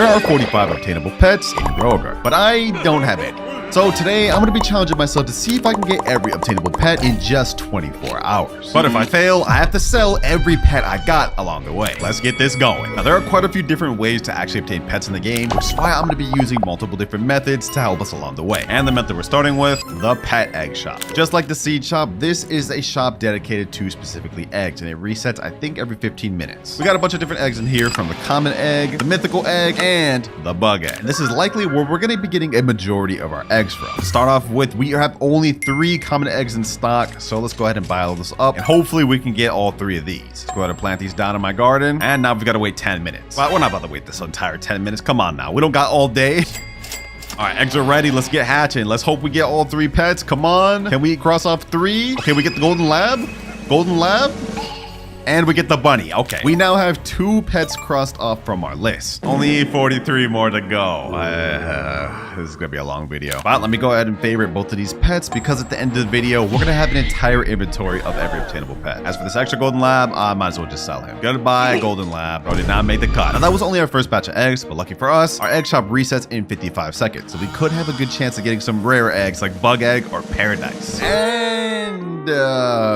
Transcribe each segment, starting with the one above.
There are 45 obtainable pets in Roblox, but I don't have any. So today, I'm going to be challenging myself to see if I can get every obtainable pet in just 24 hours. But if I fail, I have to sell every pet I got along the way. Let's get this going. Now, there are quite a few different ways to actually obtain pets in the game, which is why I'm going to be using multiple different methods to help us along the way. And the method we're starting with, the pet egg shop. Just like the seed shop, this is a shop dedicated to specifically eggs, and it resets, I think, every 15 minutes. We got a bunch of different eggs in here, from the common egg, the mythical egg, and the bug egg. And this is likely where we're going to be getting a majority of our eggs from. To start off with, we have only 3 common eggs in stock, so let's go ahead and buy all this up, and hopefully we can get all 3 of these. Let's go ahead and plant these down in my garden, and now we've got to wait 10 minutes. Well, we're not about to wait this entire 10 minutes. Come on now, we don't got all day. All right, eggs are ready. Let's get hatching. Let's hope we get all 3 pets. Come on. Can we cross off 3? Okay, we get the golden lab. Golden lab. And we get the bunny. Okay. We now have 2 pets crossed off from our list. Only 43 more to go. This is going to be a long video. But let me go ahead and favorite both of these pets, because at the end of the video, we're going to have an entire inventory of every obtainable pet. As for this extra golden lab, I might as well just sell him. Goodbye, golden lab. Oh, did not make the cut. Now, that was only our first batch of eggs, but lucky for us, our egg shop resets in 55 seconds. So we could have a good chance of getting some rare eggs like bug egg or paradise. And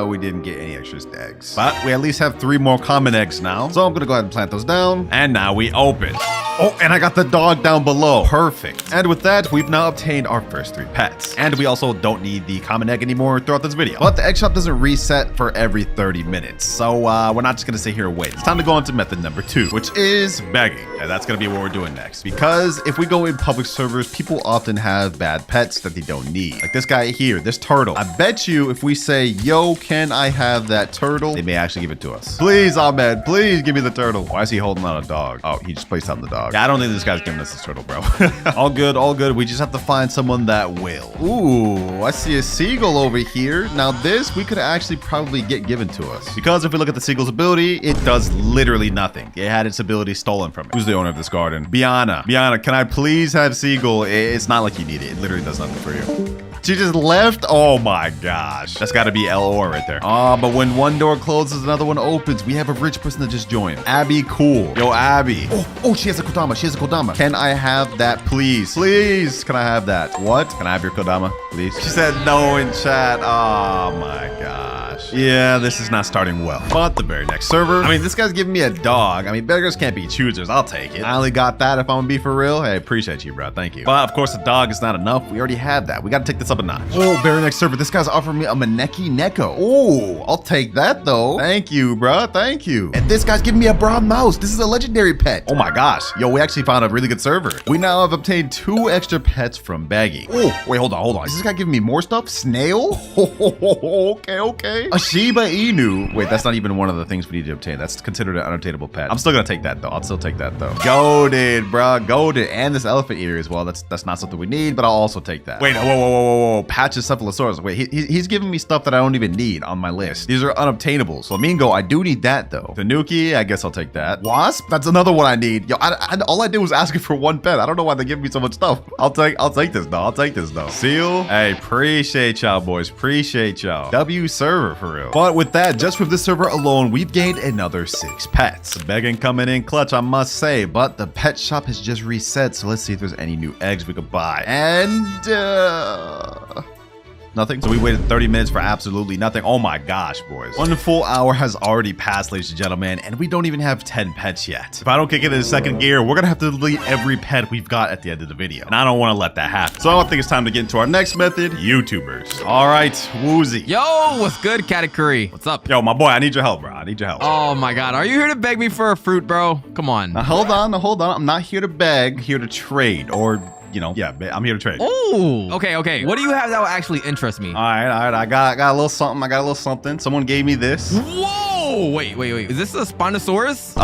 we didn't get any extra eggs, but we at least have 3 more common eggs now. So I'm gonna go ahead and plant those down, and now we open. Oh, and I got the dog down below. Perfect. And with that, we've now obtained our first 3 pets. And we also don't need the common egg anymore throughout this video. But the egg shop doesn't reset for every 30 minutes. So we're not just gonna sit here and wait. It's time to go on to method number 2, which is begging. And that's gonna be what we're doing next. Because if we go in public servers, people often have bad pets that they don't need. Like this guy here, this turtle. I bet you if we say, yo, can I have that turtle? They may actually give it to us. Please, Ahmed, please give me the turtle. Why is he holding on a dog? Oh, he just placed on the dog. Yeah, I don't think this guy's giving us this turtle, bro. All good, all good. We just have to find someone that will. Ooh, I see a seagull over here. Now this, we could actually probably get given to us. Because if we look at the seagull's ability, it does literally nothing. It had its ability stolen from it. Who's the owner of this garden? Biana. Biana, can I please have seagull? It's not like you need it. It literally does nothing for you. She just left? Oh my gosh. That's gotta be LOR right there. Oh, but when one door closes, another one opens. We have a rich person that just joined. Abby Cool. Yo, Abby. Oh, she has a Kodama. She has a Kodama. Can I have that, please? Please, can I have that? What? Can I have your Kodama, please? She said no in chat. Oh my gosh. Yeah, this is not starting well. But the very next server. I mean, this guy's giving me a dog. I mean, beggars can't be choosers. I'll take it. I only got that if I'm gonna be for real. Hey, appreciate you, bro. Thank you. But of course, the dog is not enough. We already have that. We gotta take this up a notch. Oh, very next server. This guy's offering me a Maneki Neko. Oh, I'll take that though. Thank you, bro. Thank you. And this guy's giving me a brown mouse. This is a legendary pet. Oh my gosh. Yo, we actually found a really good server. We now have obtained 2 extra pets from begging. Oh, wait, hold on. Is this guy giving me more stuff? Snail? Okay. A Shiba Inu. Wait, that's not even one of the things we need to obtain. That's considered an unobtainable pet. I'm still gonna take that though. I'll still take that though. Goated, bro. Goated. And this elephant ear as well. That's not something we need, but I'll also take that. Wait, whoa. Patches Cephalosaurus. Wait, he's giving me stuff that I don't even need on my list. These are unobtainable. Flamingo, I do need that though. Tanuki, I guess I'll take that. Wasp, that's another one I need. Yo, all I did was asking for 1 pet. I don't know why they give me so much stuff. I'll take this though. I'll take this though. Seal, hey, appreciate y'all boys. Appreciate y'all. W server for real. But with that, just from this server alone, we've gained another 6 pets. Begging coming in clutch, I must say. But the pet shop has just reset, so let's see if there's any new eggs we could buy. And nothing. So we waited 30 minutes for absolutely nothing. Oh my gosh, boys. 1 full hour has already passed, ladies and gentlemen, and we don't even have 10 pets yet. If I don't kick it in second gear, we're gonna have to delete every pet we've got at the end of the video. And I don't want to let that happen. So I think it's time to get into our next method, YouTubers. All right, Woozy. Yo, what's good, Katakuri? What's up? Yo, my boy, I need your help, bro. I need your help. Oh my God, are you here to beg me for a fruit, bro? Come on. Now hold on. I'm not here to beg, here to trade, or you know, yeah, I'm here to trade. Oh, okay. What do you have that will actually interest me? All right. I got a little something. Someone gave me this. Whoa, wait. Is this a Spinosaurus?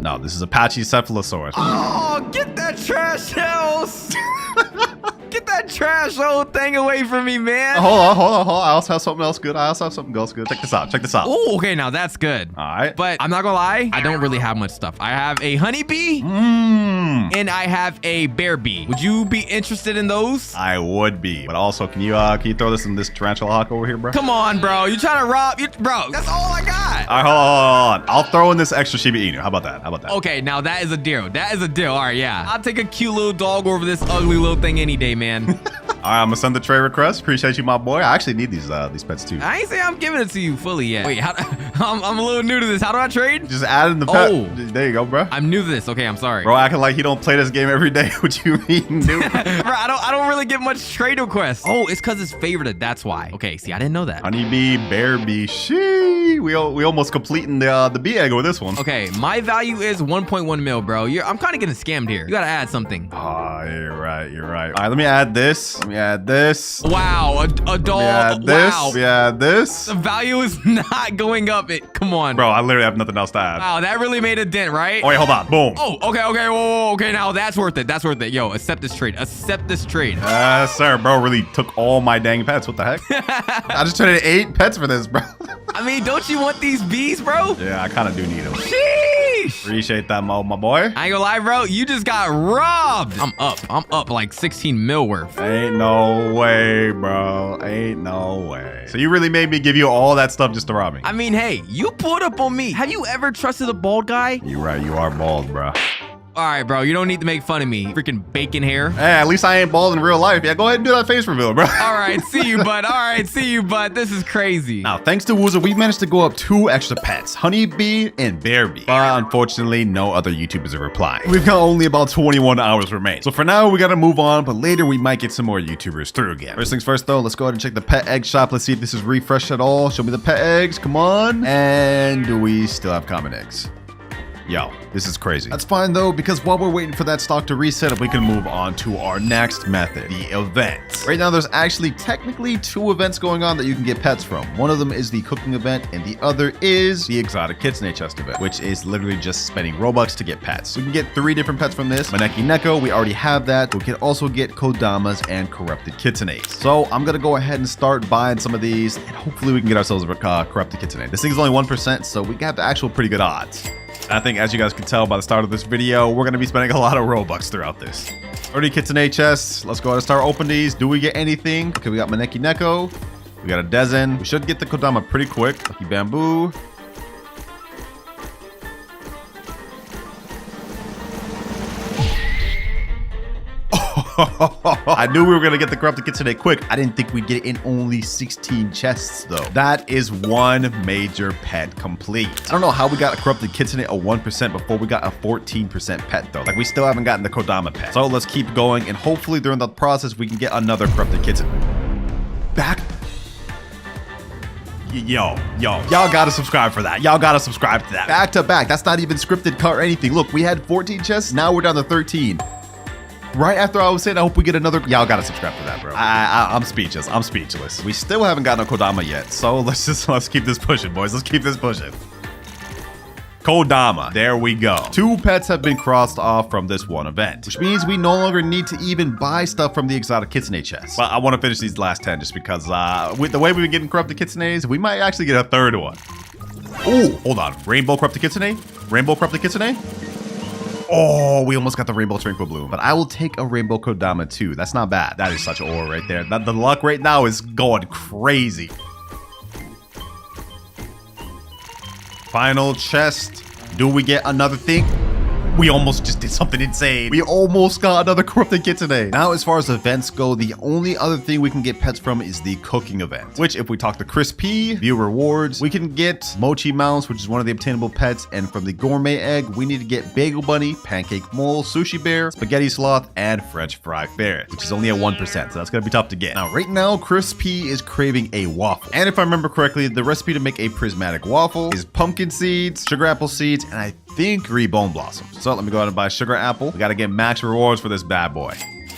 No, this is Apache Cephalosaurus. Oh, get that trash house. Get that trash old thing away from me, man. Hold on. I also have something else good. Check this out. Oh, okay, now that's good. All right. But I'm not gonna lie, I don't really have much stuff. I have a honeybee, and and I have a bear bee. Would you be interested in those? I would be. But also, can you throw this in this tarantula hawk over here, bro? Come on, bro. You trying to rob? Bro, that's all I got. All right, hold on. I'll throw in this extra Shiba Inu. How about that? Okay, now that is a deal. That is a deal. All right, yeah. I'll take a cute little dog over this ugly little thing any day, man. All right, I'm gonna send the trade request. Appreciate you, my boy. I actually need these pets too. I ain't say I'm giving it to you fully yet. Wait, I'm a little new to this. How do I trade? Just add in the pet. Oh. There you go, bro. I'm new to this. Okay, I'm sorry. Bro, acting like he don't play this game every day. What you mean, dude? Bro, I don't really get much trade requests. Oh, it's because it's favorited. That's why. Okay, see, I didn't know that. Honeybee, bear bee, she. We almost completing the bee egg with this one. Okay, my value is 1.1 mil, bro. I'm kind of getting scammed here. You gotta add something. Oh, you're right. All right, let me add this. Wow, a dog. Wow. Let me add this. The value is not going up. Come on. Bro, I literally have nothing else to add. Wow, that really made a dent, right? Oh, wait, hold on. Boom. Oh, okay. Whoa, okay, now that's worth it. Yo, accept this trade. Sir, bro really took all my dang pets. What the heck? I just traded 8 pets for this, bro. I mean, don't you want these bees, bro? Yeah, I kind of do need them. Sheesh. Appreciate that, my boy. I ain't gonna lie, bro. You just got robbed. I'm up like 16 mil worth. Ain't no way, bro. Ain't no way. So you really made me give you all that stuff just to rob me? I mean, hey, you pulled up on me. Have you ever trusted a bald guy? You're right. You are bald, bro. All right, bro. You don't need to make fun of me. Freaking bacon hair. Hey, at least I ain't bald in real life. Yeah, go ahead and do that face reveal, bro. All right, see you, bud. This is crazy. Now, thanks to Woozer, we managed to go up 2 extra pets, Honeybee and Bear Bee. But unfortunately, no other YouTubers have replied. We've got only about 21 hours remaining. So for now, we gotta move on, but later we might get some more YouTubers through again. First things first, though, let's go ahead and check the pet egg shop. Let's see if this is refreshed at all. Show me the pet eggs. Come on. And do we still have common eggs? Yo, this is crazy. That's fine though, because while we're waiting for that stock to reset, we can move on to our next method, the events. Right now, there's actually technically 2 events going on that you can get pets from. One of them is the cooking event, and the other is the exotic kitsune chest event, which is literally just spending Robux to get pets. We can get 3 different pets from this. Maneki Neko, we already have that. We can also get Kodamas and corrupted kitsunes. So I'm gonna go ahead and start buying some of these, and hopefully we can get ourselves a corrupted kitsune. This thing's only 1%, so we got the actual pretty good odds. I think, as you guys can tell by the start of this video, we're going to be spending a lot of Robux throughout this. 30 kitsune chests. Let's go ahead and start opening these. Do we get anything? Okay, we got Maneki Neko. We got a Dezen. We should get the Kodama pretty quick. Lucky Bamboo. I knew we were going to get the corrupted kitsune quick. I didn't think we'd get it in only 16 chests, though. That is 1 major pet complete. I don't know how we got a corrupted kitsune at 1% before we got a 14% pet, though. Like, we still haven't gotten the Kodama pet. So let's keep going, and hopefully during the process, we can get another corrupted kitsune. Back. Y'all gotta subscribe for that. Y'all gotta subscribe to that. Back to back. That's not even scripted cut or anything. Look, we had 14 chests. Now we're down to 13. Right after I was saying, I hope we get another. Y'all gotta subscribe for that, bro. I'm speechless. I'm speechless. We still haven't gotten a Kodama yet, so let's keep this pushing, boys. Let's keep this pushing. Kodama. There we go. 2 pets have been crossed off from this one event, which means we no longer need to even buy stuff from the exotic kitsune chest. But I want to finish these last 10 just because with the way we've been getting corrupted kitsunes, we might actually get a 3rd one. Oh, hold on. Rainbow corrupted kitsune? Rainbow corrupted kitsune? Oh, we almost got the Rainbow Tranquil Bloom. But I will take a Rainbow Kodama too. That's not bad. That is such an ore right there. The luck right now is going crazy. Final chest. Do we get another thing? We almost just did something insane. We almost got another corrupted kitsune. Now, as far as events go, the only other thing we can get pets from is the cooking event, which if we talk to Chris P, view rewards, we can get Mochi Mouse, which is one of the obtainable pets. And from the gourmet egg, we need to get Bagel Bunny, Pancake Mole, Sushi Bear, Spaghetti Sloth, and French Fry Ferret, which is only at 1%. So that's going to be tough to get. Now, right now, Chris P is craving a waffle. And if I remember correctly, the recipe to make a prismatic waffle is pumpkin seeds, sugar apple seeds, and I think 3 bone blossoms. So let me go ahead and buy sugar apple. We got to get max rewards for this bad boy.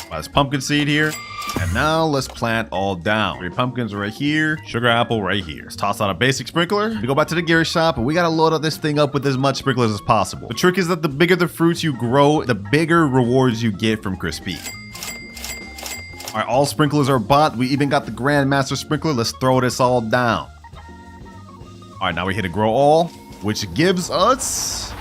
Buy this pumpkin seed here. And now let's plant all down. 3 pumpkins right here. Sugar apple right here. Let's toss out a basic sprinkler. We go back to the gear shop and we got to load up this thing up with as much sprinklers as possible. The trick is that the bigger the fruits you grow, the bigger rewards you get from Crispy. All right, all sprinklers are bought. We even got the Grandmaster sprinkler. Let's throw this all down. All right, now we hit a grow all, which gives us...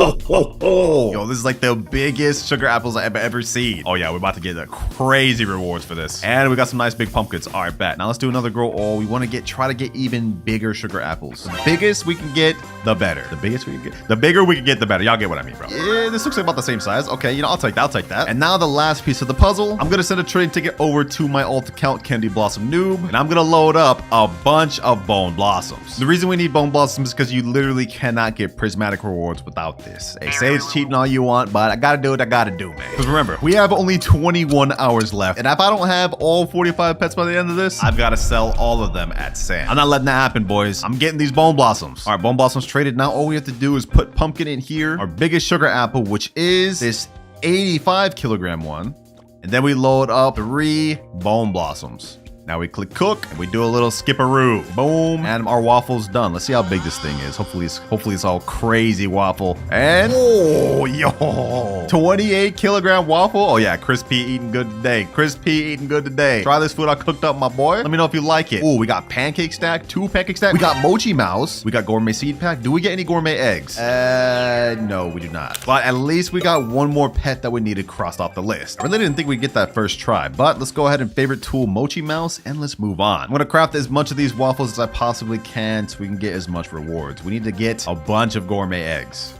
Yo, this is like the biggest sugar apples I've ever seen. Oh yeah, we're about to get the crazy rewards for this. And we got some nice big pumpkins. All right, bet. Now let's do another grow all. We want to try to get even bigger sugar apples. The biggest we can get, the better. The biggest we can get, the bigger we can get, the better. Y'all get what I mean, bro. Yeah, this looks like about the same size. Okay, you know, I'll take that. I'll take that. And now the last piece of the puzzle. I'm gonna send a trade ticket over to my alt account, Candy Blossom Noob, and I'm gonna load up a bunch of bone blossoms. The reason we need bone blossoms is because you literally cannot get prismatic rewards without this. Hey, say it's cheating all you want, but I gotta do what I gotta do, man. Because remember, we have only 21 hours left, and if I don't have all 45 pets by the end of this, I've got to sell all of them at Sam. I'm not letting that happen, boys. I'm getting these bone blossoms. All right, bone blossoms traded. Now all we have to do is put pumpkin in here, our biggest sugar apple, which is this 85 kilogram one, and then we load up 3 bone blossoms. Now we click cook and we do a little skipperoo. Boom. And our waffle's done. Let's see how big this thing is. Hopefully it's all crazy waffle. And oh, yo, 28 kilogram waffle. Oh yeah, crispy eating good today. Crispy eating good today. Try this food I cooked up, my boy. Let me know if you like it. Oh, we got pancake stack, 2 pancake stack. We got mochi mouse. We got gourmet seed pack. Do we get any gourmet eggs? No, we do not. But at least we got one more pet that we needed crossed off the list. I really didn't think we'd get that first try, but let's go ahead and favorite tool mochi mouse. And let's move on. I'm gonna craft as much of these waffles as I possibly can so we can get as much rewards. We need to get a bunch of gourmet eggs.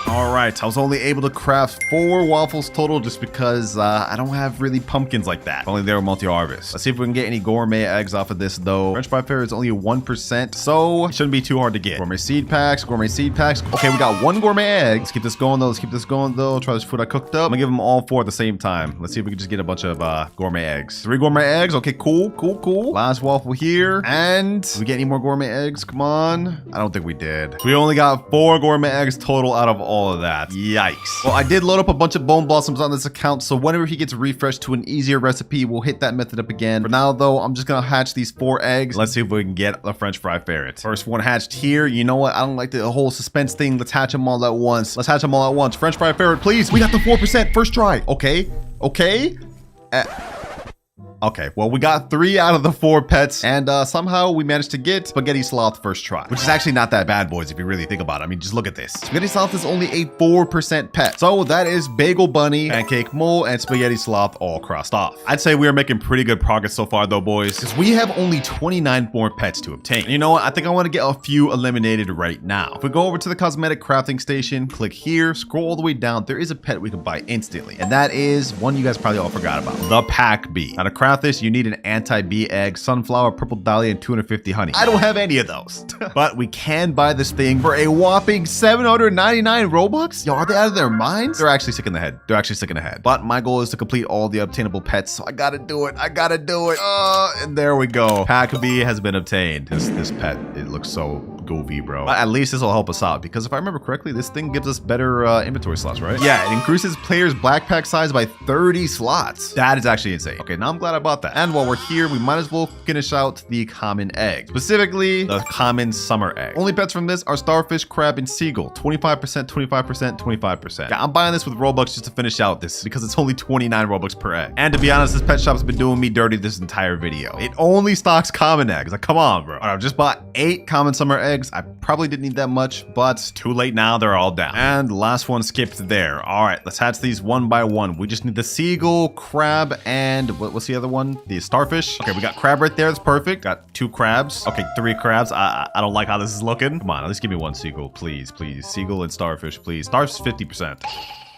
All right, I was only able to craft 4 waffles total just because I don't have really pumpkins like that. Only they were multi-harvest. Let's see if we can get any gourmet eggs off of this though. French fry fair is only 1%, so it shouldn't be too hard to get. Gourmet seed packs, gourmet seed packs. Okay, we got 1 gourmet egg. Let's keep this going though. Let's keep this going though. Try this food I cooked up. I'm gonna give them all 4 at the same time. Let's see if we can just get a bunch of gourmet eggs. 3 gourmet eggs. Okay, cool. Last waffle here. And did we get any more gourmet eggs? Come on. I don't think we did. We only got 4 gourmet eggs total out of all of that. Yikes. Well, I did load up a bunch of bone blossoms on this account, so whenever he gets refreshed to an easier recipe, we'll hit that method up again. For now though, I'm just gonna hatch these 4 eggs. Let's see if we can get a French fry ferret. First one hatched here. You know what? I don't like the whole suspense thing. Let's hatch them all at once. Let's hatch them all at once. French fry ferret, please. We got the 4% first try. Okay. Okay, well, we got 3 out of the 4 pets, and somehow we managed to get Spaghetti Sloth first try, which is actually not that bad, boys, if you really think about it. I mean, just look at this. Spaghetti Sloth is only a 4% pet. So that is Bagel Bunny, Pancake Mole, and Spaghetti Sloth all crossed off. I'd say we are making pretty good progress so far, though, boys, because we have only 29 more pets to obtain. And you know what? I think I want to get a few eliminated right now. If we go over to the cosmetic crafting station, click here, scroll all the way down, there is a pet we can buy instantly, and that is one you guys probably all forgot about, the Pack Bee. Now, to craft this, you need an anti-bee egg, sunflower, purple dahlia, and 250 honey. I don't have any of those, but we can buy this thing for a whopping 799 Robux. Yo, are they out of their minds? They're actually sick in the head. But my goal is to complete all the obtainable pets, so I gotta do it. And there we go. Pack Bee has been obtained. This pet, it looks so goofy, bro. But at least this will help us out, because if I remember correctly, this thing gives us better inventory slots, right? Yeah, it increases players' backpack size by 30 slots. That is actually insane. Okay, now I'm glad I bought that. And while we're here, we might as well finish out the common egg, specifically the common summer egg. Only pets from this are starfish, crab, and seagull. 25%, 25%, 25%. Yeah, I'm buying this with Robux just to finish out this, because it's only 29 Robux per egg. And to be honest, this pet shop's been doing me dirty this entire video. It only stocks common eggs. Like, come on, bro. I just bought 8 common summer eggs. I probably didn't need that much, but it's too late now. They're all down. And the last one skipped there. All right, let's hatch these one by one. We just need the seagull, crab, and what's the other one? The starfish. Okay, we got crab right there. That's perfect. Got 2 crabs. Okay, 3 crabs. I don't like how this is looking. Come on, at least give me 1 seagull, please. Seagull and starfish, please. Starfish 50%.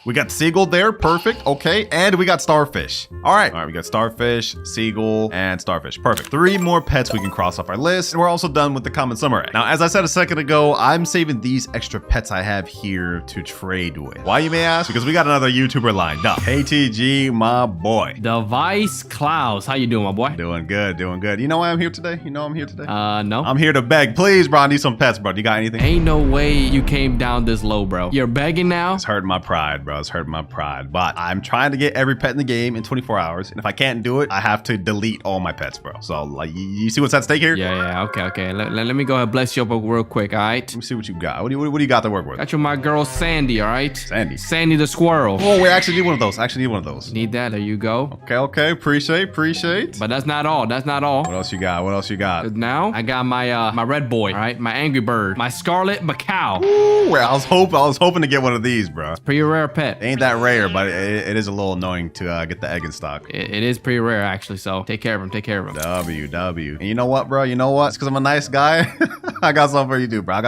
We got seagull there, perfect, okay, and we got starfish. All right, we got starfish, seagull, and starfish, perfect. 3 more pets we can cross off our list, and we're also done with the common summer egg. Now, as I said a second ago, I'm saving these extra pets I have here to trade with. Why, you may ask? Because we got another YouTuber lined up. KTG, my boy. WinterKloudz, how you doing, my boy? Doing good. You know why I'm here today? No. I'm here to beg. Please, bro, I need some pets, bro. Do you got anything? Ain't no way you came down this low, bro. You're begging now? It's hurting my pride, bro. bro. It's hurting my pride. But I'm trying to get every pet in the game in 24 hours. And if I can't do it, I have to delete all my pets, bro. So, like, you see what's at stake here? Yeah. Okay. Let me go ahead and bless you up real quick, all right? Let me see what you got. What do you got to work with? Got you my girl Sandy, all right? Sandy the squirrel. Oh, we actually need one of those. Need that? There you go. Okay. Appreciate. But that's not all. What else you got? 'Cause now I got my red boy, all right? My angry bird. My scarlet macaw. Ooh, I was hoping to get one of these, bro. Pretty rare pet. Ain't that rare, but it is a little annoying to get the egg in stock. It is pretty rare, actually, so take care of him. W. And you know what, bro? You know what? It's because I'm a nice guy. I got something for you too, bro.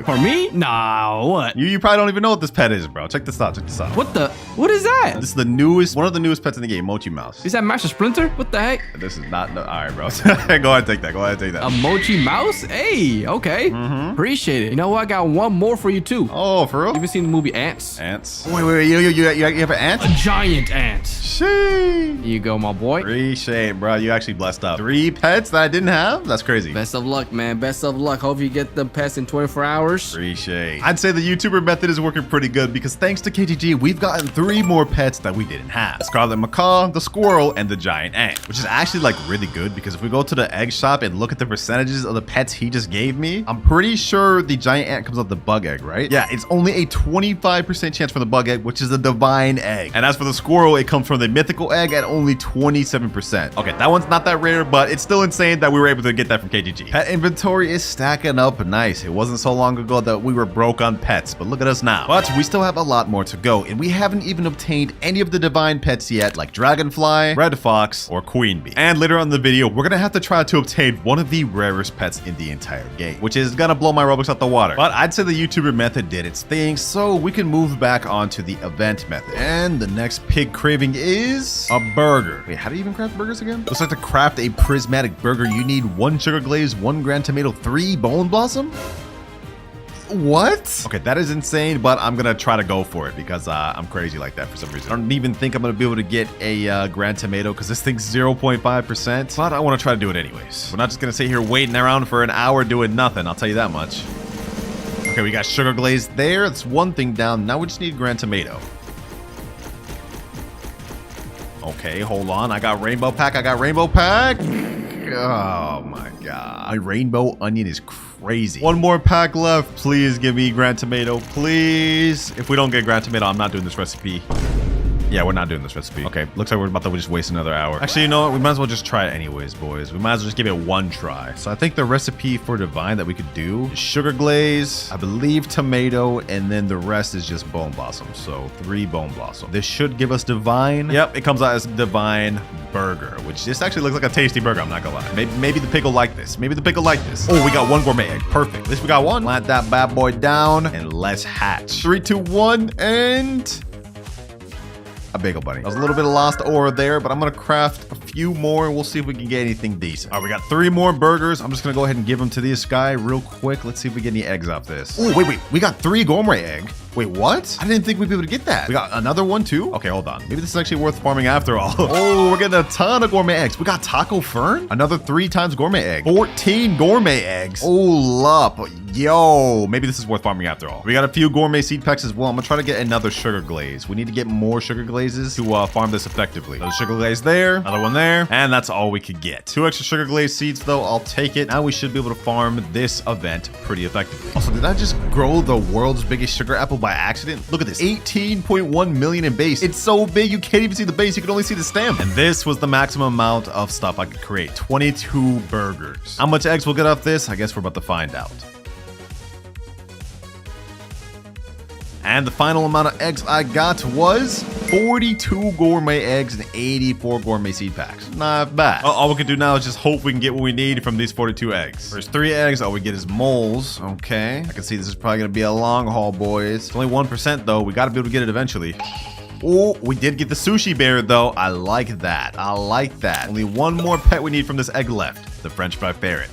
For me? Nah, what? You probably don't even know what this pet is, bro. Check this out. What is that? This is one of the newest pets in the game, Mochi Mouse. Is that Master Splinter? What the heck? This is not, all right, bro. Go ahead and take that. A Mochi Mouse? Hey, okay. Appreciate it. You know what? I got one more for you too. Oh, for real? You ever seen the movie Ants? Wait, you have an ant? A giant ant. Sheesh. Here you go, my boy. Appreciate it, bro. You actually blessed up. 3 pets that I didn't have? That's crazy. Best of luck, man. Best of luck. Hope you get the pets in 24 hours. Appreciate. I'd say the YouTuber method is working pretty good because thanks to KTG, we've gotten 3 more pets that we didn't have. The Scarlet Macaw, the Squirrel, and the Giant Ant, which is actually like really good because if we go to the egg shop and look at the percentages of the pets he just gave me, I'm pretty sure the Giant Ant comes out the bug egg, right? Yeah, it's only a 25% chance for the bug egg, which is a divine egg. And as for the Squirrel, it comes from the mythical egg at only 27%. Okay, that one's not that rare, but it's still insane that we were able to get that from KTG. Pet inventory is stacking up nice. It wasn't so long ago that we were broke on pets, but look at us now. But we still have a lot more to go, and we haven't even obtained any of the divine pets yet, like Dragonfly, Red Fox, or Queen Bee. And later on in the video, we're gonna have to try to obtain one of the rarest pets in the entire game, which is gonna blow my Robux out the water. But I'd say the YouTuber method did its thing, so we can move back onto the event method. And the next pig craving is a burger. Wait, how do you even craft burgers again? Looks like to craft a prismatic burger, you need 1 sugar glaze, 1 grand tomato, 3 bone blossom? What? Okay, that is insane, but I'm gonna try to go for it because I'm crazy like that for some reason. I don't even think I'm gonna be able to get a grand tomato because this thing's 0.5%, but I want to try to do it anyways. We're not just gonna sit here waiting around for an hour doing nothing, I'll tell you that much. Okay, we got sugar glaze there. That's one thing down. Now we just need grand tomato. Okay, hold on. I got rainbow pack. Oh my god. My rainbow onion is crazy. 1 more pack left. Please give me grand tomato, please. If we don't get grand tomato, I'm not doing this recipe. Yeah, we're not doing this recipe. Okay, looks like we're about to just waste another hour. Actually, you know what? We might as well just try it anyways, boys. We might as well just give it 1 try. So I think the recipe for divine that we could do is sugar glaze, I believe tomato, and then the rest is just bone blossom. So 3 bone blossom. This should give us divine. Yep, it comes out as divine burger, which this actually looks like a tasty burger. I'm not gonna lie. Maybe the pig will like this. Oh, we got 1 gourmet egg. Perfect. At least we got 1. Plant that bad boy down and let's hatch. 3, 2, 1, and a bagel bunny. I was a little bit lost ore there, but I'm gonna craft a few more. We'll see if we can get anything decent. All right, we got 3 more burgers. I'm just gonna go ahead and give them to this guy real quick. Let's see if we get any eggs off this. Oh, wait. We got 3 gourmet egg. Wait, what? I didn't think we'd be able to get that. We got another one too? Okay, hold on. Maybe this is actually worth farming after all. Oh, we're getting a ton of gourmet eggs. We got taco fern. Another 3 times gourmet egg. 14 gourmet eggs. Oh, up. Yo, maybe this is worth farming after all. We got a few gourmet seed packs as well. I'm gonna try to get another sugar glaze. We need to get more sugar glazes to farm this effectively. Another sugar glaze there, another one there, and that's all we could get. 2 extra sugar glaze seeds though, I'll take it. Now we should be able to farm this event pretty effectively. Also, did I just grow the world's biggest sugar apple by accident? Look at this, 18.1 million in base. It's so big, you can't even see the base, you can only see the stem. And this was the maximum amount of stuff I could create, 22 burgers. How much eggs we'll get off this? I guess we're about to find out. And the final amount of eggs I got was 42 gourmet eggs and 84 gourmet seed packs. Not bad. All we can do now is just hope we can get what we need from these 42 eggs. There's 3 eggs. All we get is moles. Okay. I can see this is probably going to be a long haul, boys. It's only 1% though. We got to be able to get it eventually. Oh, we did get the sushi bear though. I like that. Only 1 more pet we need from this egg left. The French fry ferret.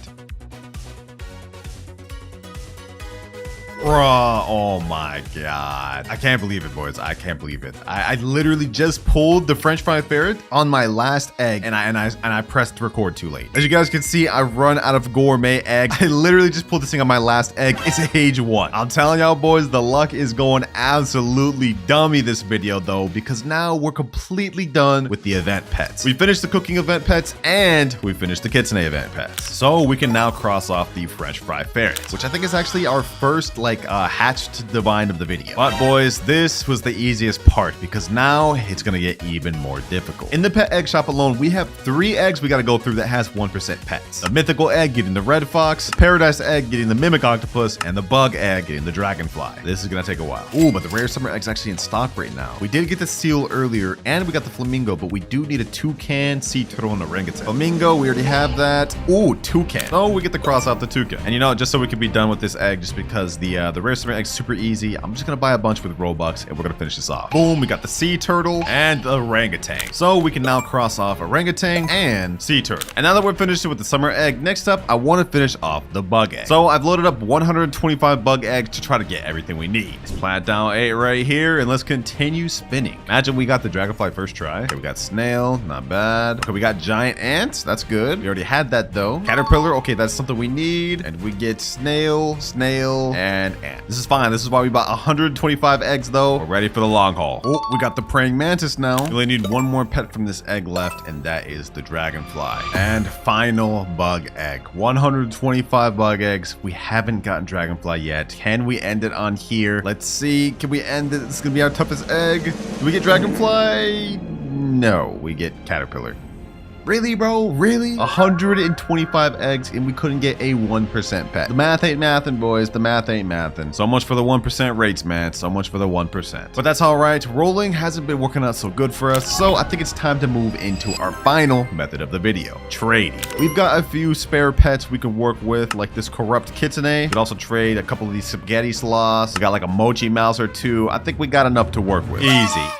Bruh, oh my god. I can't believe it, boys. I can't believe it. I literally just pulled the French fry ferret on my last egg, and I pressed record too late. As you guys can see, I run out of gourmet egg. I literally just pulled this thing on my last egg. It's age 1. I'm telling y'all, boys, the luck is going absolutely dummy this video, though, because now we're completely done with the event pets. We finished the cooking event pets, and we finished the kitsune event pets. So we can now cross off the French fry ferrets, which I think is actually our first, like, hatched divine of the video. But, boys, this was the easiest part, because now it's gonna get even more difficult. In the pet egg shop alone, we have 3 eggs we gotta go through that has 1% pets. The mythical egg getting the red fox, the paradise egg getting the mimic octopus, and the bug egg getting the dragonfly. This is gonna take a while. Ooh, but the rare summer egg's actually in stock right now. We did get the seal earlier, and we got the flamingo, but we do need a toucan, sea turtle, and orangutan. Flamingo, we already have that. Ooh, toucan. Oh, we get to cross out the toucan. And you know, just so we can be done with this egg, just because the rare summer egg's super easy, I'm just gonna buy a bunch with Robux, and we're gonna finish this off. Boom, we got the sea turtle and the orangutan. So we can now cross off orangutan and sea turtle. And now that we're finished with the summer egg, next up, I want to finish off the bug egg. So I've loaded up 125 bug eggs to try to get everything we need. Let's plant down 8 right here, and let's continue spinning. Imagine we got the dragonfly first try. Okay, we got snail, not bad. Okay, we got giant ants, that's good. We already had that though. Caterpillar, okay, that's something we need. And we get snail, and ant. This is fine. This is why we bought 125 eggs though. We're ready for the long haul. Oh, we got the praying mantis now. We only need one more pet from this egg left, and that is the dragonfly. And final bug egg. 125 bug eggs. We haven't gotten dragonfly yet. Can we end it on here? Let's see. Can we end it? This is gonna be our toughest egg. Do we get dragonfly? No, we get caterpillar. Really, bro? Really? 125 eggs, and we couldn't get a 1% pet. The math ain't mathin', boys. The math ain't mathin'. So much for the 1% rates, man. So much for the 1%. But that's all right. Rolling hasn't been working out so good for us, so I think it's time to move into our final method of the video, trading. We've got a few spare pets we can work with, like this corrupt kitsune. We could also trade a couple of these spaghetti sloths. We got like a mochi mouse or 2. I think we got enough to work with.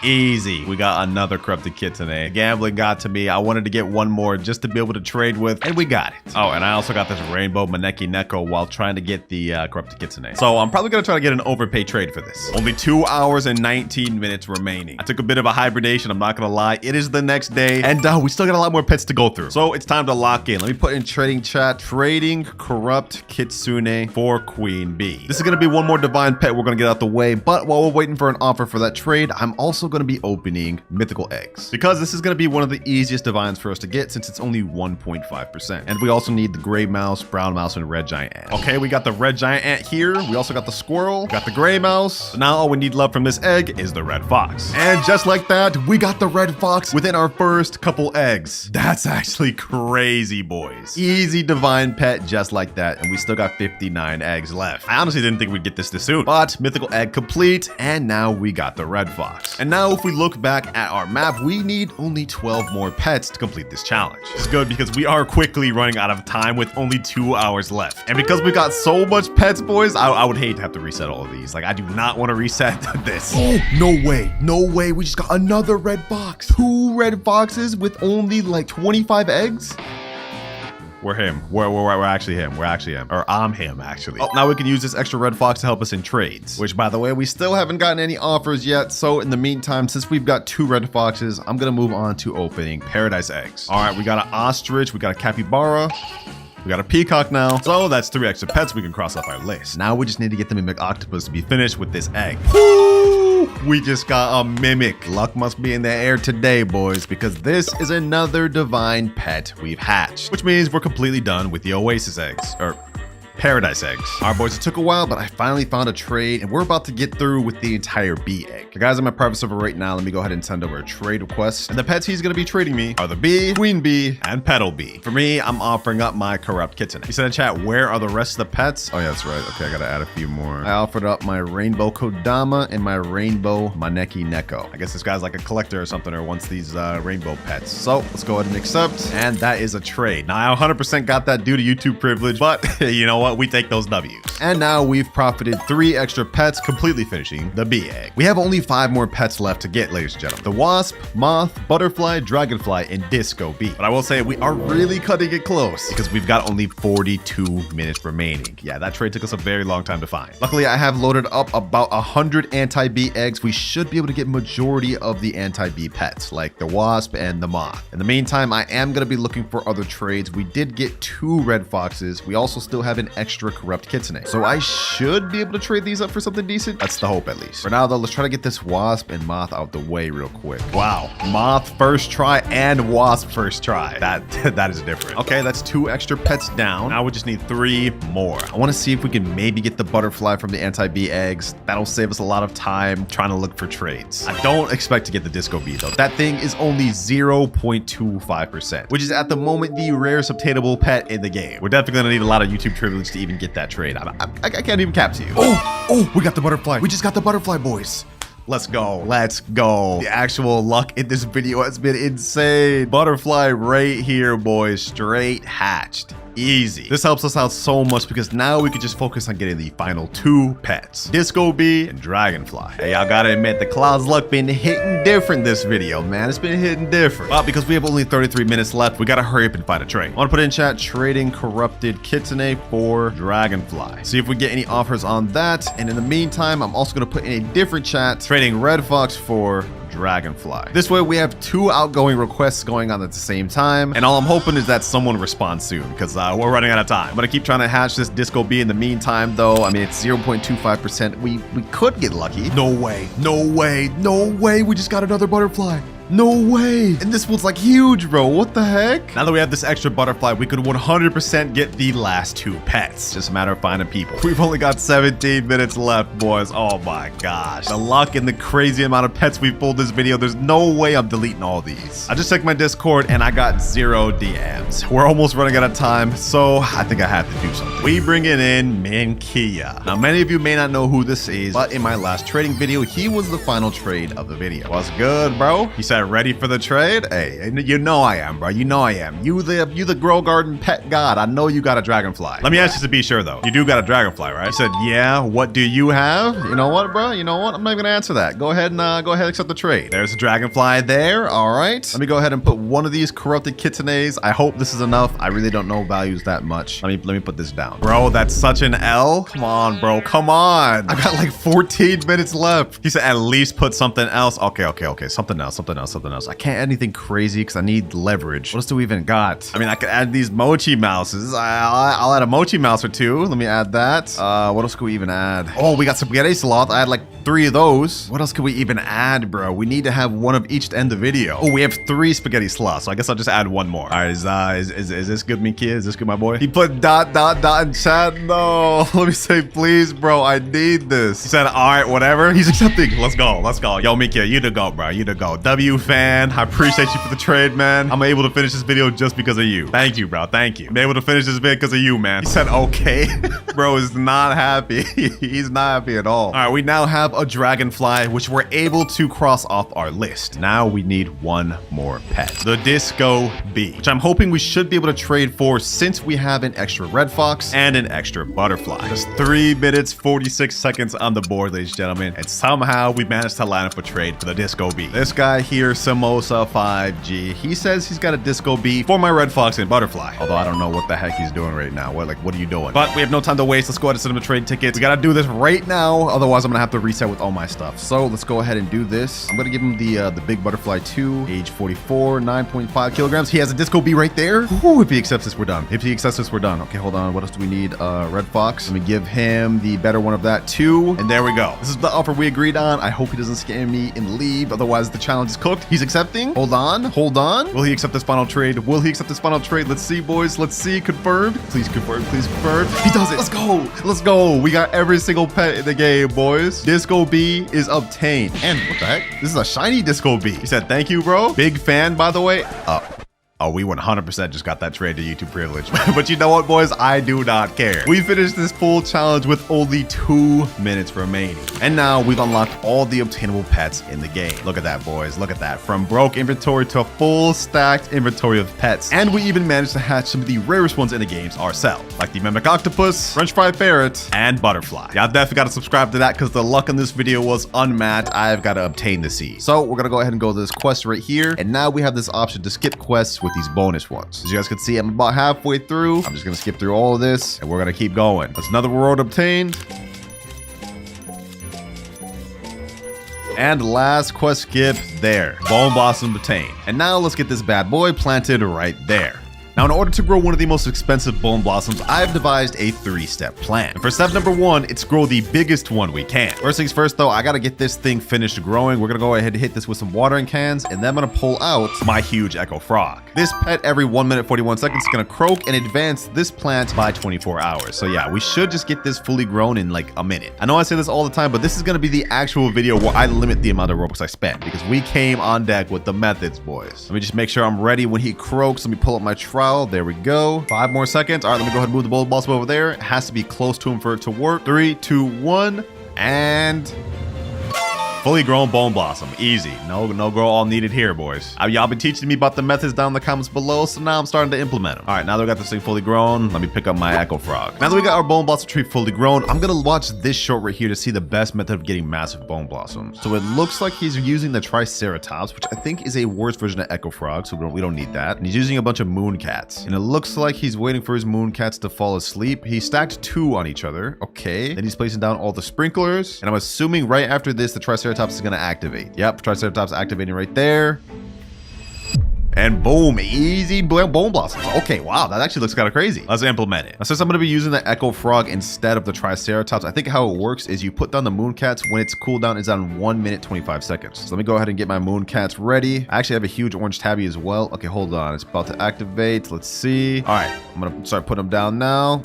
Easy. We got another corrupted kitsune. Gambling got to me. I wanted to get one more just to be able to trade with, and we got it. Oh, and I also got this rainbow maneki neko while trying to get the corrupted kitsune. So I'm probably gonna try to get an overpay trade for this. Only 2 hours and 19 minutes remaining. I took a bit of a hibernation, I'm not gonna lie. It is the next day, and we still got a lot more pets to go through. So it's time to lock in. Let me put in trading chat. Trading corrupt kitsune for queen bee. This is gonna be one more divine pet we're gonna get out the way, but while we're waiting for an offer for that trade, I'm also gonna be opening mythical eggs, because this is gonna be one of the easiest divines for us to get, since it's only 1.5%. And we also need the gray mouse, brown mouse, and red giant ant. Okay, we got the red giant ant here. We also got the squirrel, got the gray mouse. So now all we need left from this egg is the red fox. And just like that, we got the red fox within our first couple eggs. That's actually crazy, boys. Easy divine pet just like that. And we still got 59 eggs left. I honestly didn't think we'd get this soon, but mythical egg complete. And now we got the red fox. And now if we look back at our map, we need only 12 more pets to complete this challenge. It's good because we are quickly running out of time with only 2 hours left. And because we got so much pets, boys, I would hate to have to reset all of these. Like, I do not want to reset this. Oh, no way. We just got another red fox. 2 red foxes with only like 25 eggs. We're him. We're actually him. Or I'm him, actually. Oh, now we can use this extra red fox to help us in trades. Which, by the way, we still haven't gotten any offers yet. So in the meantime, since we've got 2 red foxes, I'm gonna move on to opening paradise eggs. All right, we got an ostrich. We got a capybara. We got a peacock now. So that's 3 extra pets we can cross off our list. Now we just need to get the mimic octopus to be finished with this egg. Woo! We just got a mimic. Luck must be in the air today, boys, because this is another divine pet we've hatched, which means we're completely done with the oasis eggs, or paradise eggs. All right, boys, it took a while, but I finally found a trade, and we're about to get through with the entire bee egg. Okay, guys, I'm in my private server right now. Let me go ahead and send over a trade request. And the pets he's gonna be trading me are the bee, queen bee, and petal bee. For me, I'm offering up my corrupt kitsune. He said in chat, where are the rest of the pets? Oh yeah, that's right. Okay, I gotta add a few more. I offered up my rainbow kodama and my rainbow maneki neko. I guess this guy's like a collector or something, or wants these rainbow pets. So let's go ahead and accept. And that is a trade. Now I 100% got that due to YouTube privilege, but you know what? what? We take those W's. And now we've profited 3 extra pets, completely finishing the bee egg. We have only 5 more pets left to get, ladies and gentlemen. The wasp, moth, butterfly, dragonfly, and disco bee. But I will say we are really cutting it close because we've got only 42 minutes remaining. Yeah, that trade took us a very long time to find. Luckily, I have loaded up about 100 anti-bee eggs. We should be able to get majority of the anti-bee pets, like the wasp and the moth. In the meantime, I am going to be looking for other trades. We did get 2 red foxes. We also still have an extra corrupt kitsune. So I should be able to trade these up for something decent. That's the hope, at least. For now, though, let's try to get this wasp and moth out the way real quick. Wow. Moth first try and wasp first try. That is different. Okay, that's 2 extra pets down. Now we just need 3 more. I want to see if we can maybe get the butterfly from the anti-bee eggs. That'll save us a lot of time trying to look for trades. I don't expect to get the disco bee, though. That thing is only 0.25%, which is at the moment the rarest obtainable pet in the game. We're definitely going to need a lot of YouTube privilege to even get that trade. I can't even cap to you. Oh, we got the butterfly. We just got the butterfly, boys. Let's go. Let's go. The actual luck in this video has been insane. Butterfly right here, boys. Straight hatched. Easy. This helps us out so much because now we can just focus on getting the final 2 pets, disco bee and dragonfly. Hey, I gotta admit, the Kloudz luck been hitting different this video, man. It's been hitting different. But because we have only 33 minutes left, we gotta hurry up and find a trade. I want to put in chat trading corrupted kitsune for dragonfly. See if we get any offers on that. And in the meantime, I'm also gonna put in a different chat trading red fox for dragonfly. This way we have 2 outgoing requests going on at the same time, and all I'm hoping is that someone responds soon because we're running out of time. I'm gonna keep trying to hatch this disco bee in the meantime, though. I mean, it's 0.25%. We could get lucky. No way, no way, no way. We just got another butterfly. No way. And this one's like huge, bro. What the heck? Now that we have this extra butterfly, we could 100% get the last 2 pets. Just a matter of finding people. We've only got 17 minutes left, boys. Oh my gosh. The luck and the crazy amount of pets we pulled this video, there's no way I'm deleting all these. I just checked my Discord and I got 0 DMs. We're almost running out of time, so I think I have to do something. We bring it in Mankia. Now, many of you may not know who this is, but in my last trading video, he was the final trade of the video. What's good, bro? He said, ready for the trade? Hey, you know I am, bro. You know I am. You the Grow Garden pet god. I know you got a dragonfly. Let me ask you to be sure, though. You do got a dragonfly, right? He said, yeah. What do you have? You know what, bro? You know what? I'm not even gonna answer that. Go ahead and accept the trade. There's a dragonfly there. All right. Let me go ahead and put one of these corrupted kitsunes. I hope this is enough. I really don't know values that much. Let me put this down. Bro, that's such an L. Come on, bro. Come on. I got like 14 minutes left. He said at least put something else. Okay. Something else. I can't add anything crazy because I need leverage. What else do we even got? I mean, I could add these mochi mouses. I'll add a mochi mouse or 2. Let me add that. What else could we even add? Oh, we got spaghetti sloth. I had like 3 of those. What else could we even add, bro? We need to have one of each to end the video. Oh, we have 3 spaghetti sloths, so I guess I'll just add 1 more. All right, is this good, me kid? Is this good, my boy? He put ... in chat. No, let me say, please, bro. I need this. He said, all right, whatever. He's accepting. Let's go. Yo, Mikia, you the go, bro. You the go. W fan. I appreciate you for the trade, man. I'm able to finish this video just because of you. Thank you, bro. Thank you. I'm able to finish this video because of you, man. He said, okay. Bro is not happy. He's not happy at all. All right, we now have a dragonfly, which we're able to cross off our list. Now we need 1 more pet. The disco bee, which I'm hoping we should be able to trade for since we have an extra red fox and an extra butterfly. Just 3 minutes, 46 seconds on the board, ladies and gentlemen. And somehow we managed to line up a trade for the disco bee. This guy here, Samosa 5G, he says he's got a disco bee for my red fox and butterfly. Although I don't know what the heck he's doing right now. What are you doing? But we have no time to waste. Let's go ahead and send him a trade ticket. We gotta do this right now. Otherwise, I'm gonna have to reset with all my stuff. So let's go ahead and do this. I'm gonna give him the big butterfly 2, age 44, 9.5 kilograms. He has a disco bee right there. Ooh, if he accepts this, we're done. If he accepts this, we're done. Okay, hold on. What else do we need? Red fox. Let me give him the better one of that too. And there we go. This is the offer we agreed on. I hope he doesn't scam me and leave. Otherwise, the challenge is cooked. He's accepting. Hold on. Will he accept this final trade? Let's see, boys. Let's see. Confirmed. Please confirm. He does it. Let's go. We got every single pet in the game, boys. Disco bee is obtained. And what the heck? This is a shiny disco bee. He said, thank you, bro. Big fan, by the way. Oh, we 100% just got that trade to YouTube privilege. But you know what, boys? I do not care. We finished this full challenge with only 2 minutes remaining. And now we've unlocked all the obtainable pets in the game. Look at that, boys. Look at that. From broke inventory to a full stacked inventory of pets. And we even managed to hatch some of the rarest ones in the games ourselves, like the mimic octopus, french fry ferret, and butterfly. Y'all definitely got to subscribe to that because the luck in this video was unmatched. I've got to obtain the seed. So we're going to go ahead and go to this quest right here. And now we have this option to skip quests with these bonus ones. As you guys can see, I'm about halfway through. I'm just gonna skip through all of this and we're gonna keep going. That's another reward obtained. And last quest skip there. Bone blossom obtained. And now let's get this bad boy planted right there. Now, in order to grow one of the most expensive bone blossoms, I've devised a 3-step plan. And for step number 1, it's grow the biggest one we can. First things first, though, I gotta get this thing finished growing. We're gonna go ahead and hit this with some watering cans, and then I'm gonna pull out my huge echo frog. This pet every 1 minute 41 seconds is gonna croak and advance this plant by 24 hours. So yeah, we should just get this fully grown in like a minute. I know I say this all the time, but this is gonna be the actual video where I limit the amount of Robux I spend because we came on deck with the methods, boys. Let me just make sure I'm ready when he croaks. Let me pull up my trowel. There we go. 5 more seconds. All right, let me go ahead and move the bone blossom over there. It has to be close to him for it to work. 3, 2, 1, and fully grown bone blossom. Easy. No grow all needed here, boys. Y'all been teaching me about the methods down in the comments below, so now I'm starting to implement them. All right, now that we got this thing fully grown, let me pick up my echo frog. Now that we got our bone blossom tree fully grown, I'm gonna watch this short right here to see the best method of getting massive bone blossoms. So it looks like he's using the triceratops, which I think is a worse version of echo frog, so we don't need that. And he's using a bunch of moon cats. And it looks like he's waiting for his moon cats to fall asleep. He stacked 2 on each other. Okay. Then he's placing down all the sprinklers. And I'm assuming right after this, the triceratops is going to activate. Yep, Triceratops activating right there. And boom, easy bone blossoms. Okay, wow, that actually looks kind of crazy. Let's implement it. Now, since I'm going to be using the echo frog instead of the Triceratops, I think how it works is you put down the moon cats when its cooldown is on 1 minute 25 seconds. So let me go ahead and get my moon cats ready. I actually have a huge orange tabby as well. Okay, hold on. It's about to activate. Let's see. All right, I'm going to start putting them down now.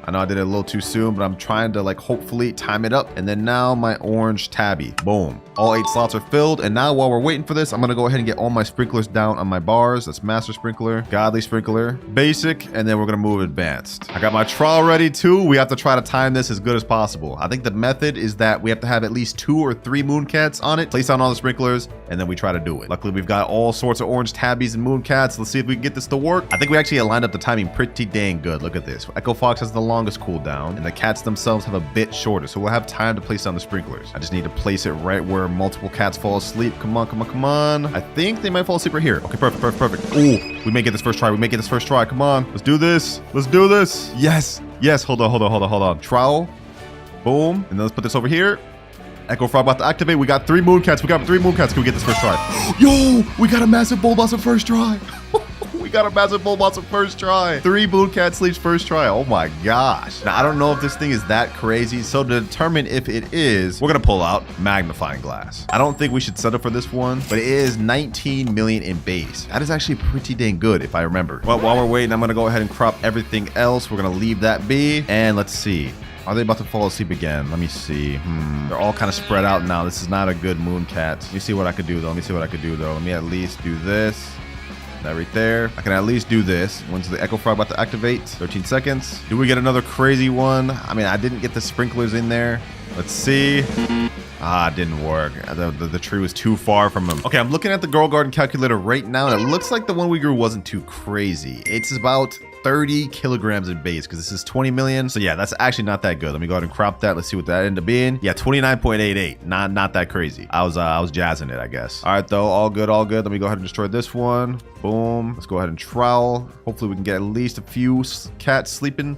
I know I did it a little too soon, but I'm trying to like hopefully time it up. And then now my orange tabby. Boom. All 8 slots are filled. And now while we're waiting for this, I'm going to go ahead and get all my sprinklers down on my bars. That's master sprinkler, godly sprinkler, basic, and then we're going to move advanced. I got my trowel ready too. We have to try to time this as good as possible. I think the method is that we have to have at least 2 or 3 moon cats on it, place down all the sprinklers, and then we try to do it. Luckily, we've got all sorts of orange tabbies and moon cats. Let's see if we can get this to work. I think we actually lined up the timing pretty dang good. Look at this. Echo Fox has the longest cooldown, and the cats themselves have a bit shorter, so we'll have time to place down the sprinklers. I just need to place it right where multiple cats fall asleep. Come on, come on, come on. I think they might fall asleep right here. Okay, perfect, perfect, perfect. Ooh, we may get this first try. We may get this first try. Come on, let's do this. Let's do this. Yes, yes. Hold on. Trowel. Boom. And then let's put this over here. Echo Frog about to activate. We got 3 moon cats. Can we get this first try? Yo, we got a massive bone blossom first try. We got a massive bone blossom first try. 3 moon cat sleeps first try. Oh my gosh. Now, I don't know if this thing is that crazy. So to determine if it is, we're going to pull out magnifying glass. I don't think we should settle for this one, but it is 19 million in base. That is actually pretty dang good if I remember. Well, while we're waiting, I'm going to go ahead and crop everything else. We're going to leave that be. And let's see. Are they about to fall asleep again? Let me see. They're all kind of spread out now. This is not a good moon cat. Let me see what I could do though. Let me at least do this. That right there. I can at least do this. When's the echo frog about to activate? 13 seconds. Do we get another crazy one? I mean, I didn't get the sprinklers in there. Let's see. Ah, it didn't work. The tree was too far from him. Okay, I'm looking at the Girl Garden calculator right now, and it looks like the one we grew wasn't too crazy. It's about 30 kilograms in base because this is 20 million. So yeah, that's actually not that good. Let me go ahead and crop that. Let's see what that ended up being. Yeah, 29.88. Not that crazy. I was jazzing it, I guess. All right, though. All good, all good. Let me go ahead and destroy this one. Boom. Let's go ahead and trowel. Hopefully we can get at least a few cats sleeping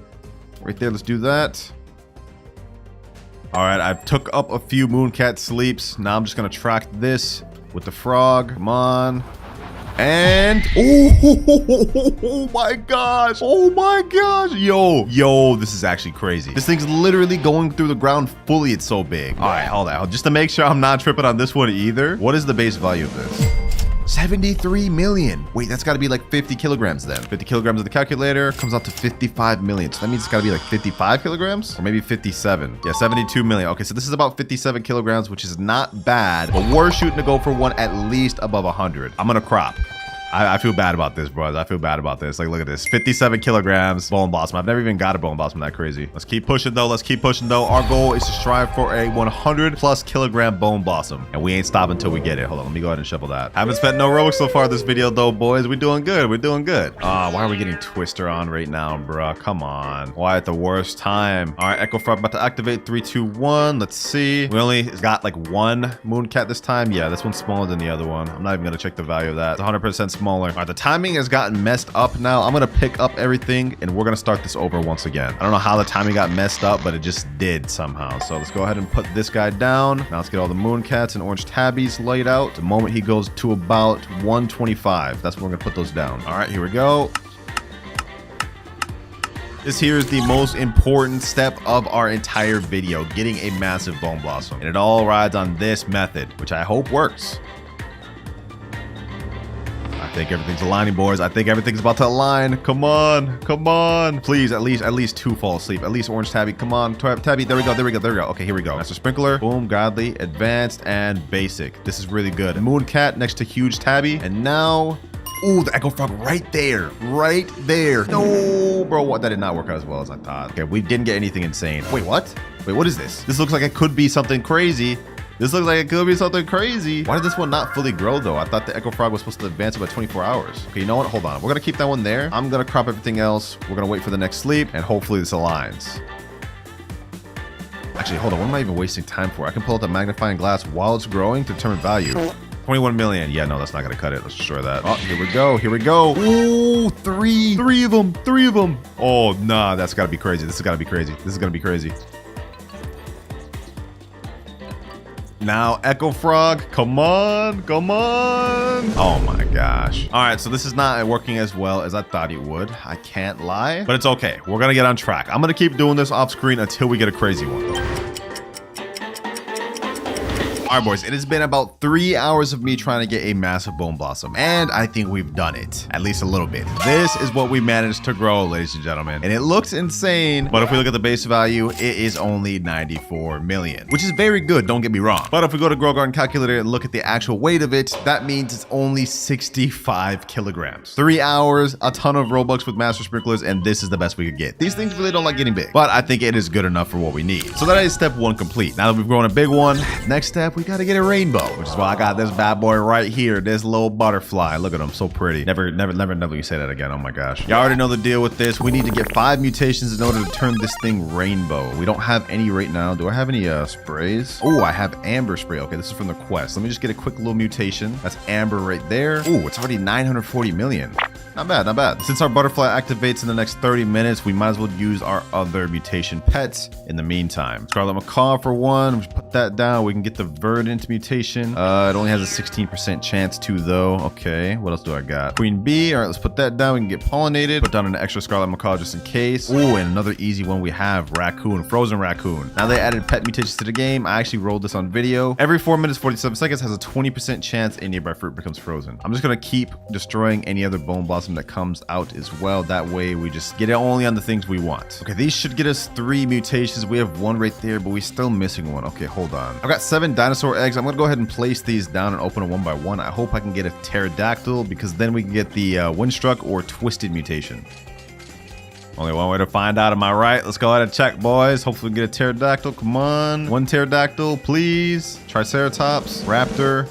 right there. Let's do that. All right, I took up a few mooncat sleeps. Now I'm just gonna track this with the frog. Come on. And oh my gosh. Oh my gosh. Yo, this is actually crazy. This thing's literally going through the ground fully. It's so big. All right, hold on. Just to make sure I'm not tripping on this one either. What is the base value of this? 73 million. Wait, that's got to be like 50 kilograms then. 50 kilograms of the calculator comes out to 55 million. So that means it's got to be like 55 kilograms or maybe 57. Yeah, 72 million. Okay, so this is about 57 kilograms, which is not bad, but we're shooting to go for one at least above 100. I'm going to crop. I feel bad about this, bros. I feel bad about this. Like, look at this. 57 kilograms bone blossom. I've never even got a bone blossom that crazy. Let's keep pushing, though. Let's keep pushing, though. Our goal is to strive for a 100+ kilogram bone blossom. And we ain't stopping until we get it. Hold on. Let me go ahead and shuffle that. Haven't spent no Robux so far this video, though, boys. We're doing good. We're doing good. Why are we getting Twister on right now, bruh? Come on. Why at the worst time? All right, Echo Frog about to activate. 3, 2, 1. Let's see. We only got like one moon cat this time. Yeah, this one's smaller than the other one. I'm not even going to check the value of that. It's 100% smaller. All right, the timing has gotten messed up now. I'm going to pick up everything and we're going to start this over once again. I don't know how the timing got messed up, but it just did somehow. So let's go ahead and put this guy down. Now let's get all the moon cats and orange tabbies laid out. The moment he goes to about 125, that's when we're going to put those down. All right, here we go. This here is the most important step of our entire video, getting a massive bone blossom. And it all rides on this method, which I hope works. I think everything's aligning, boys. I think everything's about to align. Come on. Come on. Please, at least 2 fall asleep. At least orange tabby. Come on. Tabby. There we go. There we go. There we go. Okay, here we go. Master Sprinkler. Boom. Godly. Advanced. And basic. This is really good. Moon cat next to huge tabby. And now... Ooh, the Echo Frog right there. Right there. No, bro. What? That did not work out as well as I thought. Okay, we didn't get anything insane. Wait, what? Wait, what is this? This looks like it could be something crazy. This looks like it could be something crazy. Why did this one not fully grow, though? I thought the Echo Frog was supposed to advance about 24 hours. Okay, you know what? Hold on. We're going to keep that one there. I'm going to crop everything else. We're going to wait for the next sleep, and hopefully this aligns. Actually, hold on. What am I even wasting time for? I can pull out the magnifying glass while it's growing to determine value. 21 million. Yeah, no, that's not going to cut it. Let's destroy that. Oh, here we go. Here we go. Ooh, three of them. 3 of them. Oh, nah, that's got to be crazy. This has got to be crazy. This is going to be crazy. Now, Echo Frog, come on, come on. Oh my gosh. All right, so this is not working as well as I thought it would. I can't lie, but it's okay. We're gonna get on track. I'm gonna keep doing this off screen until we get a crazy one. All right, boys, it has been about 3 hours of me trying to get a massive bone blossom, and I think we've done it, at least a little bit. This is what we managed to grow, ladies and gentlemen, and it looks insane, but if we look at the base value, it is only 94 million, which is very good, don't get me wrong. But if we go to Grow Garden Calculator and look at the actual weight of it, that means it's only 65 kilograms. 3 hours, a ton of Robux with Master Sprinklers, and this is the best we could get. These things really don't like getting big, but I think it is good enough for what we need. So that is step 1 complete. Now that we've grown a big one, next step, we gotta get a rainbow, which is why I got this bad boy right here, this little butterfly. Look at him, so pretty. Never you say that again. Oh my gosh. Y'all already know the deal with this. We need to get 5 mutations in order to turn this thing rainbow. We don't have any right now. Do I have any sprays? Oh, I have amber spray. Okay, this is from the quest. Let me just get a quick little mutation. That's amber right there. Oh, it's already 940 million. Not bad, not bad. Since our butterfly activates in the next 30 minutes, we might as well use our other mutation pets in the meantime. Scarlet Macaw for one. We put that down. We can get the Verdant mutation. It only has a 16% chance to, though. Okay, what else do I got? Queen Bee. All right, let's put that down. We can get pollinated. Put down an extra Scarlet Macaw just in case. Oh, and another easy one we have, Raccoon, Frozen Raccoon. Now they added pet mutations to the game. I actually rolled this on video. Every 4 minutes, 47 seconds has a 20% chance a nearby fruit becomes frozen. I'm just gonna keep destroying any other bone blossom that comes out as well. That way we just get it only on the things we want. Okay, these should get us 3 mutations. We have 1 right there, but we're still missing 1. Okay, hold on. I've got 7 dinosaur eggs. I'm gonna go ahead and place these down and open them 1 by 1. I hope I can get a pterodactyl, because then we can get the windstruck or twisted mutation. Only one way to find out, am I right? Let's go ahead and check, boys. Hopefully we can get a pterodactyl. Come on, 1 pterodactyl, please. Triceratops, raptor.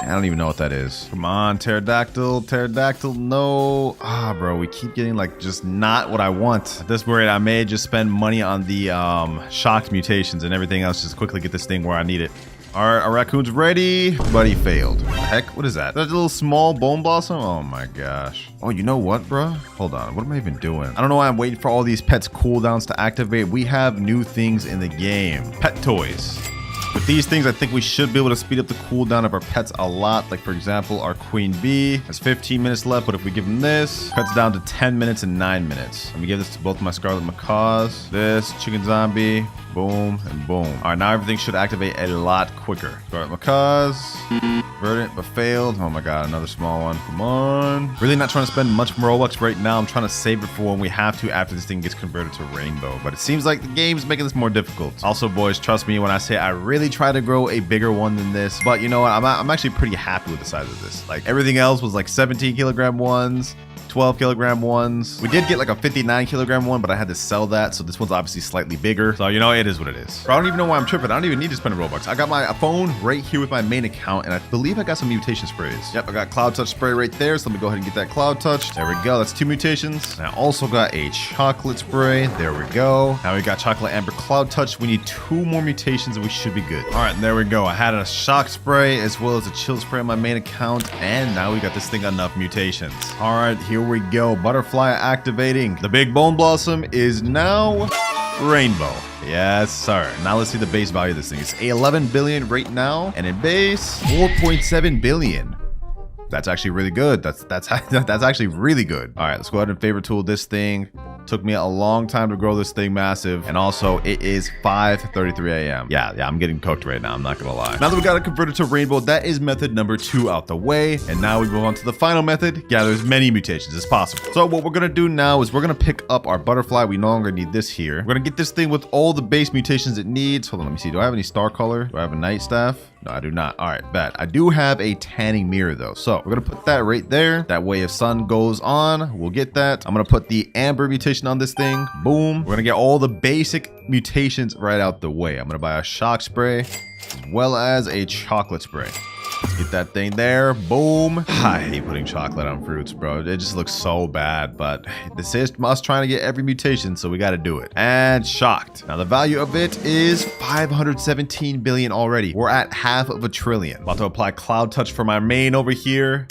I don't even know what that is. Come on, pterodactyl, pterodactyl, no. Ah, bro, we keep getting like just not what I want. At this rate, I may just spend money on the shocked mutations and everything else, just quickly get this thing where I need it. All right, our raccoon's ready, but he failed. What the heck? What is that? That's a little small bone blossom? Oh my gosh. Oh, you know what, bro? Hold on, what am I even doing? I don't know why I'm waiting for all these pets cooldowns to activate. We have new things in the game. Pet toys. With these things, I think we should be able to speed up the cooldown of our pets a lot. Like, for example, our Queen Bee has 15 minutes left, but if we give them this, it cuts down to 10 minutes and 9 minutes. Let me give this to both my Scarlet Macaws. This, Chicken Zombie. boom, and boom. All right, now everything should activate a lot quicker. Scarlet Macaws, verdant, but failed. Oh my god, another small one. Come on. Really not trying to spend much Robux right now. I'm trying to save it for when we have to after this thing gets converted to rainbow. But it seems like the game's making this more difficult. Also, boys, trust me when I say I really try to grow a bigger one than this. But you know what? I'm actually pretty happy with the size of this. Like everything else was like 17 kilogram ones. 12 kilogram ones. We did get like a 59 kilogram one, but I had to sell that. So this one's obviously slightly bigger. So, you know, it is what it is. I don't even know why I'm tripping. I don't even need to spend a Robux. I got my phone right here with my main account, and I believe I got some mutation sprays. Yep, I got Cloud Touch spray right there. So let me go ahead and get that Cloud Touch. There we go. That's 2 mutations. And I also got a chocolate spray. There we go. Now we got chocolate amber Cloud Touch. We need 2 more mutations and we should be good. All right, and there we go. I had a shock spray as well as a chill spray on my main account. And now we got this thing enough mutations. All right, here we go. Butterfly activating. The big bone blossom is now rainbow. Yes, sir. Now let's see the base value of this thing. It's 11 billion right now, and in base 4.7 billion. That's actually really good. That's actually really good. All right, let's go ahead and favor tool this thing. Took me a long time to grow this thing massive, and also it is 5:33 a.m. Yeah, I'm getting cooked right now. I'm not gonna lie. Now that we got it converted to rainbow, that is method number 2 out the way, and now we move on to the final method. Gather as many mutations as possible. So what we're gonna do now is we're gonna pick up our butterfly. We no longer need this here. We're gonna get this thing with all the base mutations it needs. Hold on, let me see. Do I have any star color? Do I have a night staff? No, I do not. All right, bet. I do have a tanning mirror though. So we're gonna put that right there. That way if sun goes on, we'll get that. I'm gonna put the amber mutation on this thing. Boom. We're gonna get all the basic mutations right out the way. I'm gonna buy a shock spray as well as a chocolate spray. Get that thing there. Boom. I hate putting chocolate on fruits, bro. It just looks so bad, but this is us trying to get every mutation, so we got to do it. And shocked. Now the value of it is 517 billion already. We're at half of a trillion. About to apply Cloud Touch for my main over here.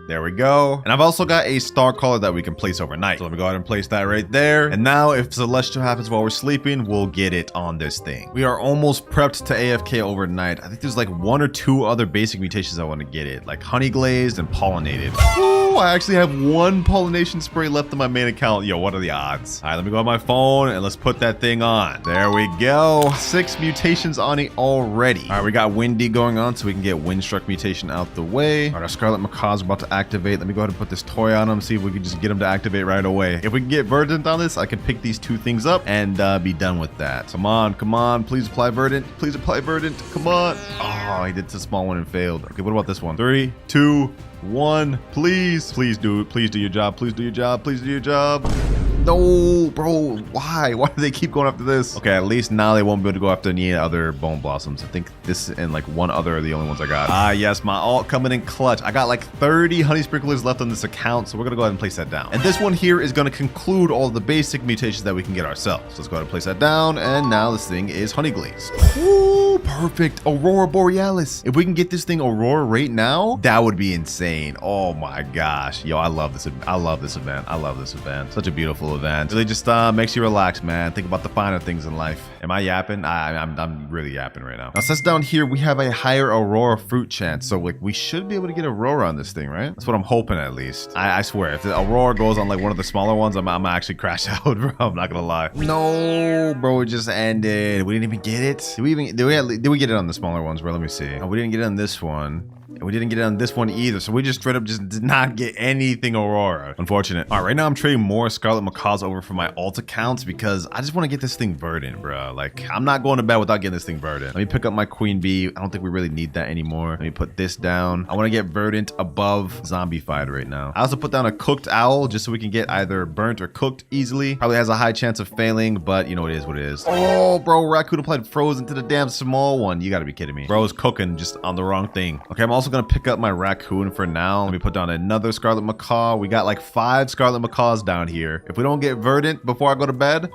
There we go. And I've also got a star color that we can place overnight. So let me go ahead and place that right there. And now if Celestial happens while we're sleeping, we'll get it on this thing. We are almost prepped to AFK overnight. I think there's like 1 or 2 other basic mutations I want to get it, like honey glazed and pollinated. Ooh, I actually have 1 pollination spray left on my main account. Yo, what are the odds? All right, let me go on my phone and let's put that thing on. There we go. 6 mutations on it already. All right, we got windy going on so we can get windstruck mutation out the way. All right, our scarlet macaws are about to activate. Let me go ahead and put this toy on them, see if we can just get them to activate right away. If we can get verdant on this, I can pick these 2 things up and be done with that. Come on, please apply verdant. Please apply verdant. Come on. Oh, I did the small one and failed. Okay, what about this one? 3, 2, 1. Please do it. Please do your job. Please do your job. Please do your job. No, bro. Why do they keep going after this? Okay, at least now they won't be able to go after any other bone blossoms. I think this and like 1 other are the only ones I got. Ah, yes, my alt coming in clutch. I got like 30 honey sprinklers left on this account, so we're gonna go ahead and place that down. And this one here is gonna conclude all the basic mutations that we can get ourselves. So let's go ahead and place that down. And now this thing is honey glazed. Ooh, perfect. Aurora Borealis. If we can get this thing Aurora right now, that would be insane. Oh my gosh. Yo, I love this. I love this event. I love this event. Such a beautiful event. Really just makes you relax, man. Think about the finer things in life. Am I yapping? I'm really yapping right now. Now since down here we have a higher Aurora fruit chance, so like we should be able to get Aurora on this thing, right? That's what I'm hoping at least. I swear, if the Aurora goes on like one of the smaller ones, I'm actually crash out, bro. I'm not gonna lie. No, bro, it just ended. We didn't even get it. Did we get it on the smaller ones, bro? Let me see. Oh, we didn't get it on this one. And we didn't get it on this one either. So we just straight up just did not get anything Aurora. Unfortunate. All right, right now I'm trading more Scarlet Macaws over for my alt accounts because I just want to get this thing verdant, bro. Like, I'm not going to bed without getting this thing verdant. Let me pick up my Queen Bee. I don't think we really need that anymore. Let me put this down. I want to get verdant above zombified right now. I also put down a cooked owl just so we can get either burnt or cooked easily. Probably has a high chance of failing, but you know, it is what it is. Oh, bro, Raccoon applied frozen to the damn small one. You got to be kidding me. Bro's cooking just on the wrong thing. Okay, I'm also going to pick up my Raccoon for now. Let me put down another Scarlet Macaw. We got like 5 Scarlet Macaws down here. If we don't get verdant before I go to bed,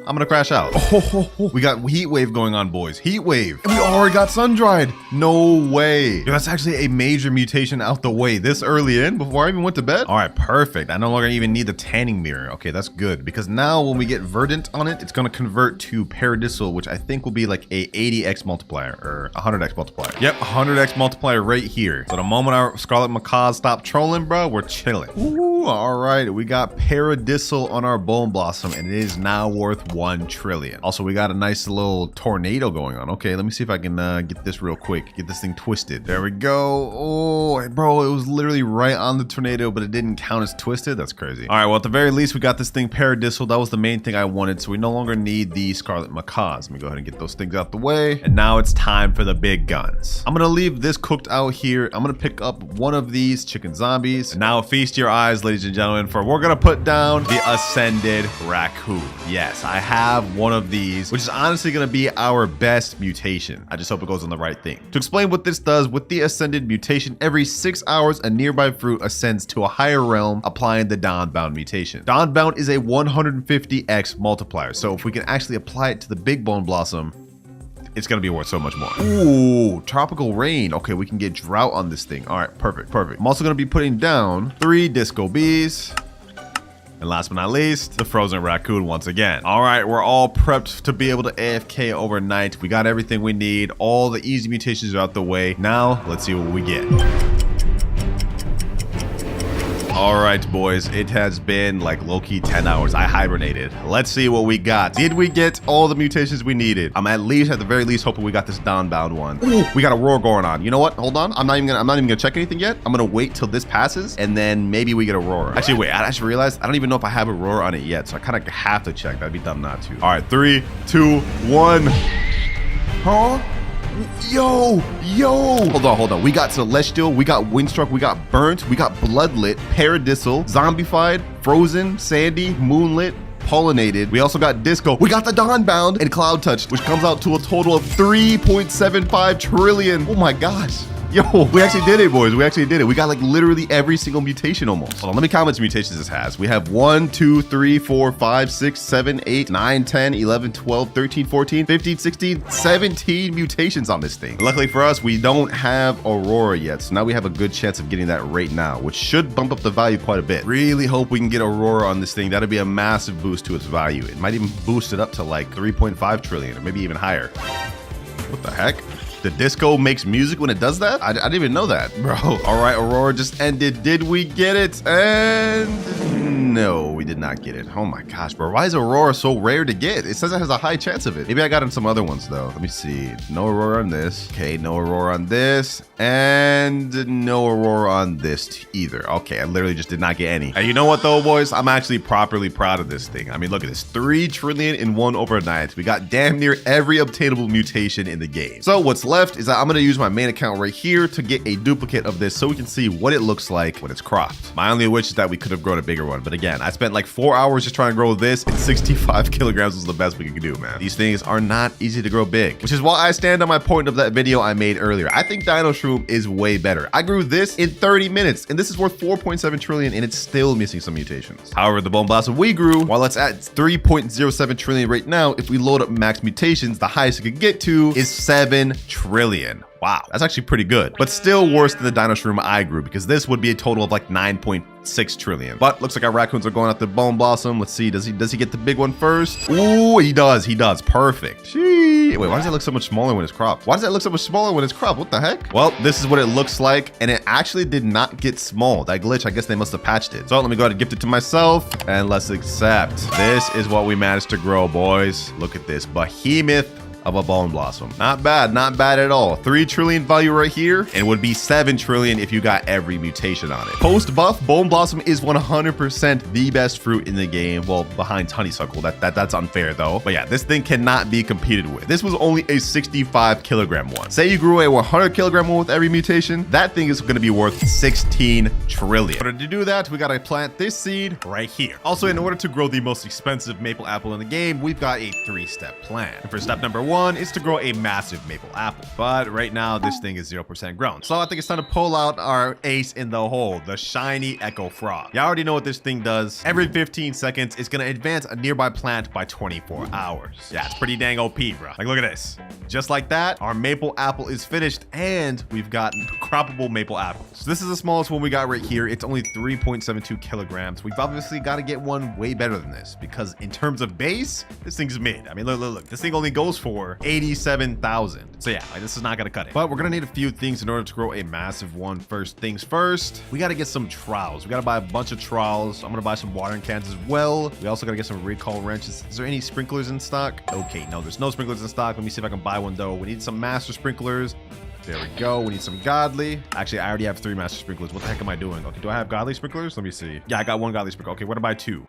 I'm gonna crash out. Oh, we got heat wave going on, boys. Heat wave. And we already got sun dried. No way. Yo, that's actually a major mutation out the way this early in before I even went to bed. All right, perfect. I no longer even need the tanning mirror. Okay, that's good because now when we get verdant on it, it's gonna convert to paradisal, which I think will be like a 80x multiplier or 100x multiplier. Yep, 100x multiplier right here. So the moment our Scarlet Macaws stop trolling, bro, we're chilling. Ooh. Ooh, all right. We got Paradisal on our Bone Blossom, and it is now worth 1 trillion. Also, we got a nice little tornado going on. Okay, let me see if I can get this real quick. Get this thing twisted. There we go. Oh, bro, it was literally right on the tornado, but it didn't count as twisted. That's crazy. All right, well, at the very least, we got this thing Paradisal. That was the main thing I wanted, so we no longer need the Scarlet Macaws. Let me go ahead and get those things out the way. And now it's time for the big guns. I'm gonna leave this cooked out here. I'm gonna pick up one of these chicken zombies. And now feast your eyes, ladies and gentlemen, for we're gonna put down the Ascended Raccoon. Yes, I have one of these, which is honestly gonna be our best mutation. I just hope it goes on the right thing. To explain what this does, with the Ascended mutation, every 6 hours, a nearby fruit ascends to a higher realm, applying the Dawnbound mutation. Dawnbound is a 150x multiplier, so if we can actually apply it to the big bone blossom, it's gonna be worth so much more. Ooh, tropical rain. Okay, we can get drought on this thing. All right, perfect, perfect. I'm also gonna be putting down 3 disco bees. And last but not least, the frozen raccoon once again. All right, we're all prepped to be able to AFK overnight. We got everything we need. All the easy mutations are out the way. Now, let's see what we get. All right, boys, it has been like low-key 10 hours. I hibernated. Let's see what we got. Did we get all the mutations we needed? I'm at the very least hoping we got this Dawnbound one. Ooh, we got a roar going on. You know what? Hold on. I'm not even gonna check anything yet. I'm gonna wait till this passes and then maybe we get a roar. Actually, wait, I just realized I don't even know if I have a roar on it yet, so I kind of have to check. That'd be dumb not to. All right, 3, 2, 1. Huh? Yo. Hold on. We got Celestial, we got Windstruck, we got Burnt, we got Bloodlit, Paradisal, Zombified, Frozen, Sandy, Moonlit, Pollinated. We also got Disco. We got the Dawnbound and Cloud Touch, which comes out to a total of 3.75 trillion. Oh my gosh. Yo, we actually did it, boys. We actually did it. We got like literally every single mutation almost. Hold on, let me count how much mutations this has. We have 1, 2, 3, 4, 5, 6, 7, 8, 9, 10, 11, 12, 13, 14, 15, 16, 17 mutations on this thing. Luckily for us, we don't have Aurora yet. So now we have a good chance of getting that right now, which should bump up the value quite a bit. Really hope we can get Aurora on this thing. That'd be a massive boost to its value. It might even boost it up to like 3.5 trillion or maybe even higher. What the heck? The disco makes music when it does that? I didn't even know that, bro. All right, Aurora just ended. Did we get it? And no, we did not get it. Oh my gosh, bro. Why is Aurora so rare to get? It says it has a high chance of it. Maybe I got in some other ones though. Let me see. No Aurora on this. Okay, no Aurora on this. And no Aurora on this either. Okay, I literally just did not get any. And you know what though, boys? I'm actually properly proud of this thing. I mean, look at this. 3 trillion in one overnight. We got damn near every obtainable mutation in the game. So what's left is that I'm going to use my main account right here to get a duplicate of this so we can see what it looks like when it's cropped. My only wish is that we could have grown a bigger one. But again, I spent like 4 hours just trying to grow this, and 65 kilograms was the best we could do, man. These things are not easy to grow big, which is why I stand on my point of that video I made earlier. I think Dino Shroom is way better. I grew this in 30 minutes, and this is worth 4.7 trillion, and it's still missing some mutations. However, the Bone Blossom we grew, while it's at 3.07 trillion right now, if we load up max mutations, the highest it could get to is 7 trillion. Wow, that's actually pretty good, but still worse than the Dino Shroom I grew, because this would be a total of like 9.6 trillion. But looks like our raccoons are going after Bone Blossom. Let's see, does he get the big one first? Ooh, he does. Perfect. Wait, why does it look so much smaller when it's cropped? What the heck? Well, this is what it looks like, and it actually did not get small. That glitch, I guess they must have patched it. So let me go ahead and gift it to myself, and let's accept. This is what we managed to grow, boys. Look at this behemoth of a Bone Blossom. Not bad at all. 3 trillion value right here, and would be 7 trillion if you got every mutation on it. Post buff, Bone Blossom is 100% the best fruit in the game. Well, behind Honeysuckle. That's unfair though. But yeah, this thing cannot be competed with. This was only a 65 kilogram one. Say you grew a 100 kilogram one with every mutation, that thing is going to be worth 16 trillion. In order to do that, we got to plant this seed right here. Also, in order to grow the most expensive maple apple in the game, we've got a 3-step plan. And for step number 1 is to grow a massive maple apple. But right now, this thing is 0% grown. So I think it's time to pull out our ace in the hole, the shiny Echo Frog. You already know what this thing does. Every 15 seconds, it's going to advance a nearby plant by 24 hours. Yeah, it's pretty dang OP, bro. Like, look at this. Just like that, our maple apple is finished, and we've got croppable maple apples. So this is the smallest one we got right here. It's only 3.72 kilograms. We've obviously got to get one way better than this, because in terms of base, this thing's mid. I mean, look. This thing only goes for for 87,000. So yeah, like, this is not gonna cut it. But we're gonna need a few things in order to grow a massive one. First things first, we gotta get some trowels. We gotta buy a bunch of trowels. I'm gonna buy some watering cans as well. We also gotta get some recall wrenches. Is there any sprinklers in stock? Okay, no, there's no sprinklers in stock. Let me see if I can buy one though. We need some master sprinklers. There we go. We need some godly. Actually, I already have 3 master sprinklers. What the heck am I doing? Okay, do I have godly sprinklers? Let me see. Yeah, I got 1 godly sprinkler. Okay, what about 2?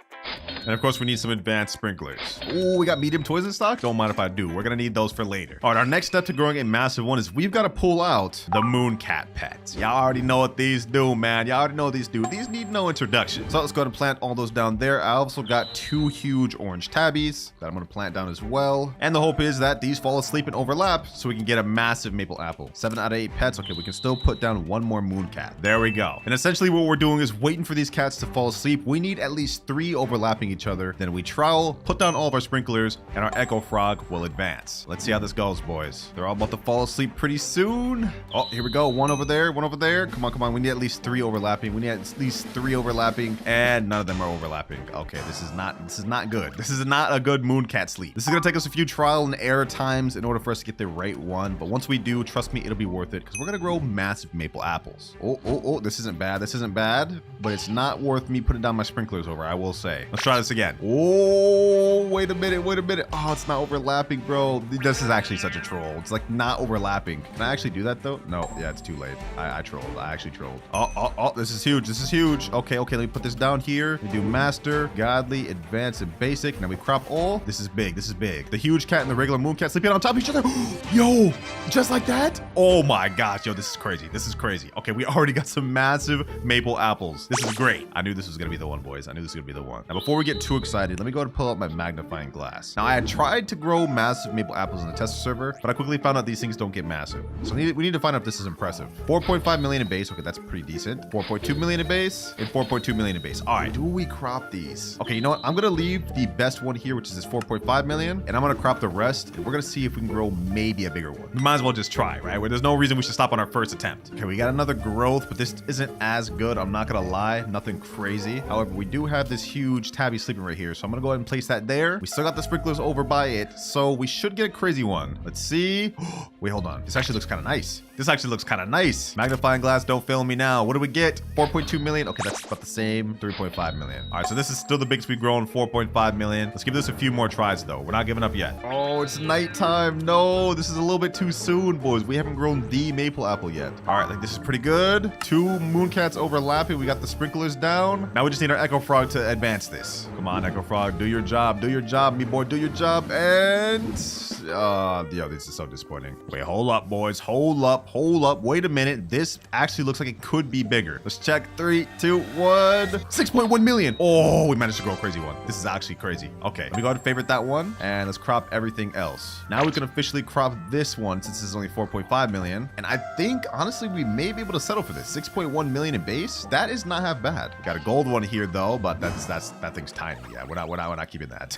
And of course, we need some advanced sprinklers. Oh, we got medium toys in stock? Don't mind if I do. We're gonna need those for later. All right, our next step to growing a massive one is we've got to pull out the moon cat pets. Y'all already know what these do, man. Y'all already know what these do. These need no introduction. So let's go ahead and plant all those down there. I also got 2 huge orange tabbies that I'm gonna plant down as well. And the hope is that these fall asleep and overlap so we can get a massive maple apple. 7 out of 8 pets. Okay, we can still put down 1 more moon cat. There we go. And essentially what we're doing is waiting for these cats to fall asleep. We need at least 3 overlapping each other. Then we trowel, put down all of our sprinklers, and our echo frog will advance. Let's see how this goes, boys. They're all about to fall asleep pretty soon. Oh, here we go. 1 over there, 1 over there. Come on, come on. We need at least 3 overlapping. We need at least 3 overlapping, and none of them are overlapping. Okay, this is not good. This is not a good moon cat sleep. This is gonna take us a few trial and error times in order for us to get the right one. But once we do, trust me, it'll be worth it because we're gonna grow massive maple apples. Oh, this isn't bad. This isn't bad, but it's not worth me putting down my sprinklers over, I will say. Let's try this again. Oh, wait a minute. Oh, it's not overlapping, bro. This is actually such a troll. It's like not overlapping. Can I actually do that though? No, yeah, it's too late. I trolled. I actually trolled. Oh, this is huge. This is huge. Okay, let me put this down here. We do master, godly, advanced, and basic. Now we crop all. This is big. This is big. The huge cat and the regular moon cat sleeping on top of each other. Yo, just like that? Oh my gosh, yo, this is crazy. This is crazy. Okay, we already got some massive maple apples. This is great. I knew this was gonna be the one, boys. I knew this was gonna be the one. Now, before we get too excited, let me go ahead and pull out my magnifying glass. Now, I had tried to grow massive maple apples in the tester server, but I quickly found out these things don't get massive. So we need to find out if this is impressive. 4.5 million in base. Okay, that's pretty decent. 4.2 million in base and 4.2 million in base. All right, do we crop these? Okay, you know what? I'm gonna leave the best one here, which is this 4.5 million, and I'm gonna crop the rest, and we're gonna see if we can grow maybe a bigger one. We might as well just try, right? Where there's no reason we should stop on our first attempt. Okay, we got another growth, but this isn't as good. I'm not gonna lie, nothing crazy. However, we do have this huge tabby sleeping right here, so I'm gonna go ahead and place that there. We still got the sprinklers over by it, so we should get a crazy one. Let's see. Wait, hold on. This actually looks kind of nice. Magnifying glass, don't fail me now. What do we get? 4.2 million. Okay, that's about the same. 3.5 million. All right, so this is still the biggest we've grown, 4.5 million. Let's give this a few more tries though. We're not giving up yet. Oh, it's nighttime. No, this is a little bit too soon, boys. We haven't grown the maple apple yet. All right, like this is pretty good. 2 moon-cats overlapping. We got the sprinklers down. Now we just need our echo frog to advance this. Come on, echo frog, do your job. Do your job, me boy. Do your job. And yo, this is so disappointing. Wait, hold up, boys. Hold up. Wait a minute. This actually looks like it could be bigger. Let's check. 3, 2, 1. 6.1 million. Oh, we managed to grow a crazy one. This is actually crazy. Okay, let me go ahead and favorite that one, and let's crop everything else. Now we can officially crop this one since this is only 4.5 million. And I think honestly we may be able to settle for this. 6.1 million in base. That is not half bad. Got a gold one here though, but that thing's tiny. Yeah, we're not keeping that.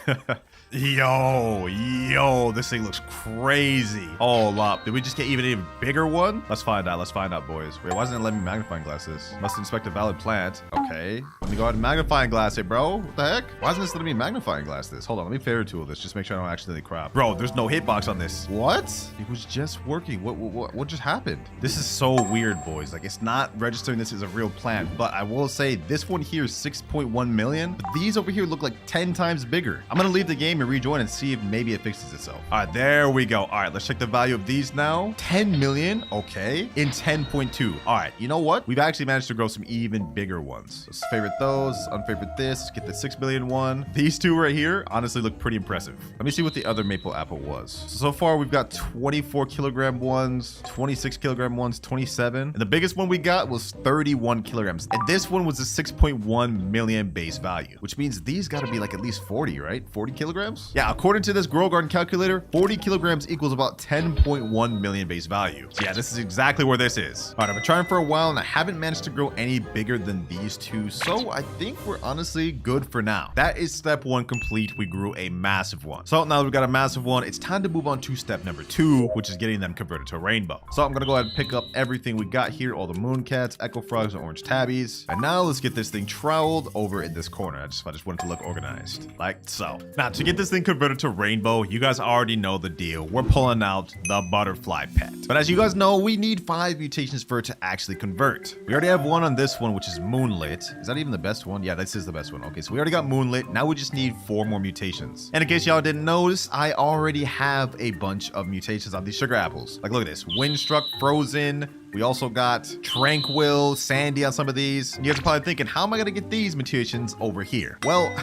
Yo, this thing looks crazy. Hold up. Did we just get even bigger one? Let's find out, boys. Wait, why isn't it letting me magnifying glass this? Must inspect a valid plant. Okay. Let me go ahead and magnifying glass it, bro. What the heck? Why isn't this letting me magnifying glass this? Hold on, let me favorite tool this. Just make sure I don't accidentally crop. Bro, there's no hitbox on this. What? It was just working. What just happened? This is so weird, boys. Like, it's not registering this as a real plant, but I will say this one here is 6.1 million. But these over here look like 10 times bigger. I'm gonna leave the game and rejoin and see if maybe it fixes itself. All right, there we go. All right, let's check the value of these now. 10 million. Okay. In 10.2. All right, you know what? We've actually managed to grow some even bigger ones. Let's favorite those, unfavorite this. Let's get the 6 million one. These two right here honestly look pretty impressive. Let me see what the other maple apple was. So far, we've got 24 kilogram ones, 26 kilogram ones, 27. And the biggest one we got was 31 kilograms. And this one was a 6.1 million base value, which means these got to be like at least 40, right? 40 kilograms? Yeah, according to this Grow Garden calculator, 40 kilograms equals about 10.1 million base value. So yeah, this is exactly where this is. All right, I've been trying for a while and I haven't managed to grow any bigger than these two. So I think we're honestly good for now. That is step 1 complete. We grew a massive one. So now that we've got a massive one, it's time to move on to step number 2, which is getting them converted to a rainbow. So I'm gonna go ahead and pick up everything we got here, all the moon cats, echo frogs, and orange tabbies. And now let's get this thing troweled over in this corner. I just want it to look organized, like so. Now, to get this thing converted to rainbow, you guys already know the deal. We're pulling out the butterfly pet. But as you guys know, we need 5 mutations for it to actually convert. We already have one on this one, which is Moonlit. Is that even the best one? Yeah, this is the best one. Okay, so we already got Moonlit. Now we just need 4 more mutations. And in case y'all didn't notice, I already have a bunch of mutations on these sugar apples. Like, look at this. Windstruck, Frozen. We also got Tranquil, Sandy on some of these. You guys are probably thinking, how am I going to get these mutations over here? Well,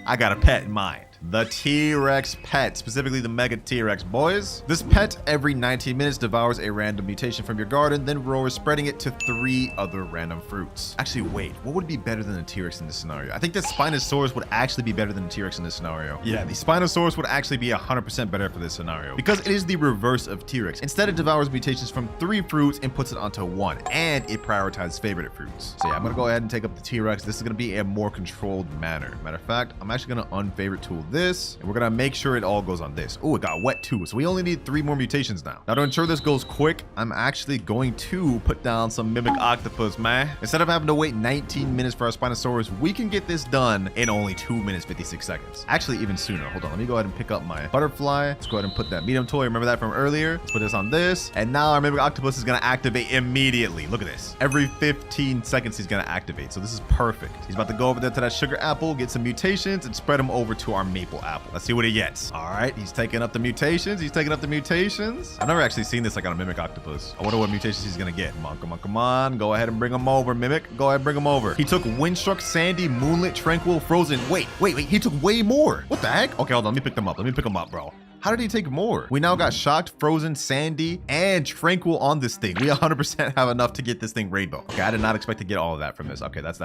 I got a pet in mind. The T-Rex pet, specifically the Mega T-Rex, boys. This pet every 19 minutes devours a random mutation from your garden, then roars, spreading it to 3 other random fruits. Actually, wait, what would be better than a T-Rex in this scenario? I think the Spinosaurus would actually be better than a T-Rex in this scenario. Yeah, the Spinosaurus would actually be 100% better for this scenario because it is the reverse of T-Rex. Instead, it devours mutations from 3 fruits and puts it onto 1, and it prioritizes favorite fruits. So yeah, I'm gonna go ahead and take up the T-Rex. This is gonna be a more controlled manner. Matter of fact, I'm actually gonna unfavorite tool this, and we're gonna make sure it all goes on this. Oh, it got wet too, so we only need 3 more mutations now. Now, to ensure this goes quick, I'm actually going to put down some Mimic Octopus, man. Instead of having to wait 19 minutes for our Spinosaurus, we can get this done in only 2 minutes 56 seconds. Actually, even sooner. Hold on, let me go ahead and pick up my butterfly. Let's go ahead and put that medium toy. Remember that from earlier? Let's put this on this, and now our Mimic Octopus is gonna activate immediately. Look at this. Every 15 seconds he's gonna activate, so this is perfect. He's about to go over there to that sugar apple, get some mutations, and spread them over to our maple apple. Let's see what he gets. All right, he's taking up the mutations. He's taking up the mutations. I've never actually seen this like on a Mimic Octopus. I wonder what mutations he's gonna get. Come on, come on, come on. Go ahead and bring him over, Mimic. Go ahead and bring him over. He took Windstruck, Sandy, Moonlit, Tranquil, Frozen. Wait. He took way more. What the heck? Okay, hold on. Let me pick them up. Let me pick them up, bro. How did he take more? We now got Shocked, Frozen, Sandy, and Tranquil on this thing. We 100% have enough to get this thing rainbow. Okay, I did not expect to get all of that from this. Okay, that's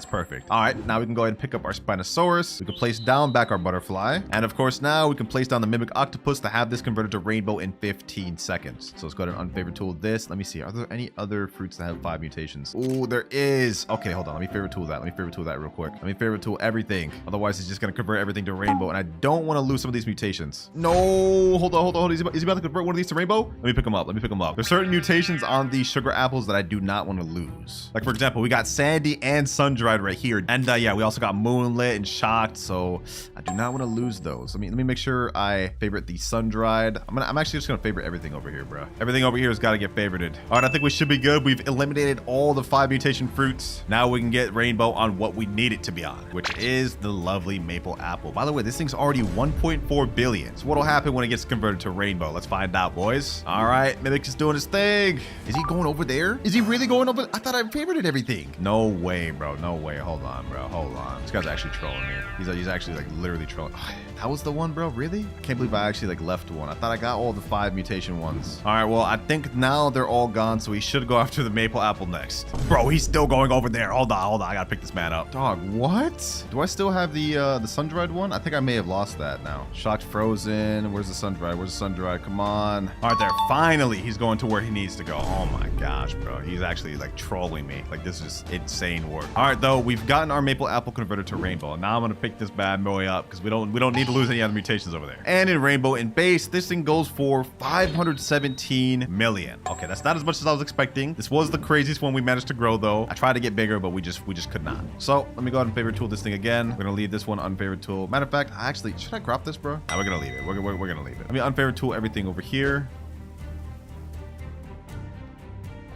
perfect. All right, now we can go ahead and pick up our Spinosaurus. We can place down back our butterfly. And of course, now we can place down the Mimic Octopus to have this converted to rainbow in 15 seconds. So let's go ahead and unfavorite tool this. Let me see. Are there any other fruits that have 5 mutations? Oh, there is. Okay, hold on. Let me favorite tool that. Let me favorite tool that real quick. Let me favorite tool everything. Otherwise, it's just going to convert everything to rainbow. And I don't want to lose some of these mutations. No. Hold on. Is he about to convert one of these to rainbow? Let me pick him up. There's certain mutations on these sugar apples that I do not want to lose. Like, for example, we got Sandy and Sun-Dried right here. And yeah, we also got Moonlit and Shocked. So I do not want to lose those. Let me make sure I favorite the Sun-Dried. I'm actually just going to favorite everything over here, bro. Everything over here has got to get favorited. All right, I think we should be good. We've eliminated all the 5 mutation fruits. Now we can get rainbow on what we need it to be on, which is the lovely maple apple. By the way, this thing's already 1.4 billion. So what'll happen when it gets converted to rainbow? Let's find out, boys. All right, Mimic is doing his thing. Is he going over there? Is he really going over? I thought I favorited everything. No way, bro. No way. Hold on, bro. Hold on. This guy's actually trolling me. He's actually like literally trolling. That was the one, bro? Really? I can't believe I actually like left one. I thought I got all the 5 mutation ones. All right, well, I think now they're all gone, so we should go after the maple apple next. Bro, he's still going over there. Hold on. I gotta pick this man up. Dog, what? Do I still have the sun-dried one? I think I may have lost that now. Shocked, Frozen. Where's the sun-dried? Where's the sun-dried? Come on. All right, there. Finally, he's going to where he needs to go. Oh my gosh, bro. He's actually like trolling me. Like, this is insane work. All right, though, we've gotten our maple apple converted to rainbow. Now I'm gonna pick this bad boy up because we don't need to lose any other mutations over there. And in rainbow in base, this thing goes for 517 million. Okay, that's not as much as I was expecting. This was the craziest one we managed to grow, though. I tried to get bigger, but we just could not. So let me go ahead and favorite tool this thing again. We're gonna leave this one unfavorite tool. Matter of fact, actually, should I crop this, bro? Nah, we're gonna leave it. We're gonna leave it. Let me unfavorite tool everything over here.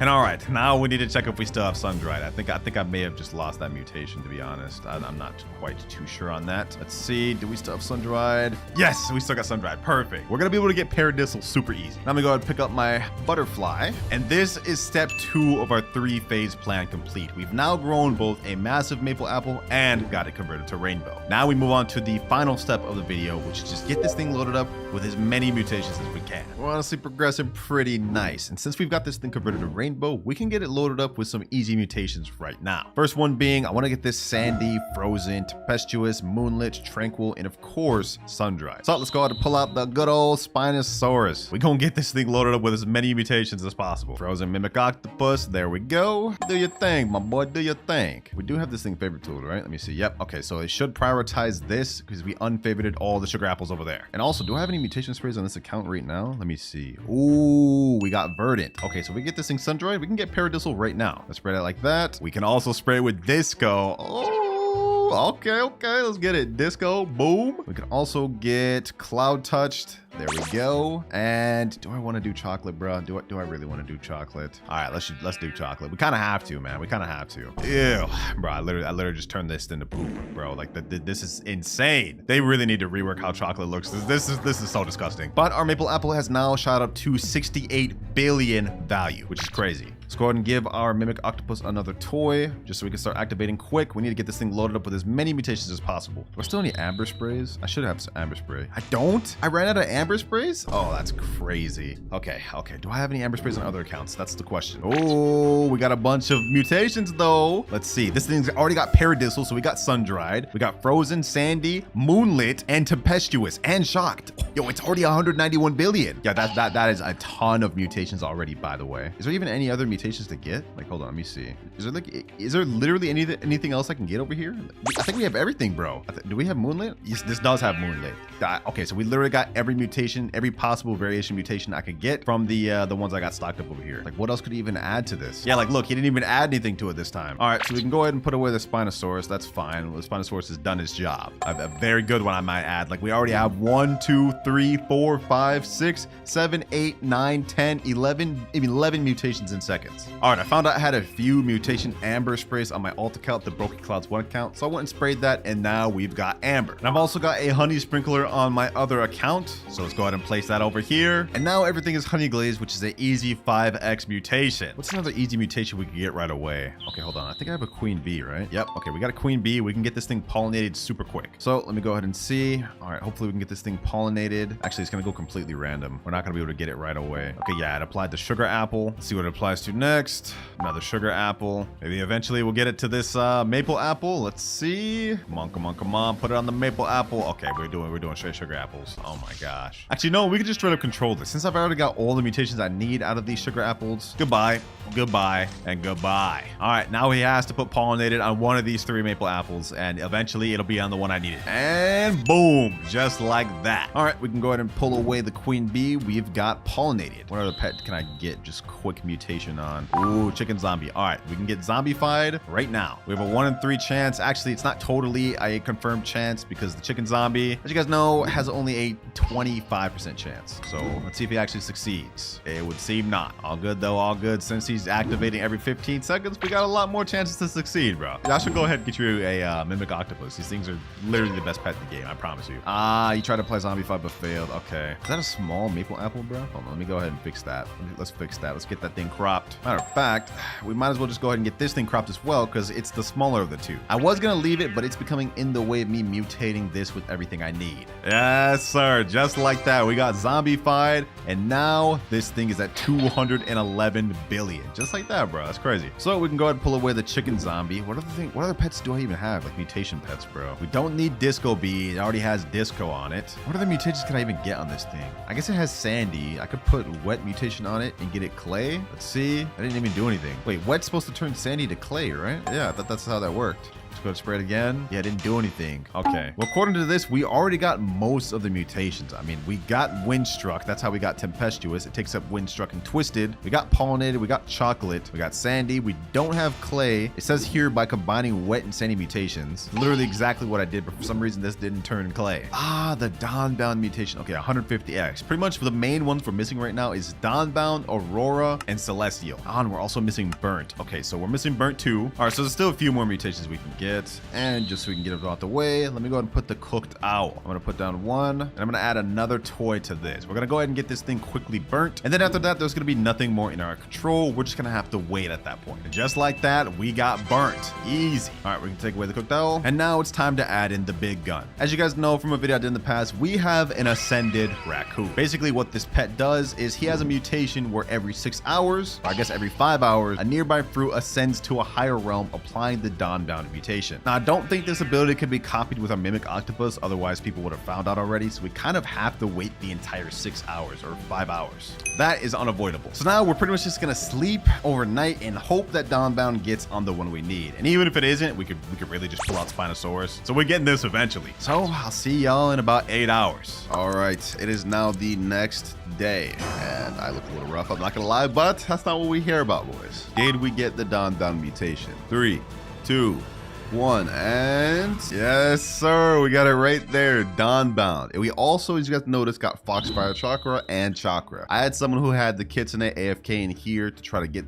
And all right, now we need to check if we still have sun-dried. I think I may have just lost that mutation, to be honest. I'm not quite too sure on that. Let's see, do we still have sun-dried? Yes, we still got sun-dried. Perfect. We're gonna be able to get paradisal super easy. Now I'm gonna go ahead and pick up my butterfly. And this is step 2 of our 3-phase plan complete. We've now grown both a massive maple apple and got it converted to rainbow. Now we move on to the final step of the video, which is just get this thing loaded up with as many mutations as we can. We're honestly progressing pretty nice. And since we've got this thing converted to rainbow, we can get it loaded up with some easy mutations right now. First one being, I want to get this Sandy, Frozen, Tempestuous, Moonlit, Tranquil, and of course, Sun-Dried. So let's go ahead and pull out the good old Spinosaurus. We're gonna get this thing loaded up with as many mutations as possible. Frozen Mimic Octopus, there we go. Do your thing, my boy, do your thing. We do have this thing favorite tool, right? Let me see. Yep. Okay, so it should prioritize this because we unfavorited all the sugar apples over there. And also, do I have any mutation sprays on this account right now? Let me see. Ooh, we got Verdant. Okay, so we get this thing Sun-Dried, we can get paradisal right now. Let's spray it like that. We can also spray it with disco. Oh, Okay. Let's get it. Disco. Boom. We can also get Cloud Touched. There we go. And do I want to do chocolate, bro? Do I really want to do chocolate? All right, let's do chocolate. We kind of have to, man. We kind of have to. Ew, bro. I literally just turned this into poop, bro. Like this is insane. They really need to rework how chocolate looks. This is so disgusting. But our maple apple has now shot up to 68 billion value, which is crazy. Let's go ahead and give our mimic octopus another toy just so we can start activating quick. We need to get this thing loaded up with as many mutations as possible. Do I still need amber sprays? I should have some amber spray. I don't? I ran out of amber sprays? Oh, that's crazy. Okay. Do I have any amber sprays on other accounts? That's the question. Oh, we got a bunch of mutations though. Let's see. This thing's already got paradisal, so we got sun-dried. We got frozen, sandy, moonlit, and tempestuous, and shocked. Yo, it's already 191 billion. Yeah, that is a ton of mutations already, by the way. Is there even any other mutations to get? Like, hold on, let me see. Is there literally anything else I can get over here? I think we have everything, bro. Do we have moonlit? Yes, this does have moonlit. Okay, so we literally got every mutation, every possible variation mutation I could get from the ones I got stocked up over here. Like, what else could he even add to this? Yeah, like, look, he didn't even add anything to it this time. All right, so we can go ahead and put away the Spinosaurus. That's fine. The Spinosaurus has done its job. A very good one, I might add. Like, we already have 1, 2, 3, 4, 5, 6, 7, 8, 9, 10, 11 mutations in seconds. All right, I found out I had a few mutation amber sprays on my alt account, the WinterKloudz 1 account. So I went and sprayed that, and now we've got amber. And I've also got a honey sprinkler on my other account. So let's go ahead and place that over here. And now everything is honey glazed, which is an easy 5x mutation. What's another easy mutation we can get right away? Okay, hold on. I think I have a queen bee, right? Yep. Okay, we got a queen bee. We can get this thing pollinated super quick. So let me go ahead and see. All right, hopefully we can get this thing pollinated. Actually, it's gonna go completely random. We're not gonna be able to get it right away. Okay, yeah, it applied the sugar apple. Let's see what it applies to next. Another sugar apple. Maybe eventually we'll get it to this maple apple. Let's see. Come on. Put it on the maple apple. Okay, we're doing straight sugar apples. Oh my gosh. Actually, no, we can just straight up control this. Since I've already got all the mutations I need out of these sugar apples. Goodbye, and goodbye. All right, now he has to put pollinated on one of these 3 maple apples, and eventually it'll be on the one I needed. And boom, just like that. All right, we can go ahead and pull away the queen bee. We've got pollinated. What other pet can I get just quick mutation on? Ooh, chicken zombie. All right, we can get zombified right now. We have a 1 in 3 chance. Actually, it's not totally a confirmed chance because the chicken zombie, as you guys know, has only a 25% chance. So let's see if he actually succeeds. It would seem not. All good though, all good. Since he's activating every 15 seconds, we got a lot more chances to succeed, bro. I should go ahead and get you a mimic octopus. These things are literally the best pet in the game, I promise you. You tried to play zombified but failed. Okay. Is that a small maple apple, bro? Hold on, let me go ahead and fix that. Let's fix that. Let's get that thing cropped. Matter of fact, we might as well just go ahead and get this thing cropped as well because it's the smaller of the 2. I was gonna leave it, but it's becoming in the way of me mutating this with everything I need. Yes, sir. Just like that. We got zombified, and now this thing is at 211 billion. Just like that, bro. That's crazy. So we can go ahead and pull away the chicken zombie. What other pets do I even have? Like mutation pets, bro. We don't need disco bee. It already has disco on it. What other mutations can I even get on this thing? I guess it has sandy. I could put wet mutation on it and get it clay. Let's see. I didn't even do anything. Wait, wet's supposed to turn sandy to clay, right? Yeah, that's how that worked. Let's go to spray it again. Yeah, didn't do anything. Okay. Well, according to this, we already got most of the mutations. I mean, we got windstruck. That's how we got tempestuous. It takes up windstruck and twisted. We got pollinated. We got chocolate. We got sandy. We don't have clay. It says here by combining wet and sandy mutations. Literally exactly what I did, but for some reason this didn't turn clay. The Dawnbound mutation. Okay, 150x. Pretty much the main ones we're missing right now is Dawnbound, Aurora, and Celestial. And we're also missing Burnt. Okay, so we're missing Burnt too. All right, so there's still a few more mutations we can get. And just so we can get it out the way, let me go ahead and put the cooked owl. I'm gonna put down 1, and I'm gonna add another toy to this. We're gonna go ahead and get this thing quickly burnt, and then after that, there's gonna be nothing more in our control. We're just gonna have to wait at that point. And just like that, we got burnt. Easy. All right, we can take away the cooked owl, and now it's time to add in the big gun. As you guys know from a video I did in the past, we have an ascended raccoon. Basically, what this pet does is he has a mutation where every 6 hours, or I guess every 5 hours, a nearby fruit ascends to a higher realm, applying the Dawnbound mutation. Now, I don't think this ability could be copied with our mimic octopus, otherwise people would have found out already, so we kind of have to wait the entire 6 hours or 5 hours. That is unavoidable. So now we're pretty much just gonna sleep overnight and hope that Dawnbound gets on the one we need. And even if it isn't, we could really just pull out Spinosaurus. So we're getting this eventually. So I'll see y'all in about 8 hours. All right, it is now the next day, and I look a little rough, I'm not gonna lie, but that's not what we hear about, boys. Did we get the Dawnbound mutation? 3, 2, one, and yes, sir, we got it right there, Dawnbound. And we also, as you guys noticed, got Foxfire Chakra and Chakra. I had someone who had the Kitsune AFK in here to try to get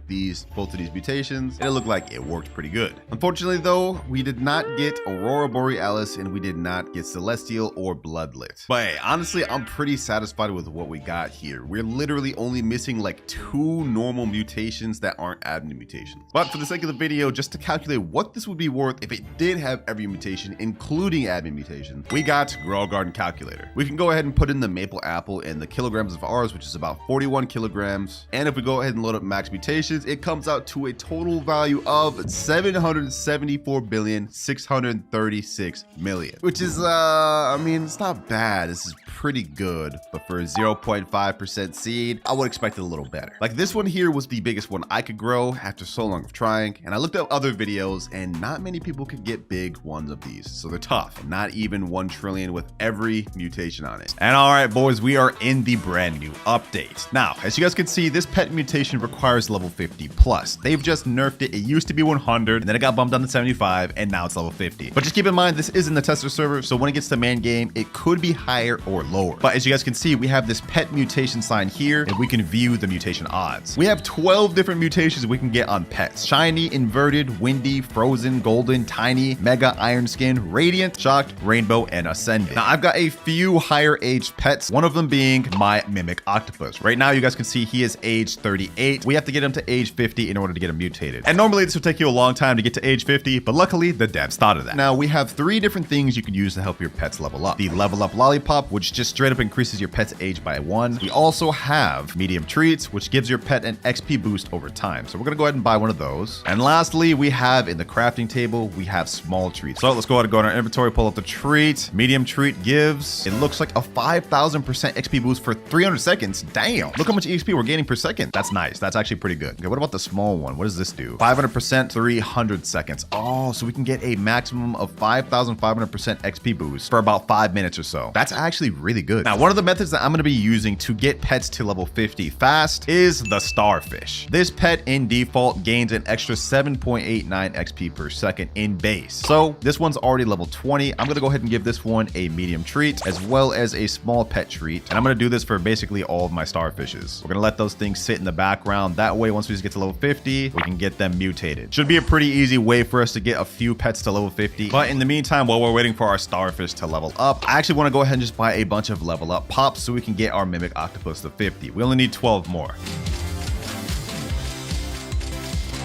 both of these mutations, and it looked like it worked pretty good. Unfortunately, though, we did not get Aurora Borealis, and we did not get Celestial or Bloodlit. But hey, honestly, I'm pretty satisfied with what we got here. We're literally only missing like 2 normal mutations that aren't admin mutations. But for the sake of the video, just to calculate what this would be worth if it did have every mutation, including admin mutation, we got Grow Garden Calculator. We can go ahead and put in the maple apple and the kilograms of ours, which is about 41 kilograms. And if we go ahead and load up max mutations, it comes out to a total value of 774,636,000,000, which is, I mean, it's not bad. This is pretty good, but for a 0.5% seed, I would expect it a little better. Like this one here was the biggest one I could grow after so long of trying, and I looked up other videos and not many people could get big ones of these, so they're tough. And not even 1 trillion with every mutation on it. And all right, boys, we are in the brand new update. Now, as you guys can see, this pet mutation requires level 50 plus. They've just nerfed it. It used to be 100, and then it got bumped down to 75, and now it's level 50. But just keep in mind, this is in the tester server, so when it gets to main game, it could be higher or lower. But as you guys can see, we have this pet mutation sign here, and we can view the mutation odds. We have 12 different mutations we can get on pets: shiny, inverted, windy, frozen, golden, tiny, mega, iron skin, radiant, shocked, rainbow, and ascendant. Now I've got a few higher aged pets, one of them being my mimic octopus. Right now you guys can see he is age 38. We have to get him to age 50 in order to get him mutated. And normally this would take you a long time to get to age 50, but luckily the devs thought of that. Now we have 3 different things you can use to help your pets level up. The level up lollipop, which just straight up increases your pet's age by 1. We also have medium treats, which gives your pet an XP boost over time. So we're gonna go ahead and buy one of those. And lastly, we have in the crafting table, we have small treats. So let's go ahead and go in our inventory, pull up the treat. Medium treat gives, it looks like a 5,000% XP boost for 300 seconds. Damn, look how much XP we're gaining per second. That's nice. That's actually pretty good. Okay, what about the small one? What does this do? 500%, 300 seconds. Oh, so we can get a maximum of 5,500% XP boost for about 5 minutes or so. That's actually really good. Now, one of the methods that I'm going to be using to get pets to level 50 fast is the starfish. This pet in default gains an extra 7.89 XP per second in base. So this one's already level 20. I'm going to go ahead and give this one a medium treat as well as a small pet treat. And I'm going to do this for basically all of my starfishes. We're going to let those things sit in the background. That way, once we just get to level 50, we can get them mutated. Should be a pretty easy way for us to get a few pets to level 50. But in the meantime, while we're waiting for our starfish to level up, I actually want to go ahead and just buy a bunch of level up pops so we can get our mimic octopus to 50. We only need 12 more.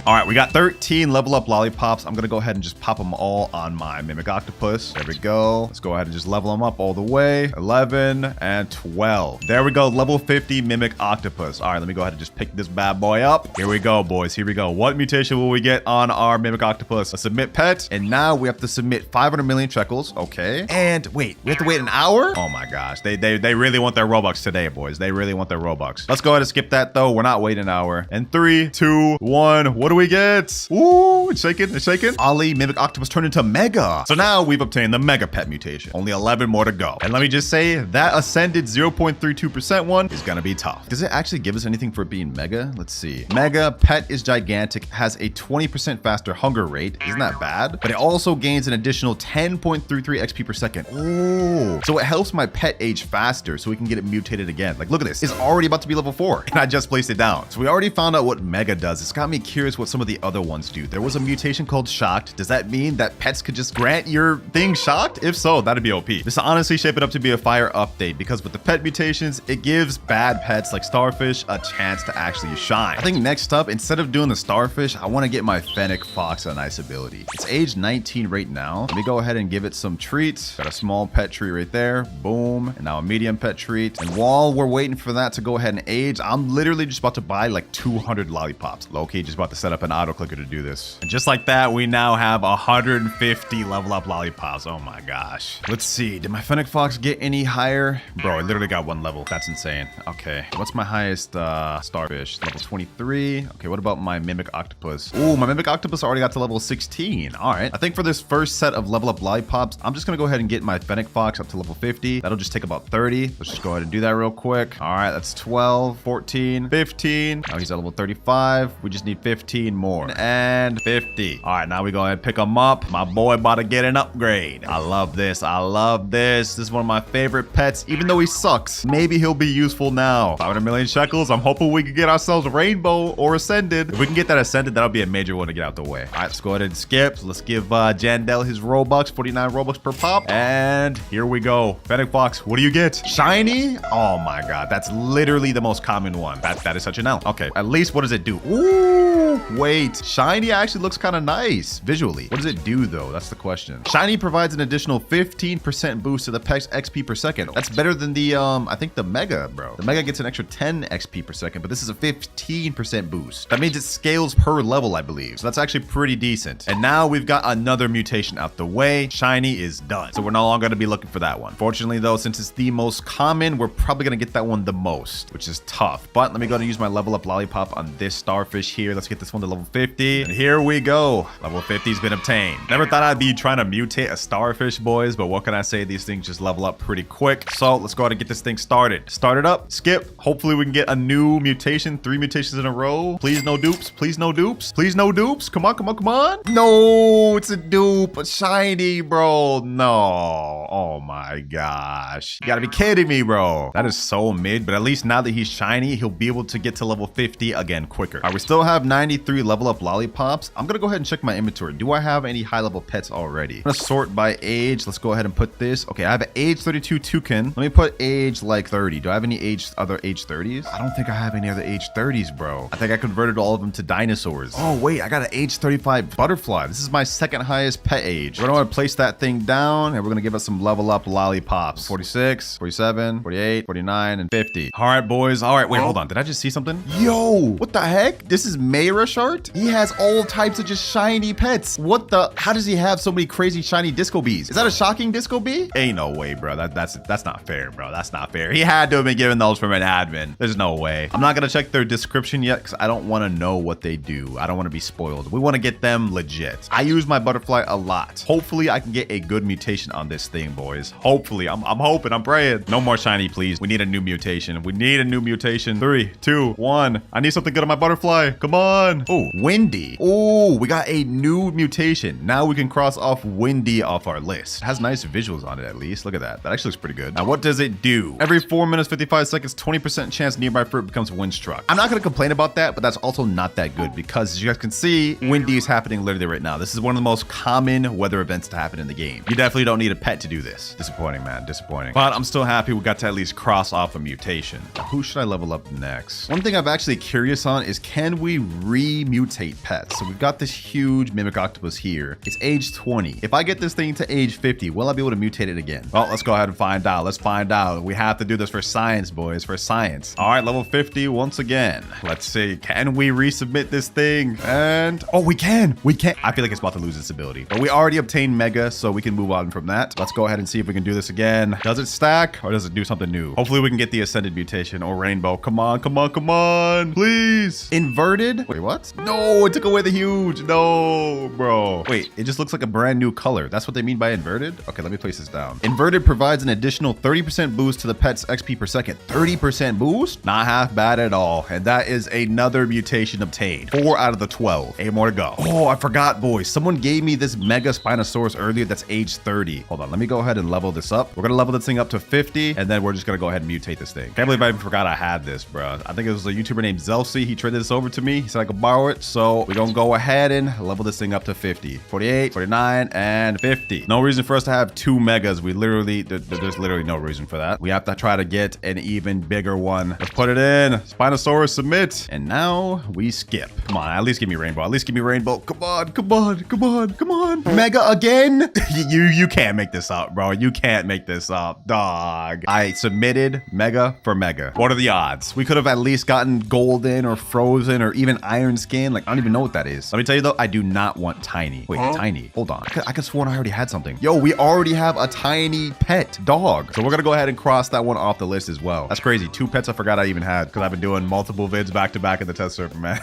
All right, we got 13 level up lollipops. I'm gonna go ahead and just pop them all on my mimic octopus. There we go. Let's go ahead and just level them up all the way. 11 and 12. There we go, level 50 mimic octopus. All right, let me go ahead and just pick this bad boy up. Here we go, boys, here we go. What mutation will we get on our mimic octopus? A submit pet, and now we have to submit 500 million shekels, okay. And wait, we have to wait an hour? Oh my gosh, they really want their Robux today, boys. They really want their Robux. Let's go ahead and skip that though. We're not waiting an hour. And 3, 2, 1, what do we get? Ooh, it's shaking, it's shaking. Ollie, mimic octopus turned into mega. So now we've obtained the mega pet mutation. Only 11 more to go. And let me just say, that ascended 0.32% one is gonna be tough. Does it actually give us anything for being mega? Let's see. Mega pet is gigantic, has a 20% faster hunger rate. Isn't that bad? But it also gains an additional 10.33 XP per second. Oh, so it helps my pet age faster so we can get it mutated again. Like, look at this. It's already about to be level 4 and I just placed it down. So we already found out what mega does. It's got me curious what some of the other ones do. There was a mutation called shocked. Does that mean that pets could just grant your thing shocked? If so, that'd be OP. This is honestly shaping up to be a fire update because with the pet mutations, it gives bad pets like starfish a chance to actually shine. I think next up, instead of doing the starfish, I want to get my fennec fox a nice ability. It's age 19 right now. Let me go ahead and give it some treats. Got a small pet tree right there. Boom. And now a medium pet treat. And while we're waiting for that to go ahead and age, I'm literally just about to buy like 200 lollipops. Low-key just about to set up an auto clicker to do this. And just like that, we now have 150 level up lollipops. Oh my gosh. Let's see. Did my fennec fox get any higher? Bro, I literally got 1 level. That's insane. Okay. What's my highest starfish? Level 23. Okay, what about my mimic octopus? Ooh, my mimic octopus already got to level 16. All right. I think for this first set of level up lollipops, I'm just gonna go ahead and get my fennec fox up to level 50. That'll just take about 30. Let's just go ahead and do that real quick. All right, that's 12, 14, 15. Now he's at level 35. We just need 15. 15 more. And 50. All right, now we go ahead and pick him up. My boy about to get an upgrade. I love this. I love this. This is one of my favorite pets, even though he sucks. Maybe he'll be useful now. 500 million shekels. I'm hoping we can get ourselves Rainbow or Ascended. If we can get that Ascended, that'll be a major one to get out the way. All right, let's go ahead and skip. Let's give Jandel his Robux, 49 Robux per pop. And here we go. Fennec Fox, what do you get? Shiny? Oh my God, that's literally the most common one. That is such an L. Okay, at least what does it do? Ooh, wait. Shiny actually looks kind of nice visually. What does it do though? That's the question. Shiny provides an additional 15% boost to the pet's XP per second. That's better than the, I think the Mega, bro. The Mega gets an extra 10 XP per second, but this is a 15% boost. That means it scales per level, I believe. So that's actually pretty decent. And now we've got another mutation out the way. Shiny is done. So we're no longer going to be looking for that one. Fortunately though, since it's the most common, we're probably going to get that one the most, which is tough. But let me go ahead and use my level up lollipop on this starfish here. Let's get this one to level 50. And here we go. Level 50 has been obtained. Never thought I'd be trying to mutate a starfish, boys, but what can I say? These things just level up pretty quick. So let's go ahead and get this thing started. Start it up, skip. Hopefully we can get a new mutation, 3 mutations in a row. Please no dupes, please no dupes, please no dupes. Come on, come on, come on. No, it's a dupe, a shiny, bro. No, oh my gosh. You gotta be kidding me, bro. That is so mid, but at least now that he's shiny, he'll be able to get to level 50 again quicker. All right, we still have 93 level up lollipops. I'm gonna go ahead and check my inventory. Do I have any high level pets already? I'm gonna sort by age. Let's go ahead and put this. Okay, I have an age 32 toucan. Let me put age like 30. Do I have any other age 30s? I don't think I have any other age 30s, bro. I think I converted all of them to dinosaurs. Oh wait, I got an age 35 butterfly. This is my second highest pet age. We're gonna place that thing down and we're gonna give us some level up lollipops. 46, 47, 48, 49, and 50. All right, boys. All right, wait, hold on. Did I just see something? Yo, what the heck? This is Mayra Shart? He has all types of just shiny pets. What the? How does he have so many crazy shiny disco bees? Is that a shocking disco bee? Ain't no way, bro. That's not fair, bro. That's not fair. He had to have been given those from an admin. There's no way. I'm not gonna check their description yet because I don't want to know what they do. I don't want to be spoiled. We want to get them legit. I use my butterfly a lot. Hopefully I can get a good mutation on this thing, boys. Hopefully. I'm hoping. I'm praying. No more shiny, please. We need a new mutation. We need a new mutation. 3, 2, 1. I need something good on my butterfly. Come on. Oh, Windy. Oh, we got a new mutation. Now we can cross off Windy off our list. It has nice visuals on it at least. Look at that. That actually looks pretty good. Now, what does it do? Every 4 minutes, 55 seconds, 20% chance nearby fruit becomes windstruck. I'm not going to complain about that, but that's also not that good because as you guys can see, Windy is happening literally right now. This is one of the most common weather events to happen in the game. You definitely don't need a pet to do this. Disappointing, man. Disappointing. But I'm still happy we got to at least cross off a mutation. Now, who should I level up next? One thing I'm actually curious on is can we re-mutate pets? So we've got this huge mimic octopus here. It's age 20. If I get this thing to age 50, will I be able to mutate it again? Well, let's go ahead and find out. Let's find out. We have to do this for science, boys, for science. All right, level 50 once again. Let's see. Can we resubmit this thing? And oh, we can. We can. I feel like it's about to lose its ability, but we already obtained Mega, so we can move on from that. Let's go ahead and see if we can do this again. Does it stack or does it do something new? Hopefully we can get the Ascended mutation or Rainbow. Come on, come on, come on. Please. Inverted? Wait, what? No, it took away the huge. No, bro. Wait, it just looks like a brand new color. That's what they mean by inverted? Okay, let me place this down. Inverted provides an additional 30% boost to the pet's XP per second. 30% boost? Not half bad at all. And that is another mutation obtained. 4 out of the 12. 8 more to go. Oh, I forgot, boys. Someone gave me this Mega Spinosaurus earlier that's age 30. Hold on, let me go ahead and level this up. We're gonna level this thing up to 50, and then we're just gonna go ahead and mutate this thing. Can't believe I even forgot I had this, bro. I think it was a YouTuber named Zelsi. He traded this over to me. He said I could borrow it. So we're gonna go ahead and level this thing up to 50. 48, 49, and 50. No reason for us to have 2 Megas. We literally, there's literally no reason for that. We have to try to get an even bigger one. Let's put it in. Spinosaurus, submit. And now we skip. Come on, at least give me Rainbow. At least give me Rainbow. Come on, come on, come on, come on. Mega again? You can't make this up, bro. You can't make this up, dog. I submitted Mega for Mega. What are the odds? We could have at least gotten golden or frozen or even iron skin. Like, I don't even know what that is. Let me tell you though, I do not want tiny. Wait, tiny. Hold on. I could sworn I already had something. Yo, we already have a tiny pet dog. So we're gonna go ahead and cross that one off the list as well. That's crazy. 2 pets I forgot I even had because I've been doing multiple vids back to back in the test server, man.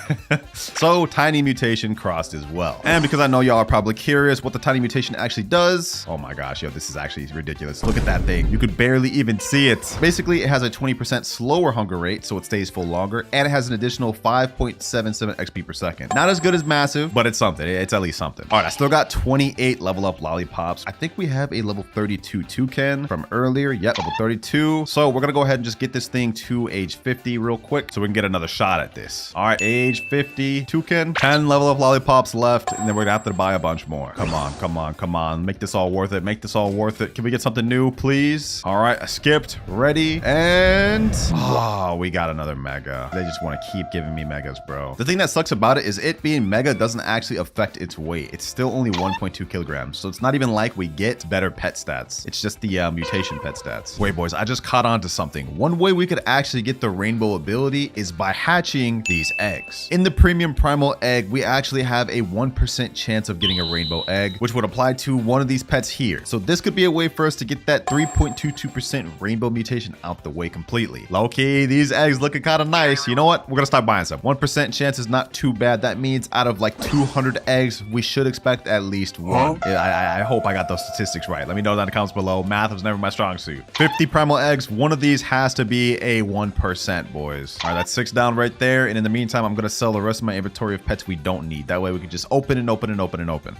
So tiny mutation crossed as well. And because I know y'all are probably curious what the tiny mutation actually does. Oh my gosh, yo, this is actually ridiculous. Look at that thing. You could barely even see it. Basically, it has a 20% slower hunger rate, so it stays full longer, and it has an additional 5.77 XP per second. Not as good as massive, but it's something. It's at least something. All right, I still got 28 level up lollipops. I think we have a level 32 toucan from earlier. Yep, level 32. So we're gonna go ahead and just get this thing to age 50 real quick so we can get another shot at this. All right, age 50 toucan. 10 level up lollipops left, and then we're gonna have to buy a bunch more. Come on, come on, come on. Make this all worth it. Make this all worth it. Can we get something new, please? All right, I skipped. Ready, and oh, we got another mega. They just want to keep giving me megas, bro. The thing that sucks about it is it being mega doesn't actually affect its weight. It's still only 1.2 kilograms, so it's not even like we get better pet stats. It's just the mutation pet stats. Wait, boys, I just caught on to something. One way we could actually get the rainbow ability is by hatching these eggs. In the premium primal egg, we actually have a 1% chance of getting a rainbow egg, which would apply to one of these pets here. So this could be a way for us to get that 3.22% rainbow mutation out the way completely. Low-key, these eggs looking kind of nice. You know what? We're gonna start buying some. 1% chance is not too bad. That means out of like 200 eggs, we should expect at least one. I hope I got those statistics right. Let me know down in the comments below. Math was never my strong suit. 50 primal eggs. One of these has to be a 1%, boys. All right, that's 6 down right there. And in the meantime, I'm gonna sell the rest of my inventory of pets we don't need. That way we can just open and open and open and open.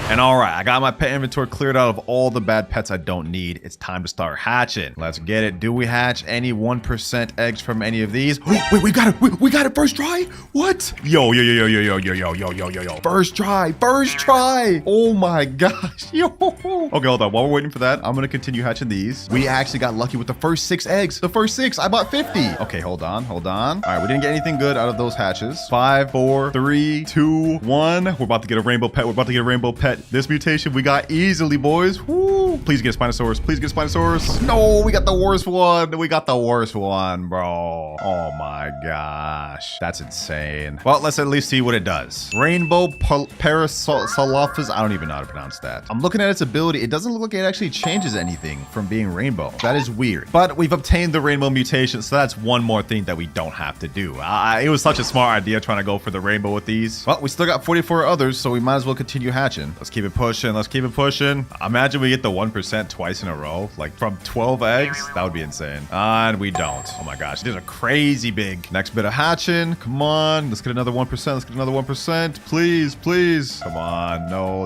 And all right, I got my pet inventory cleared out of all the bad pets I don't need. It's time to start hatching. Let's get it. Do we hatch any 1% eggs from any of these? Wait, we got it. We got it first try. What? Yo. First try. Oh my gosh. Yo. Okay, hold on. While we're waiting for that, I'm gonna continue hatching these. We actually got lucky with the first 6 eggs. The first 6. I bought 50. Okay, hold on. All right, we didn't get anything good out of those hatches. 5, 4, 3, 2, 1. We're about to get a rainbow pet. This mutation we got easily, boys. Woo. Please get a Spinosaurus. Please get a Spinosaurus. No, we got the worst one. We got the worst one, bro. Oh my gosh. That's insane. Well, let's at least see what it does. Rainbow Parasolophagus. I don't even know how to pronounce that. I'm looking at its ability. It doesn't look like it actually changes anything from being rainbow. That is weird. But we've obtained the rainbow mutation, so that's one more thing that we don't have to do. It was such a smart idea trying to go for the rainbow with these. Well, we still got 44 others, so we might as well continue hatching. Let's keep it pushing. Let's keep it pushing. Imagine we get the 1% twice in a row, like from 12 eggs. That would be insane. And we don't. Oh my gosh. These are crazy big. Next bit of hatching. Come on. Let's get another 1%. Let's get another 1%. Please, please. Come on. No.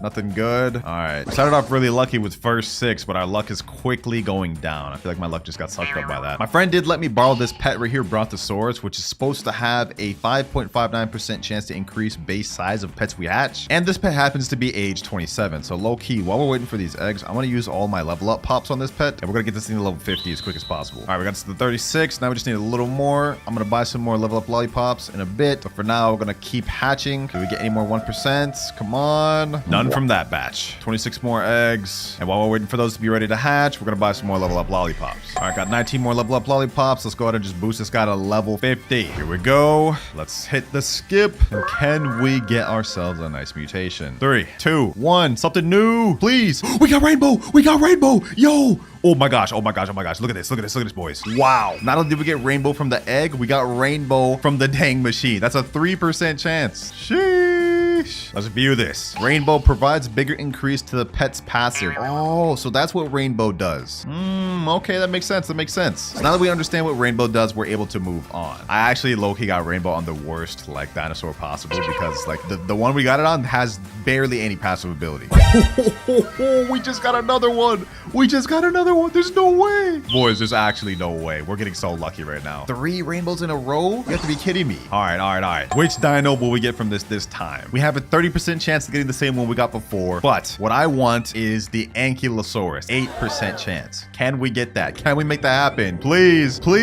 Nothing good. All right. We started off really lucky with first 6, but our luck is quickly going down. I feel like my luck just got sucked up by that. My friend did let me borrow this pet right here, Brontosaurus, which is supposed to have a 5.59% chance to increase base size of pets we hatch. And this pet happens to be age 27. So low key, while we're waiting for these eggs, I want to use all my level up pops on this pet, and we're gonna get this thing to level 50 as quick as possible. All right, we got to the 36. Now we just need a little more. I'm gonna buy some more level up lollipops in a bit, but for now we're gonna keep hatching. Do we get any more 1%? Come on. None from that batch. 26 more eggs, and while we're waiting for those to be ready to hatch, we're gonna buy some more level up lollipops. All right, got 19 more level up lollipops. Let's go ahead and just boost this guy to level 50. Here we go. Let's hit the skip, and can we get ourselves a nice mutation? 3, 2, 1. Something new, please. We got rainbow. Yo. Oh my gosh. Look at this, boys. Wow. Not only did we get rainbow from the egg, we got rainbow from the dang machine. That's a 3% chance. Sheesh. Let's view this. Rainbow provides bigger increase to the pet's passive. Oh, so that's what rainbow does. Okay, that makes sense. So now that we understand what rainbow does, we're able to move on. I actually low-key got rainbow on the worst like dinosaur possible, because like the one we got it on has barely any passive ability. We just got another one. There's no way. Boys, there's actually no way. We're getting so lucky right now. 3 rainbows in a row? You have to be kidding me. All right. Which dino will we get from this time? We have a 30% chance of getting the same one we got before, but what I want is the Ankylosaurus. 8% chance. Can we get that? Can we make that happen? Please. Come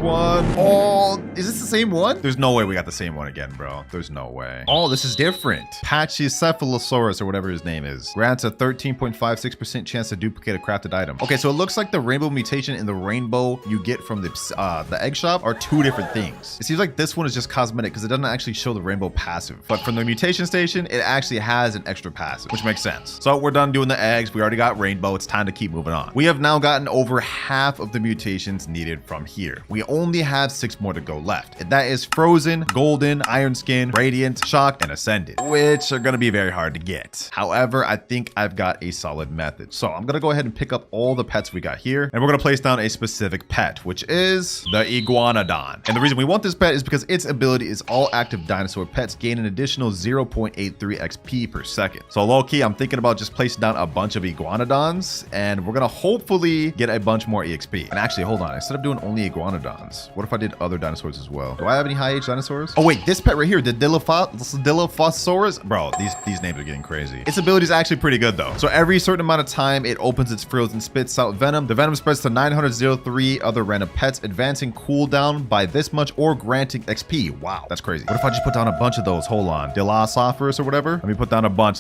on. Oh, is this the same one? There's no way we got the same one again, bro. There's no way. Oh, this is different. Pachycephalosaurus, or whatever his name is, grants a 13.56% chance to duplicate a crafted item. Okay, so it looks like the rainbow mutation and the rainbow you get from the egg shop are 2 different things. It seems like this one is just cosmetic because it doesn't actually show the rainbow passive, but from the mutation station, it actually has an extra passive, which makes sense. So we're done doing the eggs. We already got rainbow. It's time to keep keep moving on. We have now gotten over half of the mutations needed from here. We only have 6 more to go left, and that is Frozen, Golden, Iron Skin, Radiant, Shocked, and Ascended, which are going to be very hard to get. However, I think I've got a solid method. So I'm going to go ahead and pick up all the pets we got here, and we're going to place down a specific pet, which is the Iguanodon. And the reason we want this pet is because its ability is all active dinosaur pets gain an additional 0.83 XP per second. So low-key, I'm thinking about just placing down a bunch of Iguanodons, and we're going to hopefully get a bunch more EXP. And actually, hold on. Instead of doing only Iguanodons, what if I did other dinosaurs as well? Do I have any high-age dinosaurs? Oh, wait, this pet right here, the Dilophosaurus. Bro, these names are getting crazy. Its ability is actually pretty good, though. So every certain amount of time, it opens its frills and spits out venom. The venom spreads to 903 other random pets, advancing cooldown by this much or granting XP. Wow, that's crazy. What if I just put down a bunch of those? Hold on. Dilophosaurus or whatever? Let me put down a bunch.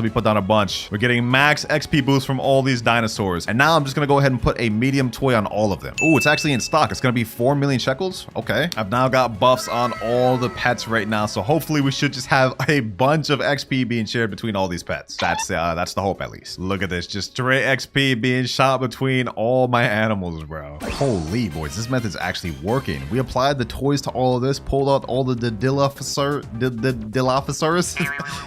We're getting max XP boost from all these dinosaurs. And now I'm just going to go ahead and put a medium toy on all of them. Ooh, it's actually in stock. It's going to be 4 million shekels. Okay. I've now got buffs on all the pets right now. So hopefully we should just have a bunch of XP being shared between all these pets. That's the hope, at least. Look at this. Just straight XP being shot between all my animals, bro. Holy boys, this method's actually working. We applied the toys to all of this, pulled out all the Dilophosaurus,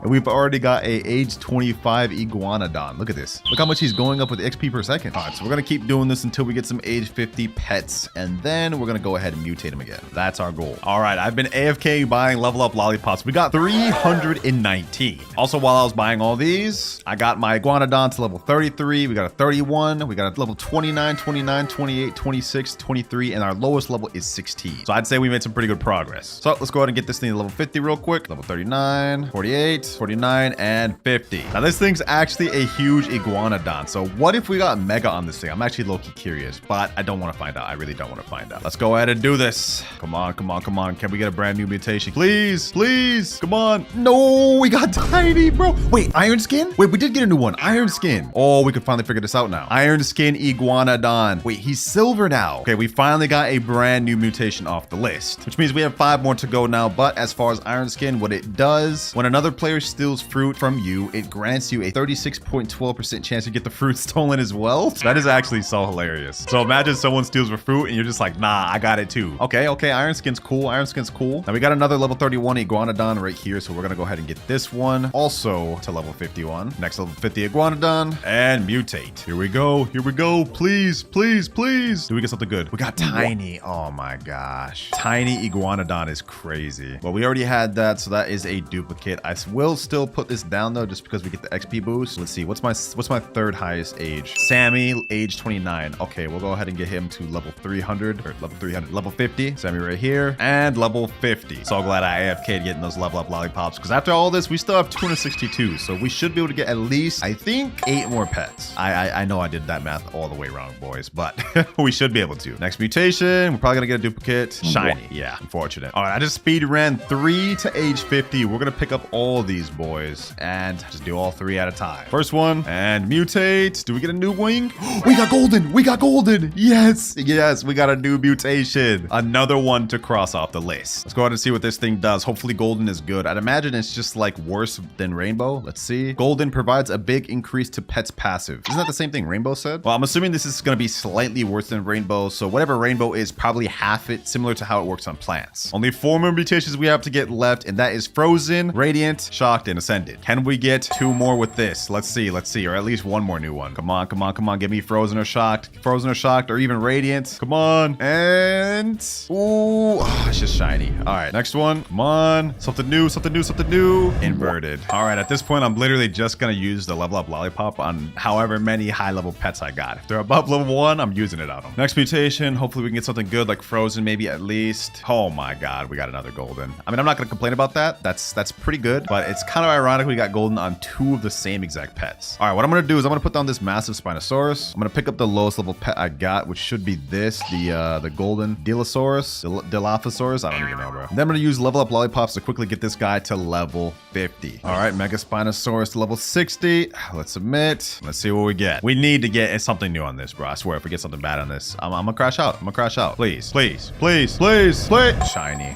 and we've already got a age 25 Iguanodon. Look at this. Look how much he's going up with XP per second. All right, so we're going to keep doing this until we get some age 50 pets, and then we're going to go ahead and mutate them again. That's our goal. All right, I've been AFK buying level up lollipops. We got 319. Also, while I was buying all these, I got my Iguanodon to level 33. We got a 31. We got a level 29, 29, 28, 26, 23, and our lowest level is 16. So I'd say we made some pretty good progress. So let's go ahead and get this thing to level 50 real quick. Level 39, 48, 49, and 50. Now this thing's actually a huge Iguanodon. So what if we got Mega on this thing? I'm actually low-key curious, but I don't want to find out. I really don't want to find out. Let's go ahead and do this. Come on, come on, come on. Can we get a brand new mutation? Please, please. Come on. No, we got Tiny, bro. Wait, Iron Skin? Wait, we did get a new one. Iron Skin. Oh, we could finally figure this out now. Iron Skin Iguanodon. Wait, he's silver now. Okay, we finally got a brand new mutation off the list, which means we have 5 more to go now. But as far as Iron Skin, what it does, when another player steals fruit from you, it grants you a 36.12% chance to get the fruit stolen as well. That is actually so hilarious. So imagine someone steals a fruit and you're just like, nah, I got it too. Okay, Iron Skin's cool. Iron Skin's cool. Now we got another level 31 Iguanodon right here. So we're going to go ahead and get this one also to level 51. Next level 50 Iguanodon and mutate. Here we go. Here we go. Please, please, please. Do we get something good? We got Tiny. Oh my gosh. Tiny Iguanodon is crazy. Well, we already had that, so that is a duplicate. I will still put this down though, just because we get the XP boost. Let's see. What's my third highest age? Sammy, age 29. Okay, we'll go ahead and get him to level 300 or level 50. Sammy right here and level 50. So glad I AFK'd getting those level up lollipops, because after all this, we still have 262. So we should be able to get at least, I think, 8 more pets. I know I did that math all the way wrong, boys, but we should be able to. Next mutation, we're probably gonna get a duplicate. Shiny. Yeah, unfortunate. All right, I just speed ran 3 to age 50. We're gonna pick up all these boys and just do all 3 at a time. First one and mutate. Do we get a new wing? We got golden. We got golden. Yes, yes, we got a new mutation. Another one to cross off the list. Let's go ahead and see what this thing does. Hopefully golden is good. I'd imagine it's just like worse than rainbow. Let's see. Golden provides a big increase to pets passive. Isn't that the same thing rainbow said? Well, I'm assuming this is going to be slightly worse than rainbow. So whatever rainbow is, probably half it, similar to how it works on plants. Only 4 more mutations we have to get left, and that is Frozen, Radiant, Shocked, and Ascended. Can we get 2 more with this? Let's see, or at least 1 more new one. Come on, come on, come on. Give me Frozen or Shocked, or even Radiant. Come on. And ooh, it's just shiny. All right, next one. Come on. Something new, something new, something new. Inverted. All right, at this point, I'm literally just gonna use the level up lollipop on however many high level pets I got. If they're above level 1, I'm using it on them. Next mutation. Hopefully we can get something good like Frozen, maybe at least. Oh my God, we got another golden. I mean, I'm not gonna complain about that. That's pretty good, but it's kind of ironic we got golden on 2 of the same exact pets. All right, what I'm gonna do is I'm gonna put down this massive Spinosaurus. I'm gonna pick up the lowest level pet I got, which should be this, the golden Dilophosaurus. I don't even know, bro. Then I'm gonna use level up lollipops to quickly get this guy to level 50. All right, Mega Spinosaurus to level 60. Let's submit. Let's see what we get. We need to get something new on this, bro. I swear, if we get something bad on this, I'm gonna crash out. I'm gonna crash out. Please, please, please, please, please. Shiny.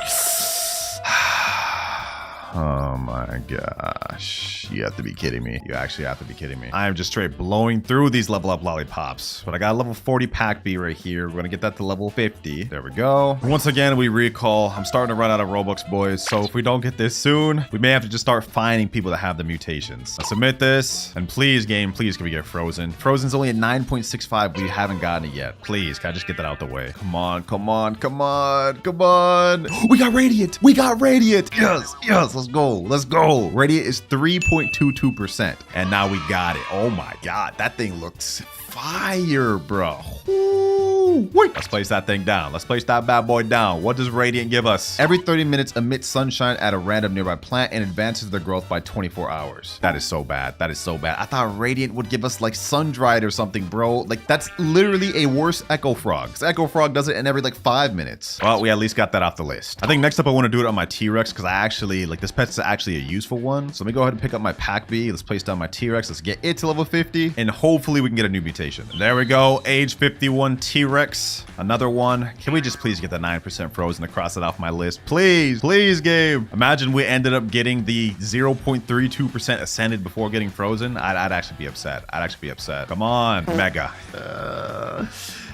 Oh my gosh. You have to be kidding me. You actually have to be kidding me. I am just straight blowing through these level up lollipops. But I got a level 40 pack B right here. We're gonna get that to level 50. There we go. Once again, we recall. I'm starting to run out of Robux, boys. So if we don't get this soon, we may have to just start finding people that have the mutations. Let's submit this. And please, game, please can we get Frozen? Frozen's only at 9.65. We haven't gotten it yet. Please, can I just get that out the way? Come on, come on, come on, come on. We got Radiant. We got Radiant. Yes, yes, let's go. Let's go. Radiant is 3.22%. And now we got it. Oh my God, that thing looks fire, bro. Wait. Let's place that thing down. Let's place that bad boy down. What does Radiant give us? Every 30 minutes emits sunshine at a random nearby plant and advances their growth by 24 hours. That is so bad. That is so bad. I thought Radiant would give us like sun-dried or something, bro. Like that's literally a worse Echo Frog. Echo Frog does it in every like 5 minutes. Well, we at least got that off the list. I think next up I want to do it on my T-Rex because I actually like this pet's actually a useful one. So let me go ahead and pick up my pack B. Let's place down my T-Rex. Let's get it to level 50 and hopefully we can get a new mutation. There we go. Age 51 T-Rex. Another one. Can we just please get the 9% Frozen to cross it off my list? Please, please, game. Imagine we ended up getting the 0.32% Ascended before getting Frozen. I'd actually be upset. I'd actually be upset. Come on, Mega.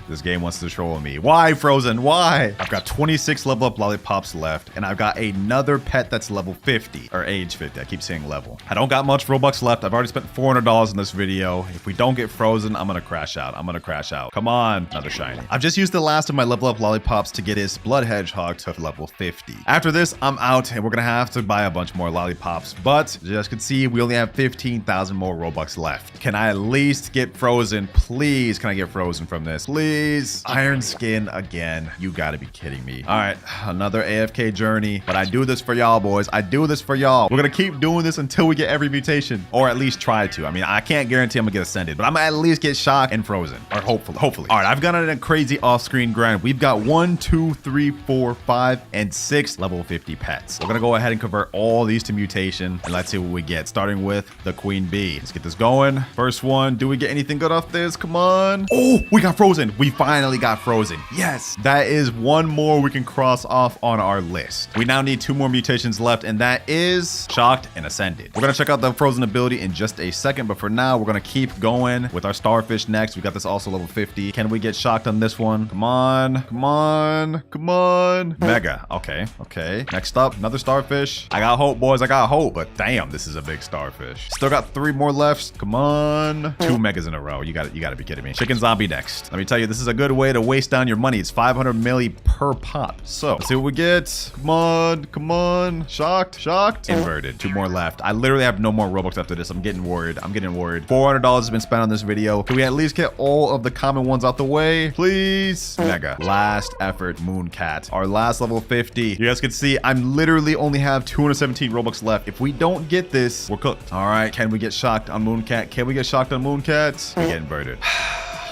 This game wants to troll me. Why, Frozen? Why? I've got 26 level up lollipops left, and I've got another pet that's level 50, or age 50. I keep saying level. I don't got much Robux left. I've already spent $400 in this video. If we don't get Frozen, I'm gonna crash out. I'm gonna crash out. Come on, another shiny. I've just used the last of my level up lollipops to get his Blood Hedgehog to level 50. After this, I'm out, and we're gonna have to buy a bunch more lollipops, but as you guys can see, we only have 15,000 more Robux left. Can I at least get Frozen? Please, can I get Frozen from this? Please. Iron Skin again. You gotta be kidding me. All right, another AFK journey, but I do this for y'all, boys. I do this for y'all. We're gonna keep doing this until we get every mutation, or at least try to. I mean, I can't guarantee I'm gonna get Ascended, but I'm gonna at least get Shocked and Frozen, or hopefully. All right, I've got it in a crazy off-screen grind. We've got 1, 2, 3, 4, 5, and 6 level 50 pets. We're gonna go ahead and convert all these to mutation, and let's see what we get, starting with the Queen Bee. Let's get this going. First one, do we get anything good off this? Come on. Oh, we got Frozen. We finally got Frozen. Yes, that is one more we can cross off on our list. We now need 2 more mutations left, and that is Shocked and Ascended. We're gonna check out the Frozen ability in just a second, but for now, we're gonna keep going with our Starfish next. We got this also level 50. Can we get Shocked on this one? Come on, come on, come on. Mega. Okay, okay. Next up, another Starfish. I got hope, boys. I got hope, but damn, this is a big Starfish. Still got 3 more left. Come on. 2 megas in a row. You gotta be kidding me. Chicken Zombie next. Let me tell you, this is a good way to waste down your money. It's 500 milli per pop. So let's see what we get. Come on, come on. Shocked, shocked. Inverted. 2 more left. I literally have no more Robux after this. I'm getting worried. I'm getting worried. $400 has been spent on this video. Can we at least get all of the common ones out the way? Please. Mega. Last effort, Mooncat. Our last level 50. You guys can see I'm literally only have 217 Robux left. If we don't get this, we're cooked. All right. Can we get Shocked on Mooncat? Can we get Shocked on Mooncat? We get inverted.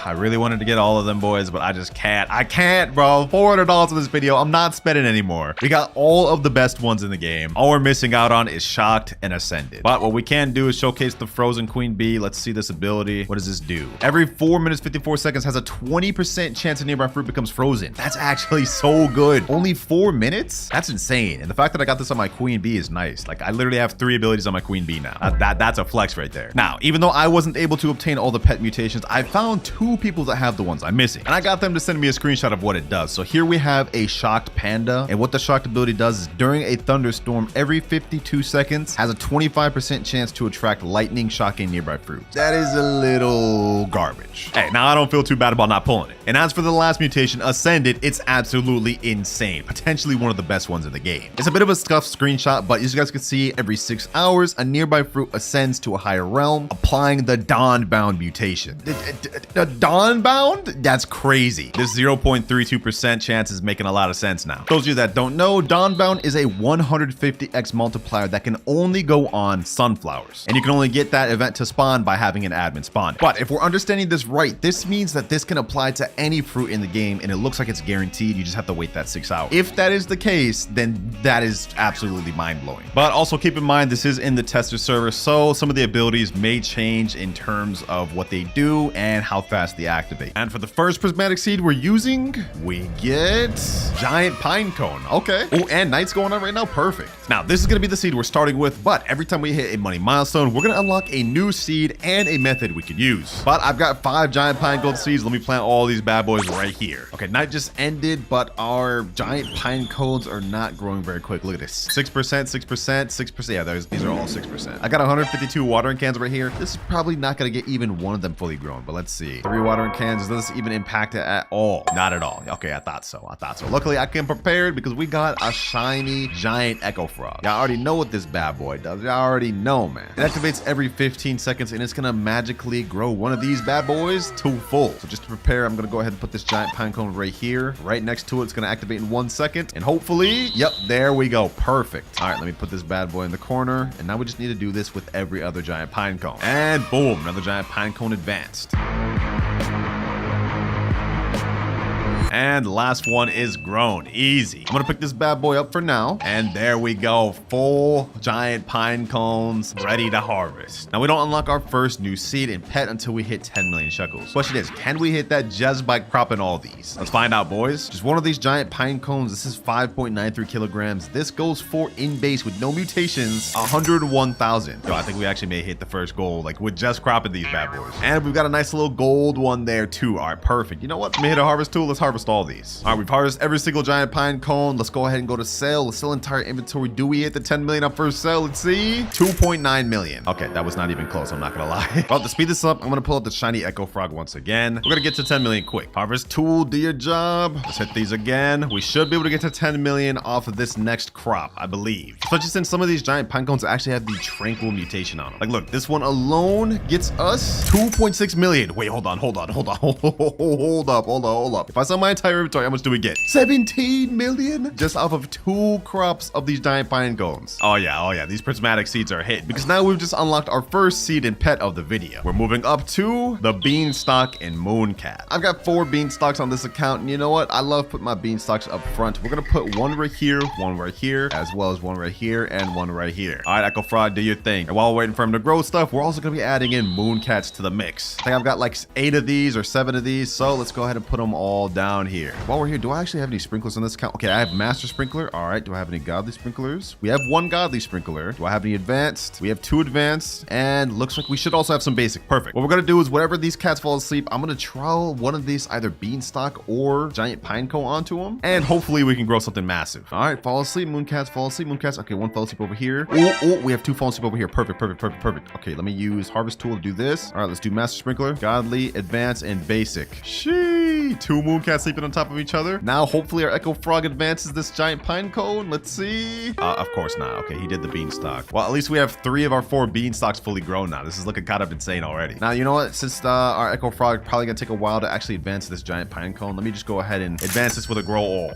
I really wanted to get all of them, boys, but I just can't. I can't, bro. $400 in this video. I'm not spending anymore. We got all of the best ones in the game. All we're missing out on is Shocked and Ascended. But what we can do is showcase the Frozen Queen Bee. Let's see this ability. What does this do? Every 4 minutes, 54 seconds has a 20% chance a nearby fruit becomes frozen. That's actually so good. Only 4 minutes? That's insane. And the fact that I got this on my Queen Bee is nice. Like, I literally have 3 abilities on my Queen Bee now. That's a flex right there. Now, even though I wasn't able to obtain all the pet mutations, I found 2 people that have the ones I'm missing, and I got them to send me a screenshot of what it does. So here we have a Shocked Panda, and what the Shocked ability does is during a thunderstorm every 52 seconds has a 25% chance to attract lightning shocking nearby fruit. That is a little garbage. Hey, now I don't feel too bad about not pulling it. And as for the last mutation, Ascended, it's absolutely insane. Potentially one of the best ones in the game. It's a bit of a scuffed screenshot, but as you guys can see, every 6 hours, a nearby fruit ascends to a higher realm, applying the Dawnbound mutation. The Dawnbound? That's crazy. This 0.32% chance is making a lot of sense now. Those of you that don't know, Dawnbound is a 150x multiplier that can only go on sunflowers. And you can only get that event to spawn by having an admin spawn. But if we're understanding this right, this means that this can apply to any fruit in the game, and it looks like it's guaranteed. You just have to wait that 6 hours. If that is the case, then that is absolutely mind-blowing. But also keep in mind, this is in the tester server, so some of the abilities may change in terms of what they do and how fast the activate. And for the first prismatic seed we're using, we get giant pine cone. Okay. Oh, and night's going on right now. Perfect. Now, this is going to be the seed we're starting with, but every time we hit a money milestone, we're going to unlock a new seed and a method we can use. But I've got 5 giant pine cone seeds. Let me plant all these bad boys right here. Okay, night just ended, but our giant pine cones are not growing very quick. Look at this. 6%, 6%, 6%. Yeah, these are all 6%. I got 152 watering cans right here. This is probably not going to get even one of them fully grown, but let's see. 3 watering cans. Does this even impact it at all? Not at all. Okay, I thought so. Luckily, I came prepared because we got a shiny giant echo frog. Y'all already know what this bad boy does. Y'all already know, man. It activates every 15 seconds, and it's going to magically grow one of these bad boys to full. So just to prepare, I'm going to go ahead and put this giant pine cone right here. Right next to it, it's going to activate in 1 second. And hopefully, yep, there we go. Perfect. All right, let me put this bad boy in the corner. And now we just need to do this with every other giant pine cone. And boom, another giant pine cone advanced. And the last one is grown. Easy. I'm gonna pick this bad boy up for now. And there we go. Full giant pine cones ready to harvest. Now we don't unlock our first new seed and pet until we hit 10 million shekels. Question is, can we hit that just by cropping all these? Let's find out, boys. Just one of these giant pine cones. This is 5.93 kilograms. This goes for in base with no mutations, 101,000. Yo, I think we actually may hit the first goal, like with just cropping these bad boys. And we've got a nice little gold one there too. All right, perfect. You know what? Let me hit a harvest tool. Let's harvest all these. All right, we've harvested every single giant pine cone. Let's go ahead and go to sale. Let's sell entire inventory. Do we hit the 10 million on first sale? Let's see. 2.9 million. Okay, that was not even close. I'm not gonna lie. Well, to speed this up, I'm gonna pull up the shiny echo frog once again. We're gonna get to 10 million quick. Harvest tool, do your job. Let's hit these again. We should be able to get to 10 million off of this next crop, I believe. Especially since some of these giant pine cones actually have the tranquil mutation on them. Like, look, this one alone gets us 2.6 million. Wait, hold on. Hold up. If I sell my entire inventory, how much do we get? 17 million just off of 2 crops of these giant pine cones. Oh yeah, these prismatic seeds are a hit because now we've just unlocked our first seed and pet of the video. We're moving up to the beanstalk and mooncat. I've got 4 beanstalks on this account, and you know what? I love putting my beanstalks up front. We're gonna put one right here, as well as one right here, and one right here. All right, Echo Frog, do your thing. And while we're waiting for him to grow stuff, we're also gonna be adding in mooncats to the mix. I think I've got like 8 of these or 7 of these, so let's go ahead and put them all down here. While we're here, do I actually have any sprinklers on this account? Okay, I have master sprinkler. All right, do I have any godly sprinklers? We have 1 godly sprinkler. Do I have any advanced? We have 2 advanced, and looks like we should also have some basic. Perfect. What we're gonna do is whenever these cats fall asleep, I'm gonna trowel one of these either beanstalk or giant pine cone onto them, and hopefully we can grow something massive. All right, fall asleep, mooncats, fall asleep, mooncats. Okay, 1 fell asleep over here. Oh, we have 2 falling asleep over here. Perfect. Okay, let me use harvest tool to do this. All right, let's do master sprinkler, godly, advanced, and basic. Shee, 2 mooncats sleeping on top of each other. Now, hopefully our echo frog advances this giant pine cone. Let's see. Of course not. Okay, he did the beanstalk. Well, at least we have 3 of our 4 beanstalks fully grown now. This is looking kind of insane already. Now, you know what? Since our echo frog probably gonna take a while to actually advance this giant pine cone, let me just go ahead and advance this with a grow all.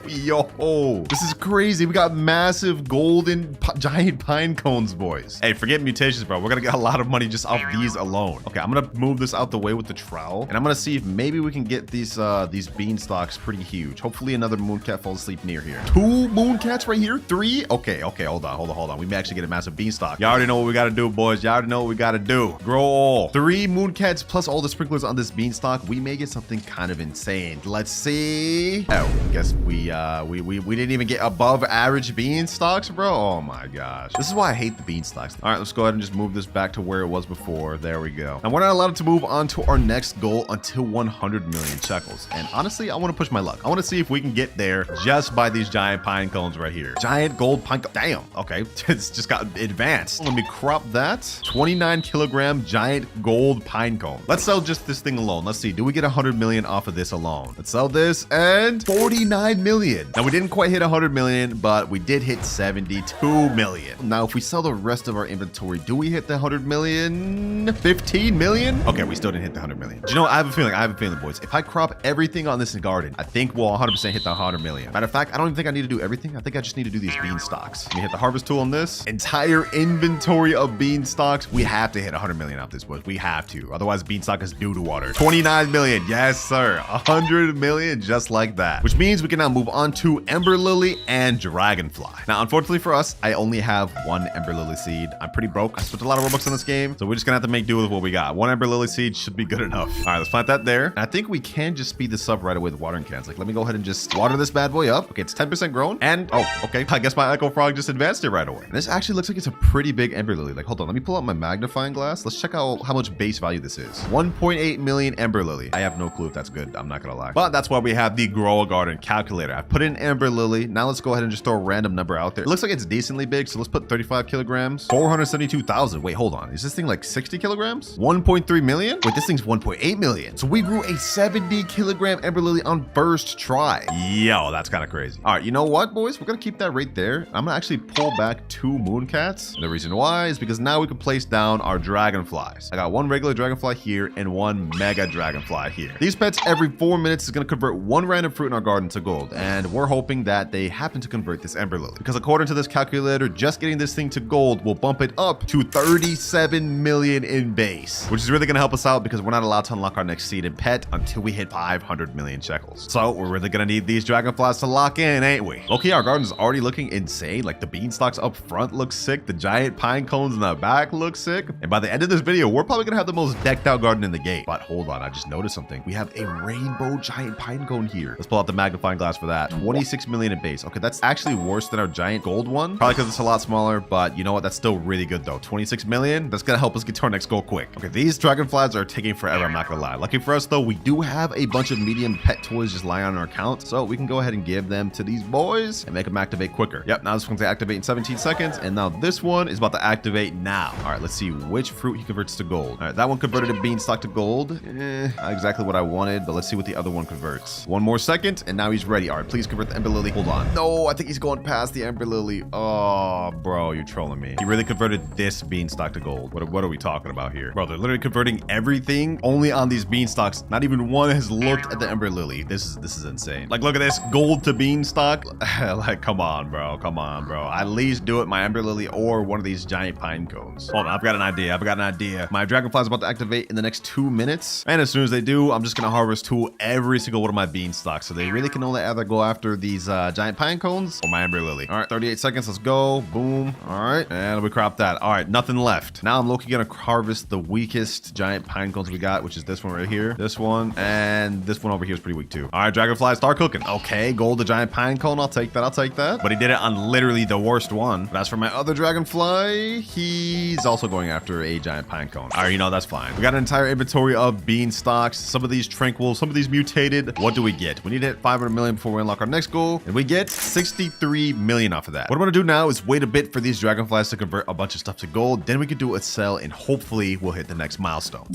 Yo, this is crazy. We got massive golden giant pine cones, boys. Hey, forget mutations, bro. We're gonna get a lot of money just off these alone. Okay, I'm gonna move this out the way with the trowel, and I'm gonna see if maybe we can get these beanstalks pretty huge. Hopefully another mooncat falls asleep near here. 2 mooncats right here. 3. Okay, hold on. We may actually get a massive beanstalk. Y'all already know what we gotta do, boys. Y'all already know what we gotta do. Grow all. 3 mooncats plus all the sprinklers on this beanstalk. We may get something kind of insane. Let's see. Oh, I guess we didn't even get above average beanstalks, bro. Oh my gosh. This is why I hate the beanstalks. All right, let's go ahead and just move this back to where it was before. There we go. And we're not allowed to move on to our next goal until 100 million shekels. And honestly, I want to push my luck. I want to see if we can get there just by these giant pine cones right here. Giant gold pine cone. Damn. Okay. It's just got advanced. Let me crop that. 29 kilogram giant gold pine cone. Let's sell just this thing alone. Let's see. Do we get 100 million off of this alone? Let's sell this and 49 million. Now we didn't quite hit 100 million, but we did hit 72 million. Now, if we sell the rest of our inventory, do we hit the 100 million? 15 million? Okay, we still didn't hit the 100 million. Do you know, I have a feeling, boys. If I crop everything on this garden, I think we'll 100% hit the 100 million. Matter of fact, I don't even think I need to do everything. I think I just need to do these beanstalks. Let me hit the harvest tool on this. Entire inventory of beanstalks. We have to hit 100 million off this, boys. We have to. Otherwise, beanstalk is due to water. 29 million. Yes, sir. 100 million just like that. that, which means we can now move on to Ember Lily and Dragonfly. Now, unfortunately for us, I only have one Ember Lily seed. I'm pretty broke. I spent a lot of Robux on this game, so we're just gonna have to make do with what we got. One Ember Lily seed should be good enough. All right, let's plant that there. And I think we can just speed this up right away with watering cans. Like, let me go ahead and just water this bad boy up. Okay, it's 10% grown. And, oh, okay, I guess my Echo Frog just advanced it right away. And this actually looks like it's a pretty big Ember Lily. Like, hold on, let me pull out my magnifying glass. Let's check out how much base value this is. 1.8 million Ember Lily. I have no clue if that's good. I'm not gonna lie. But that's why we have the Grow a Garden calculator. I put in Ember Lily. Now let's go ahead and just throw a random number out there. It looks like it's decently big, so let's put 35 kilograms. 472,000. Wait, hold on. Is this thing like 60 kilograms? 1.3 million? Wait, this thing's 1.8 million. So we grew a 70 kilogram Ember Lily on first try. Yo, that's kind of crazy. All right, you know what, boys? We're gonna keep that right there. I'm gonna actually pull back 2 Mooncats. And the reason why is because now we can place down our Dragonflies. I got 1 regular Dragonfly here and 1 Mega Dragonfly here. These pets every 4 minutes is gonna convert 1 random fruit in our garden to gold. And we're hoping that they happen to convert this Ember Lily. Because according to this calculator, just getting this thing to gold will bump it up to 37 million in base. Which is really gonna help us out because we're not allowed to unlock our next seed and pet until we hit 500 million shekels. So we're really gonna need these Dragonflies to lock in, ain't we? Okay, our garden's already looking insane. Like the beanstalks up front look sick. The giant pine cones in the back look sick. And by the end of this video, we're probably gonna have the most decked out garden in the game. But hold on, I just noticed something. We have a rainbow giant pine cone here. Let's pull out the magnifying glass for that. 26 million in base. Okay, that's actually worse than our giant gold one. Probably because it's a lot smaller, but you know what? That's still really good though. 26 million. That's gonna help us get to our next goal quick. Okay, these Dragonflies are taking forever, I'm not gonna lie. Lucky for us though, we do have a bunch of medium pet toys just lying on our account, so we can go ahead and give them to these boys and make them activate quicker. Yep, now this one's gonna activate in 17 seconds, and now this one is about to activate now. All right, let's see which fruit he converts to gold. All right, that one converted a beanstalk to gold. Not exactly what I wanted, but let's see what the other one converts. 1 more second, and now he's ready. All right, please convert the Ember Lily. Hold on. No, I think he's going past the Ember Lily. Oh, bro, you're trolling me. He really converted this beanstalk to gold. What are we talking about here? Bro, they're literally converting everything only on these beanstalks. Not even one has looked at the Ember Lily. This is insane. Like, look at this. Gold to beanstalk. Like, come on, bro. Come on, bro. At least do it, my Ember Lily or one of these giant pine cones. Hold on, I've got an idea. My Dragonfly is about to activate in the next 2 minutes. And as soon as they do, I'm just going to harvest to every single one of my beanstalks. So they really can only either go after these giant pine cones or my Ember Lily. All right, 38 seconds. Let's go. Boom. All right. And we crop that. All right, nothing left. Now I'm looking going to harvest the weakest giant pine cones we got, which is this one right here. This one. And this one over here is pretty weak too. All right, Dragonfly, start cooking. Okay, gold, the giant pine cone. I'll take that. I'll take that. But he did it on literally the worst one. But as for my other Dragonfly, he's also going after a giant pine cone. All right, you know, that's fine. We got an entire inventory of beanstalks. Some of these tranquil, some of these mutated. What do we get? We need to hit 500 million before we unlock our next goal. And we get 63 million off of that. What I'm going to do now is wait a bit for these Dragonflies to convert a bunch of stuff to gold. Then we can do a sell and hopefully we'll hit the next milestone.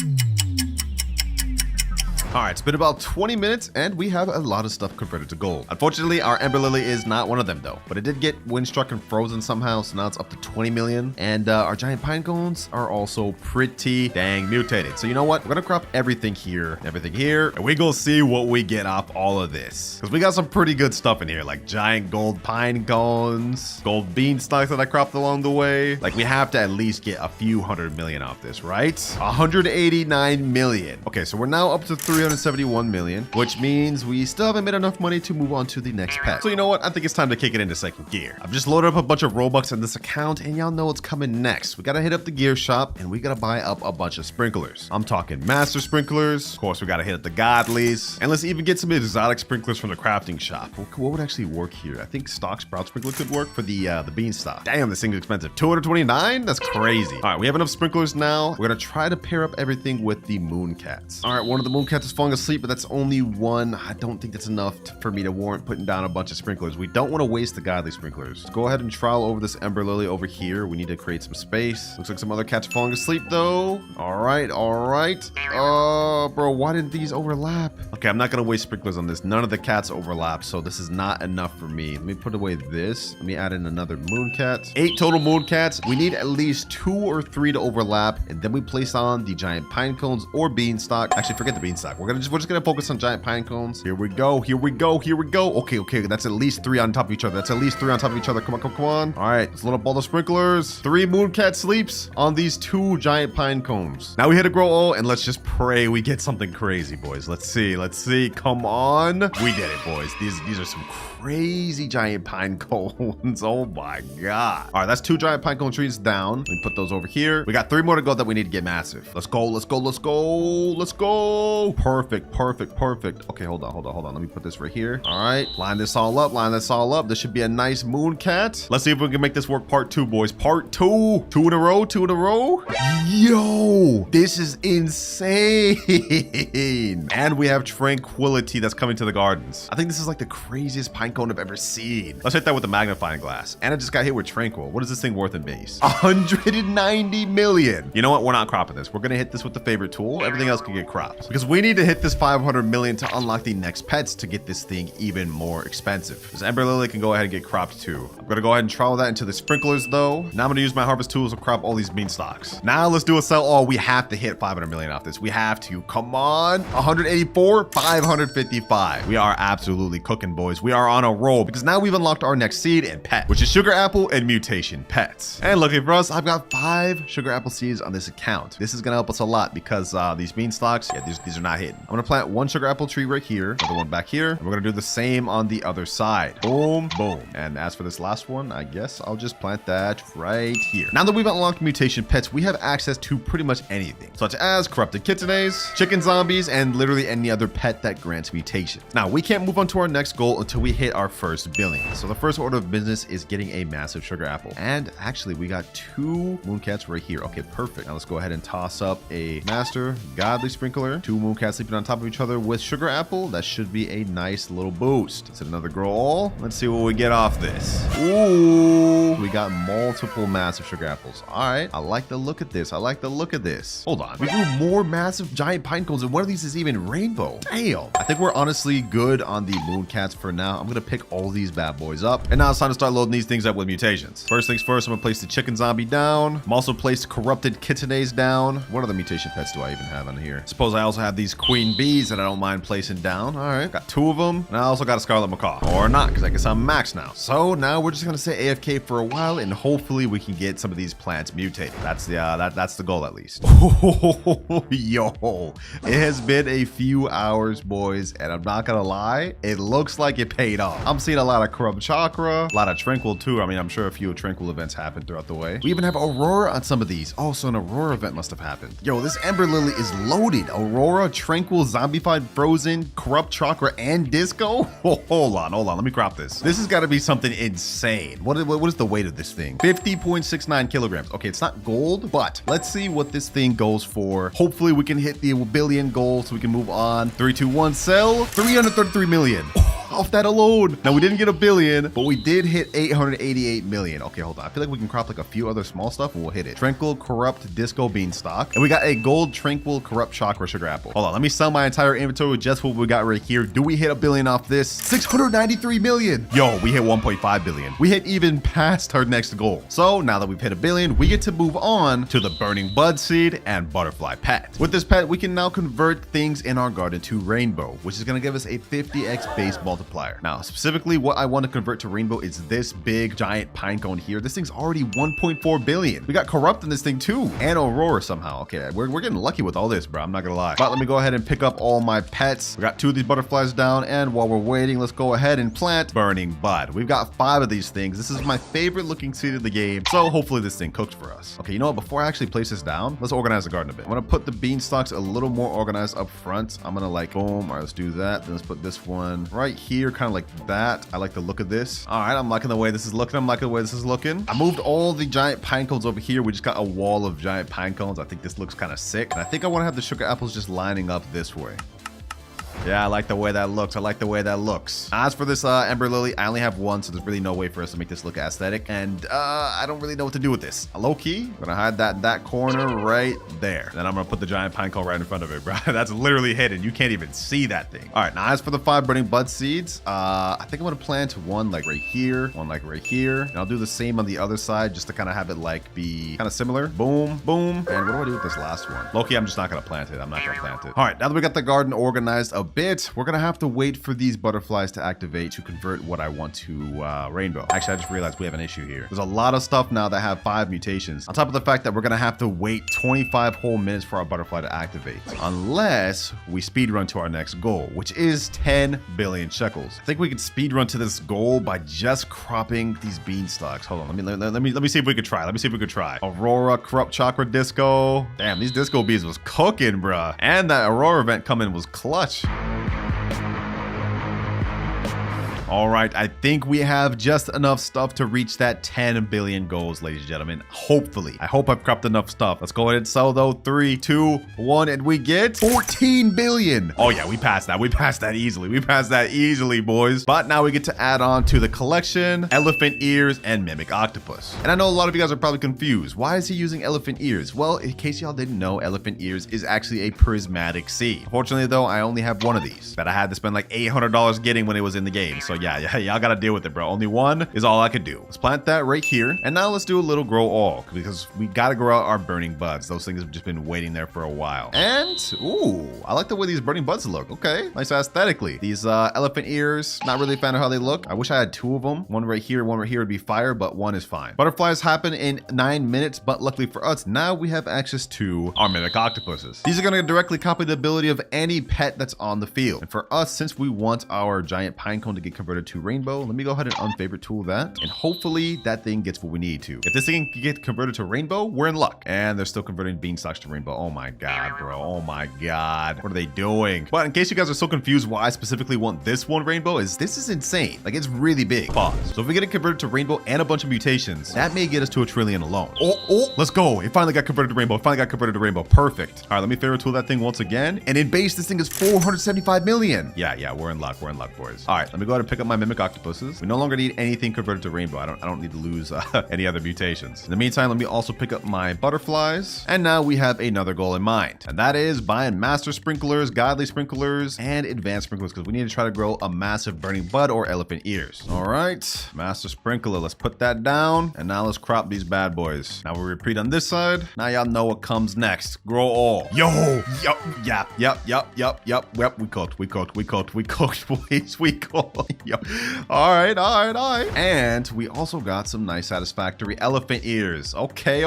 All right, it's been about 20 minutes and we have a lot of stuff converted to gold. Unfortunately, our Ember Lily is not one of them though, but it did get windstruck and frozen somehow, so now it's up to 20 million. And our giant pine cones are also pretty dang mutated. So you know what? We're gonna crop everything here, and we go see what we get off all of this. Because we got some pretty good stuff in here, like giant gold pine cones, gold beanstalks that I cropped along the way. Like we have to at least get a few 100 million off this, right? 189 million. Okay, so we're now up to 371 million, which means we still haven't made enough money to move on to the next pet. So you know what? I think it's time to kick it into second gear. I've just loaded up a bunch of Robux in this account and y'all know what's coming next. We gotta hit up the gear shop and we gotta buy up a bunch of sprinklers. I'm talking master sprinklers. Of course, we gotta hit up the godlies, and let's even get some exotic sprinklers from the crafting shop. What would actually work here? I think stock sprout sprinkler could work for the beanstalk. Damn, this thing's expensive. 229? That's crazy. All right, we have enough sprinklers now. We're gonna try to pair up everything with the Mooncats. All right, one of the Mooncats is falling asleep, but that's only one. I don't think that's enough for me to warrant putting down a bunch of sprinklers. We don't want to waste the godly sprinklers. Let's go ahead and trowel over this Ember Lily over here. We need to create some space. Looks like some other cats are falling asleep though. All right. Bro, why didn't these overlap? Okay, I'm not gonna waste sprinklers on this. None of the cats overlap, so this is not enough for me. Let me put away this. Let me add in another Mooncat. 8 total Mooncats. We need at least 2 or 3 to overlap, and then we place on the giant pine cones or beanstalk. Actually, forget the beanstalk. We're just gonna focus on giant pine cones. Here we go. Here we go. Here we go. Okay, okay. That's at least 3 on top of each other. That's at least 3 on top of each other. Come on, come on. All right, let's load up all the sprinklers. 3 mooncat sleeps on these 2 giant pine cones. Now we hit a grow all, and let's just pray we get something crazy, boys. Let's see. Let's see. Come on. We did it, boys. These are some crazy giant pine cones. Oh my god. All right, that's 2 giant pine cone trees down. Let me put those over here. We got 3 more to go that we need to get massive. Let's go. Let's go. Let's go. Let's go. Perfect. Perfect. Perfect. Okay, hold on. Hold on. Hold on. Let me put this right here. All right. Line this all up. Line this all up. This should be a nice mooncat. Let's see if we can make this work. Part 2, boys. Part 2. 2 in a row. 2 in a row. Yo, this is insane. And we have tranquility that's coming to the gardens. I think this is like the craziest pine cone I've ever seen. Let's hit that with a magnifying glass. And I just got hit with tranquil. What is this thing worth in base? 190 million. You know what? We're not cropping this. We're going to hit this with the favorite tool. Everything else can get cropped because we need to hit this 500 million to unlock the next pets to get this thing even more expensive. This Ember Lily can go ahead and get cropped too. I'm going to go ahead and travel that into the sprinklers though. Now I'm going to use my harvest tools to crop all these beanstalks. Now let's do a sell all. We have to hit 500 million off this. We have to. Come on. 184, 555. We are absolutely cooking, boys. We are on a roll because now we've unlocked our next seed and pet, which is sugar apple and mutation pets. And luckily for us, I've got 5 sugar apple seeds on this account. This is going to help us a lot because these beanstalks, yeah, these are not hidden. I'm going to plant 1 sugar apple tree right here, another one back here, and we're going to do the same on the other side. Boom, boom. And as for this last one, I guess I'll just plant that right here. Now that we've unlocked mutation pets, we have access to pretty much anything, such as corrupted kitsunes, chicken zombies, and literally any other pet that grants mutations. Now, we can't move on to our next goal until we hit our first billion. So the first order of business is getting a massive sugar apple. And actually, we got 2 mooncats right here. Okay, perfect. Now let's go ahead and toss up a master godly sprinkler. 2 mooncats sleeping on top of each other with sugar apple. That should be a nice little boost. Is it another grow all? Let's see what we get off this. Ooh, we got multiple massive sugar apples. All right, I like the look at this. I like the look at this. Hold on, we grew more massive giant pine cones, and one of these is even rainbow. Damn. I think we're honestly good on the mooncats for now. I'm gonna pick all these bad boys up, and now it's time to start loading these things up with mutations. First things first, I'm gonna place the chicken zombie down. I'm also placed corrupted kitsunes down. What other mutation pets do I even have on here? Suppose I also have these queen bees that I don't mind placing down. All right, got 2 of them, and I also got a scarlet macaw, or not, because I guess I'm max now. So now we're just gonna stay AFK for a while, and hopefully we can get some of these plants mutated. That's the that's the goal at least. Yo, it has been a few hours, boys, and I'm not gonna lie, it looks like it paid off. I'm seeing a lot of corrupt chakra, a lot of tranquil too. I mean, I'm sure a few tranquil events happened throughout the way. We even have aurora on some of these. Also, an aurora event must have happened. Yo, this Ember Lily is loaded. Aurora, tranquil, zombified, frozen, corrupt chakra, and disco. Hold on. Let me crop this. This has got to be something insane. What is the weight of this thing? 50.69 kilograms. Okay, it's not gold, but let's see what this thing goes for. Hopefully we can hit the billion goal so we can move on. 3, 2, 1, sell. 333 million. Off that alone. Now we didn't get a billion, but we did hit 888 million. Okay, hold on. I feel like we can crop like a few other small stuff and we'll hit it. Tranquil, corrupt, disco beanstalk. And we got a gold, tranquil, corrupt chakra sugar apple. Hold on, let me sell my entire inventory with just what we got right here. Do we hit a billion off this? 693 million. Yo, we hit 1.5 billion. We hit even past our next goal. So now that we've hit a billion, we get to move on to the burning bud seed and butterfly pet. With this pet, we can now convert things in our garden to rainbow, which is going to give us a 50x base multiplier. Now, specifically what I want to convert to rainbow is this big giant pine cone here. This thing's already 1.4 billion. We got corrupt in this thing too, and aurora somehow. Okay, we're getting lucky with all this, bro. I'm not gonna lie. But let me go ahead and pick up all my pets. We got 2 of these butterflies down, and while we're waiting, let's go ahead and plant burning bud. We've got 5 of these things. This is my favorite looking seed of the game, so hopefully this thing cooks for us. Okay, you know what? Before I actually place this down, let's organize the garden a bit. I'm gonna put the beanstalks a little more organized up front. I'm gonna like boom. All right, let's do that. Then let's put this one right here, kind of like that. I like the look of this. All right, I'm liking the way this is looking. I moved all the giant pine cones over here. We just got a wall of giant pine cones. I think this looks kind of sick. And I think I want to have the sugar apples just lining up this way. Yeah, I like the way that looks. I like the way that looks. As for this Ember Lily, I only have one, so there's really no way for us to make this look aesthetic. And I don't really know what to do with this. Low key, I'm gonna hide that corner right there. Then I'm gonna put the giant pine cone right in front of it, bro. That's literally hidden. You can't even see that thing. All right, now as for the 5 burning bud seeds, I think I'm gonna plant one like right here, one like right here. And I'll do the same on the other side just to kind of have it like be kind of similar. Boom, boom. And what do I do with this last one? Low key, I'm just not gonna plant it. I'm not gonna plant it. All right, now that we got the garden organized a bit, we're gonna have to wait for these butterflies to activate to convert what I want to rainbow. Actually, I just realized we have an issue here. There's a lot of stuff now that have 5 mutations. On top of the fact that we're gonna have to wait 25 whole minutes for our butterfly to activate. Unless we speed run to our next goal, which is 10 billion shekels. I think we can speed run to this goal by just cropping these beanstalks. Hold on, let me see if we could try. Let me see if we could try. Aurora, corrupt chakra disco. Damn, these disco bees was cooking, bruh. And that Aurora event coming was clutch. All right, I think we have just enough stuff to reach that 10 billion goals, ladies and gentlemen. Hopefully. I hope I've cropped enough stuff. Let's go ahead and sell though. 3, 2, 1, and we get 14 billion. Oh yeah, we passed that. We passed that easily. We passed that easily, boys. But now we get to add on to the collection, elephant ears and mimic octopus. And I know a lot of you guys are probably confused. Why is he using elephant ears? Well, in case y'all didn't know, elephant ears is actually a prismatic seed. Unfortunately though, I only have one of these that I had to spend like $800 getting when it was in the game. So yeah, y'all gotta deal with it, bro. Only one is all I could do. Let's plant that right here. And now let's do a little grow all because we gotta grow out our burning buds. Those things have just been waiting there for a while. And, ooh, I like the way these burning buds look. Okay, nice aesthetically. These elephant ears, not really a fan of how they look. I wish I had 2 of them. One right here would be fire, but one is fine. Butterflies happen in 9 minutes, but luckily for us, now we have access to our mimic octopuses. These are gonna directly copy the ability of any pet that's on the field. And for us, since we want our giant pine cone to get converted to rainbow, let me go ahead and unfavorite tool that, and hopefully that thing gets what we need to. If this thing can get converted to rainbow, we're in luck. And they're still converting beanstalks to rainbow. Oh my god, bro. Oh my god. What are they doing? But in case you guys are so confused why I specifically want this one rainbow, this is insane. Like, it's really big. Pause. So if we get it converted to rainbow and a bunch of mutations, that may get us to a trillion alone. Oh, let's go. It finally got converted to rainbow. Perfect. All right, let me favorite tool that thing once again. And in base, this thing is 475 million. Yeah, we're in luck. We're in luck, boys. All right, let me go ahead and pick up my mimic octopus. We no longer need anything converted to rainbow. I don't need to lose any other mutations. In the meantime, let me also pick up my butterflies. And now we have another goal in mind. And that is buying master sprinklers, godly sprinklers, and advanced sprinklers because we need to try to grow a massive burning bud or elephant ears. All right, master sprinkler. Let's put that down. And now let's crop these bad boys. Now we repeat on this side. Now y'all know what comes next. Grow all. Yep. We cooked, boys. We cooked. Yep. All right. And we also got some nice satisfactory elephant ears. Okay.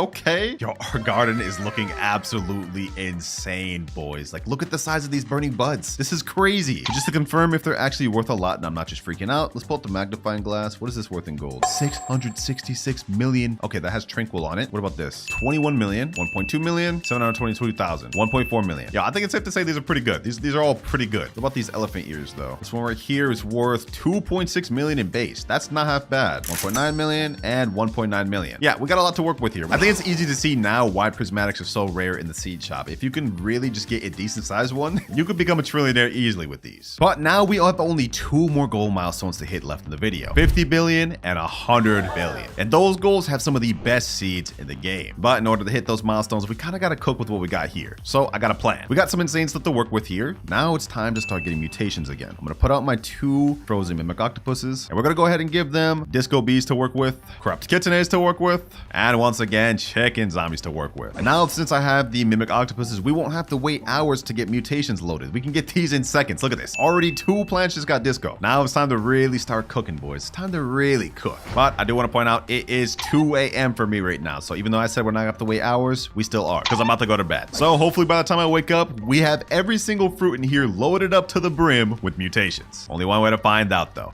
Yo, our garden is looking absolutely insane, boys. Like, look at the size of these burning buds. This is crazy. Just to confirm if they're actually worth a lot and I'm not just freaking out, let's pull up the magnifying glass. What is this worth in gold? 666 million. Okay, that has tranquil on it. What about this? 21 million, 1.2 million, 722,000, 1.4 million. Yeah, I think it's safe to say these are pretty good. These are all pretty good. What about these elephant ears though? This one right here is worth 2.6 million in base. That's not half bad. 1.9 million and 1.9 million. Yeah, we got a lot to work with here. I think it's easy to see now why prismatics are so rare in the seed shop. If you can really just get a decent sized one, you could become a trillionaire easily with these. But now we have only 2 more goal milestones to hit left in the video. 50 billion and 100 billion. And those goals have some of the best seeds in the game. But in order to hit those milestones, we kind of got to cook with what we got here. So I got a plan. We got some insane stuff to work with here. Now it's time to start getting mutations again. I'm going to put out my 2 frozen mimic octopuses, and we're going to go ahead and give them disco bees to work with, corrupt kittenaids to work with, and once again, chicken zombies to work with. And now since I have the mimic octopuses, we won't have to wait hours to get mutations loaded. We can get these in seconds. Look at this. Already 2 plants just got disco. Now it's time to really start cooking, boys. It's time to really cook. But I do want to point out it is 2 a.m. for me right now. So even though I said we're not gonna have to wait hours, we still are because I'm about to go to bed. So hopefully by the time I wake up, we have every single fruit in here loaded up to the brim with mutations. Only one way to find out though.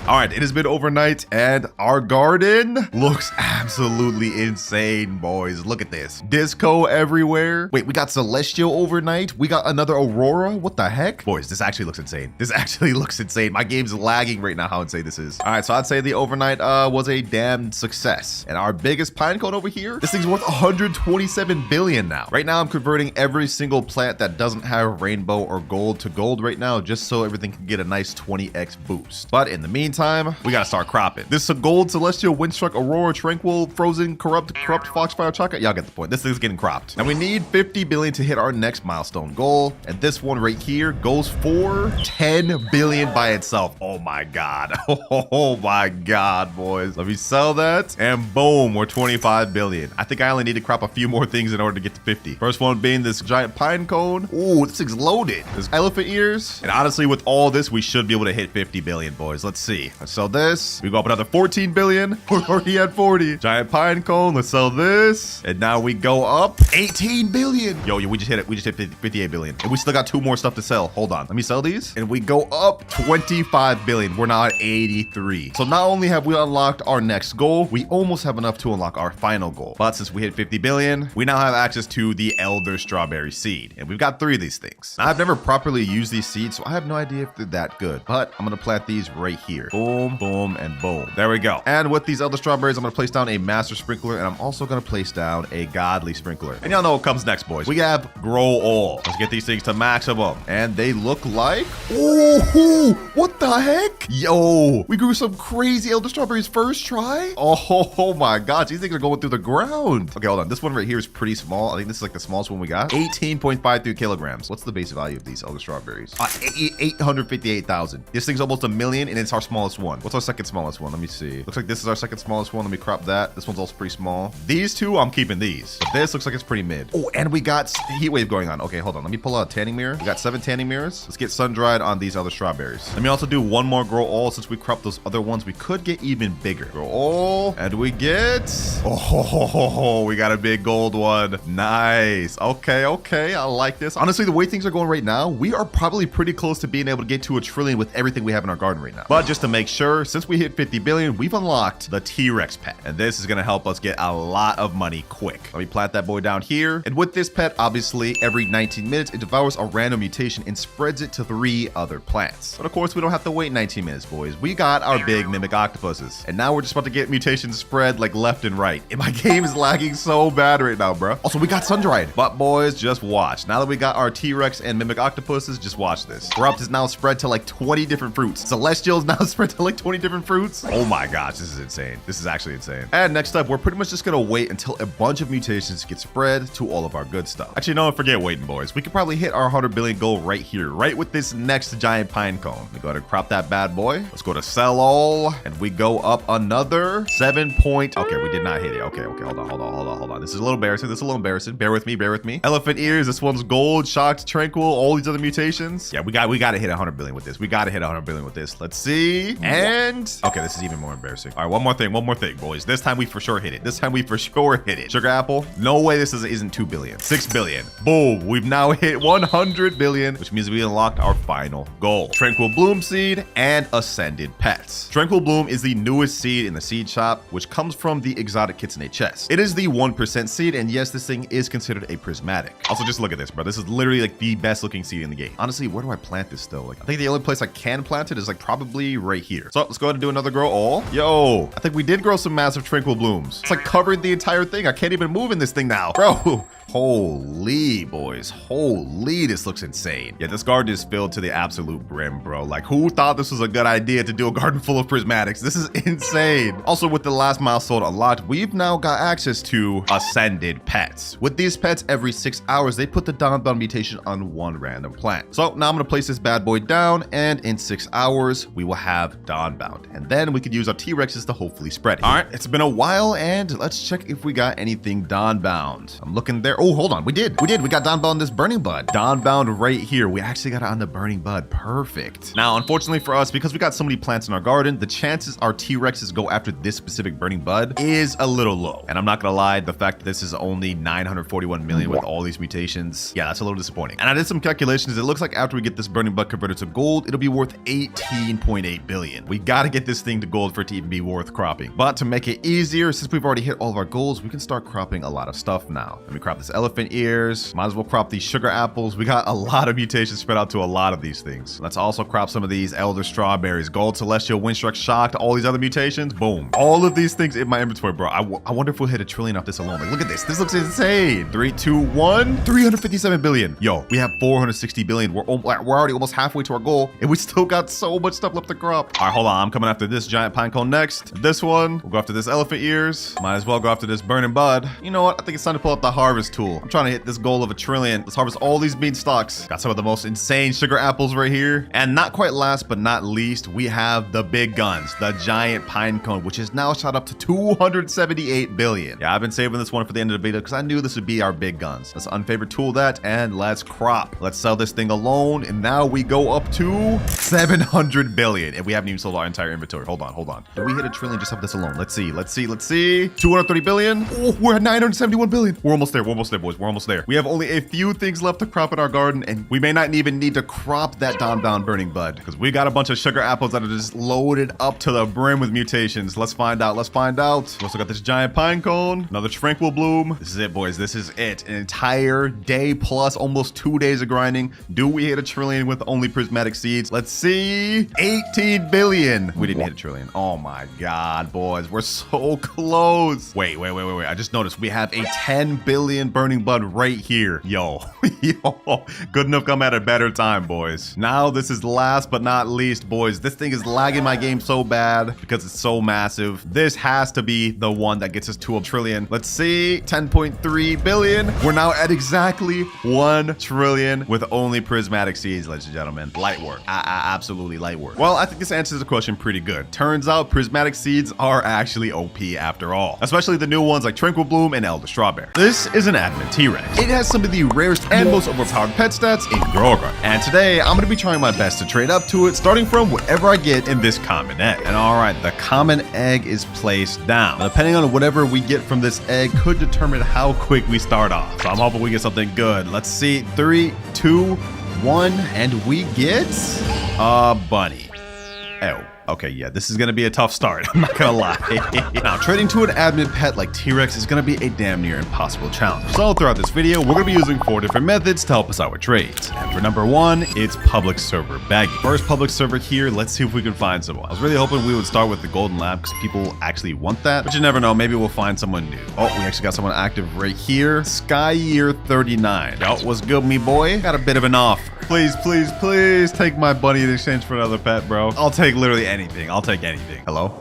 All right, it has been overnight and our garden looks absolutely insane, boys. Look at this. Disco everywhere. Wait, we got celestial overnight. We got another aurora. What the heck? Boys, this actually looks insane. This actually looks insane. My game's lagging right now how insane this is. All right, so I'd say the overnight was a damn success. And our biggest pine cone over here, this thing's worth 127 billion now. Right now, I'm converting every single plant that doesn't have rainbow or gold to gold right now, just so everything can get a nice 20x boost. But in the meantime, we gotta start cropping. This is a gold, celestial, windstruck, aurora, tranquil, frozen, corrupt, foxfire, chocolate. Y'all get the point. This thing's getting cropped. Now we need 50 billion to hit our next milestone goal. And this one right here goes for 10 billion by itself. Oh my God. Oh my God, boys. Let me sell that. And boom, we're 25 billion. I think I only need to crop a few more things in order to get to 50. First one being this giant pine cone. Ooh, this thing's loaded. There's elephant ears. And honestly, with all this, we should be able to hit 50 billion, boys. Let's see. Let's sell this. We go up another 14 billion. We're already at 40. Giant pine cone. Let's sell this. And now we go up 18 billion. Yo, we just hit it. We just hit 58 billion. And we still got two more stuff to sell. Hold on. Let me sell these. And we go up 25 billion. We're now at 83. So not only have we unlocked our next goal, we almost have enough to unlock our final goal. But since we hit 50 billion, we now have access to the Elder Strawberry Seed. And we've got 3 of these things. Now, I've never properly used these seeds, so I have no idea if they're that good. But I'm going to plant these right here. Boom, boom, and boom. There we go. And with these Elder Strawberries, I'm going to place down a Master Sprinkler, and I'm also going to place down a Godly Sprinkler. And y'all know what comes next, boys. We have Grow All. Let's get these things to maximum. And they look like... Oh, what the heck? Yo, we grew some crazy Elder Strawberries first try. Oh my gosh, these things are going through the ground. Okay, hold on. This one right here is pretty small. I think this is like the smallest one we got. 18.53 kilograms. What's the base value of these Elder Strawberries? 858,000. This thing's almost 1 million, and it's our smallest one. What's our second smallest one? Let me see. Looks like this is our second smallest one. Let me crop that. This one's also pretty small. These two, I'm keeping these. But this looks like it's pretty mid. Oh, and we got heat wave going on. Okay, hold on. Let me pull out a tanning mirror. We got 7 tanning mirrors. Let's get sun dried on these other strawberries. Let me also do one more grow all. Since we cropped those other ones, we could get even bigger. Grow all, and we get... Oh, we got a big gold one. Nice. Okay, I like this. Honestly, the way things are going right now, we are probably pretty close to being able to get to 1 trillion with everything we have in our garden right now. But just to make sure, since we hit 50 billion, we've unlocked the T-Rex pet. And this is going to help us get a lot of money quick. Let me plant that boy down here. And with this pet, obviously, every 19 minutes, it devours a random mutation and spreads it to 3 other plants. But of course, we don't have to wait 19 minutes, boys. We got our big mimic octopuses. And now we're just about to get mutations spread like left and right. And my game is lagging so bad right now, bro. Also, we got sun-dried. But boys, just watch. Now that we got our T-Rex and mimic octopuses, just watch this. Corrupt is now spread to like 20 different fruits. Celestial is now spread to like 20 different fruits. Oh my gosh, this is insane. This is actually insane. And next up, we're pretty much just gonna wait until a bunch of mutations get spread to all of our good stuff. Actually, no, forget waiting, boys. We could probably hit our 100 billion goal right here, right with this next giant pine cone. Let me go ahead and crop that bad boy. Let's go to sell all, and we go up another 7 point. Okay, we did not hit it. Okay, hold on. This is a little embarrassing. Bear with me. Elephant ears. This one's gold, shocked, tranquil, all these other mutations. Yeah, we got to hit 100 billion with this. Let's see. And okay, this is even more embarrassing. All right, one more thing, boys. This time we for sure hit it. Sugar apple. No way this isn't 2 billion. 6 billion. Boom. We've now hit 100 billion, which means we unlocked our final goal. Tranquil Bloom seed and Ascended pets. Tranquil Bloom is the newest seed in the seed shop, which comes from the exotic kitsune chest. It is the 1% seed, and yes, this thing is considered a prismatic. Also, just look at this, bro. This is literally like the best looking seed in the game. Honestly, where do I plant this still? Like, I think the only place I can plant it is like probably right here. So let's go ahead and do another grow all. Yo, I think we did grow some massive Tranquil Blooms. It's like covered the entire thing. I can't even move in this thing now, bro. Holy, boys. Holy, this looks insane. Yeah, this garden is filled to the absolute brim, bro. Like, who thought this was a good idea to do a garden full of prismatics? This is insane. Also, with the last milestone unlocked, we've now got access to Ascended pets. With these pets, every 6 hours, they put the Dawnbound mutation on one random plant. So now I'm going to place this bad boy down, and in 6 hours, we will have Dawnbound. And then we could use our T-Rexes to hopefully spread it. All right, it's been a while, and let's check if we got anything Dawnbound. I'm looking there. Oh, hold on. We did. We got Dawnbound this burning bud. Dawnbound right here. We actually got it on the burning bud. Perfect. Now, unfortunately for us, because we got so many plants in our garden, the chances our T-Rexes go after this specific burning bud is a little low. And I'm not gonna lie, the fact that this is only 941 million with all these mutations, yeah, that's a little disappointing. And I did some calculations. It looks like after we get this burning bud converted to gold, it'll be worth 18.8 208 billion. We got to get this thing to gold for it to even be worth cropping. But to make it easier, since we've already hit all of our goals, we can start cropping a lot of stuff now. Let me crop this elephant ears. Might as well crop these sugar apples. We got a lot of mutations spread out to a lot of these things. Let's also crop some of these elder strawberries. Gold, celestial, windstruck, shocked, all these other mutations. Boom. All of these things in my inventory, bro. I wonder if we'll hit a trillion off this alone. Like, look at this. This looks insane. 3, 2, 1. 357 billion. Yo, we have 460 billion. We're already almost halfway to our goal, and we still got so much stuff left to crop. All right, hold on. I'm coming after this giant pine cone next. This one. We'll go after this elephant ears. Might as well go after this burning bud. You know what? I think it's time to pull out the harvest tool. I'm trying to hit this goal of a trillion. Let's harvest all these beanstalks. Got some of the most insane sugar apples right here. And not quite last but not least, we have the big guns, the giant pine cone, which is now shot up to 278 billion. Yeah, I've been saving this one for the end of the video because I knew this would be our big guns. Let's unfavored tool that and let's crop. Let's sell this thing alone. And now we go up to 700 billion. And we haven't even sold our entire inventory. Hold on. Did we hit a trillion just off this alone? Let's see. 230 billion. Oh, we're at 971 billion. We're almost there, boys. We're almost there. We have only a few things left to crop in our garden, and we may not even need to crop that down burning bud because we got a bunch of sugar apples that are just loaded up to the brim with mutations. Let's find out. We also got this giant pine cone, another tranquil bloom. This is it, boys. This is it. An entire day plus almost 2 days of grinding. Do we hit a trillion with only prismatic seeds? Let's see. 18 billion. We didn't hit a trillion. Oh my God, boys. We're so close. Wait. I just noticed we have a 10 billion burning bud right here. Yo, good enough come at a better time, boys. Now this is last but not least, boys. This thing is lagging my game so bad because it's so massive. This has to be the one that gets us to a trillion. Let's see, 10.3 billion. We're now at exactly 1 trillion with only prismatic seeds, ladies and gentlemen. Light work. Absolutely light work. Well, I think this answers the question pretty good. Turns out prismatic seeds are actually OP after all, especially the new ones like Tranquil Bloom and Elder Strawberry. This is an admin T-Rex. It has some of the rarest and most overpowered pet stats in Grover. And today, I'm going to be trying my best to trade up to it, starting from whatever I get in this common egg. And all right, the common egg is placed down. Now, depending on whatever we get from this egg could determine how quick we start off. So I'm hoping we get something good. Let's see. 3, 2, 1, and we get a bunny. Oh. Okay, yeah, this is gonna be a tough start. I'm not gonna lie. Now, trading to an admin pet like T-Rex is gonna be a damn near impossible challenge. So throughout this video, we're gonna be using 4 different methods to help us out with trades. And for number 1, it's public server bagging. First public server here, let's see if we can find someone. I was really hoping we would start with the golden lab because people actually want that, but you never know, maybe we'll find someone new. Oh, we actually got someone active right here. Sky Year 39. Yo, what's good, me boy? Got a bit of an offer. Please take my bunny in exchange for another pet, bro. I'll take literally anything. I'll take anything. Hello?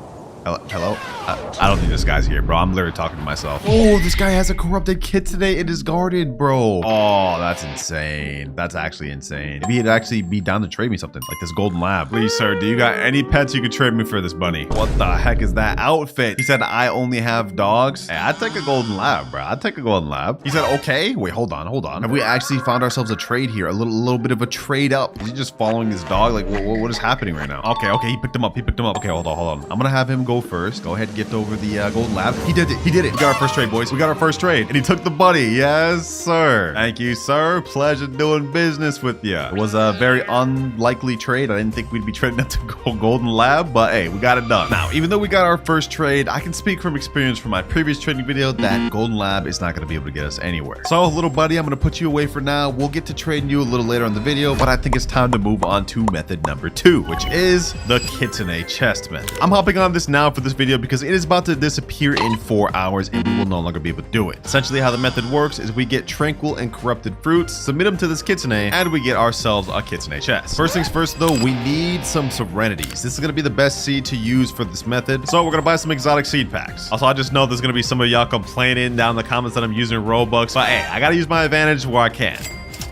I don't think this guy's here, bro. I'm literally talking to myself. Oh, this guy has a corrupted kid today in his garden, bro. Oh, that's insane. That's actually insane. Maybe he'd actually be down to trade me something like this golden lab. Please, sir, do you got any pets you could trade me for this bunny? What the heck is that outfit? He said I only have dogs. Hey, I'd take a golden lab, bro. I'd take a golden lab. He said, okay. Wait, hold on. Have we actually found ourselves a trade here? A little bit of a trade up. Is he just following his dog? Like, what is happening right now? Okay. He picked him up. Okay, hold on. I'm gonna have him go first. Go ahead and gift over the golden lab. He did it. We got our first trade, boys. We got our first trade. And he took the bunny. Yes, sir. Thank you, sir. Pleasure doing business with you. It was a very unlikely trade. I didn't think we'd be trading up to golden lab, but hey, we got it done. Now, even though we got our first trade, I can speak from experience from my previous trading video that golden lab is not going to be able to get us anywhere. So, little buddy, I'm going to put you away for now. We'll get to trading you a little later in the video, but I think it's time to move on to method number 2, which is the kitsune chest method. I'm hopping on this now for this video because it is about to disappear in 4 hours and we will no longer be able to do it. Essentially, how the method works is we get tranquil and corrupted fruits, submit them to this kitsune, and we get ourselves a kitsune chest. First things first, though, we need some serenities. This is going to be the best seed to use for this method, so we're going to buy some exotic seed packs. Also, I just know there's going to be some of y'all complaining down in the comments that I'm using Robux, but hey, I got to use my advantage where I can.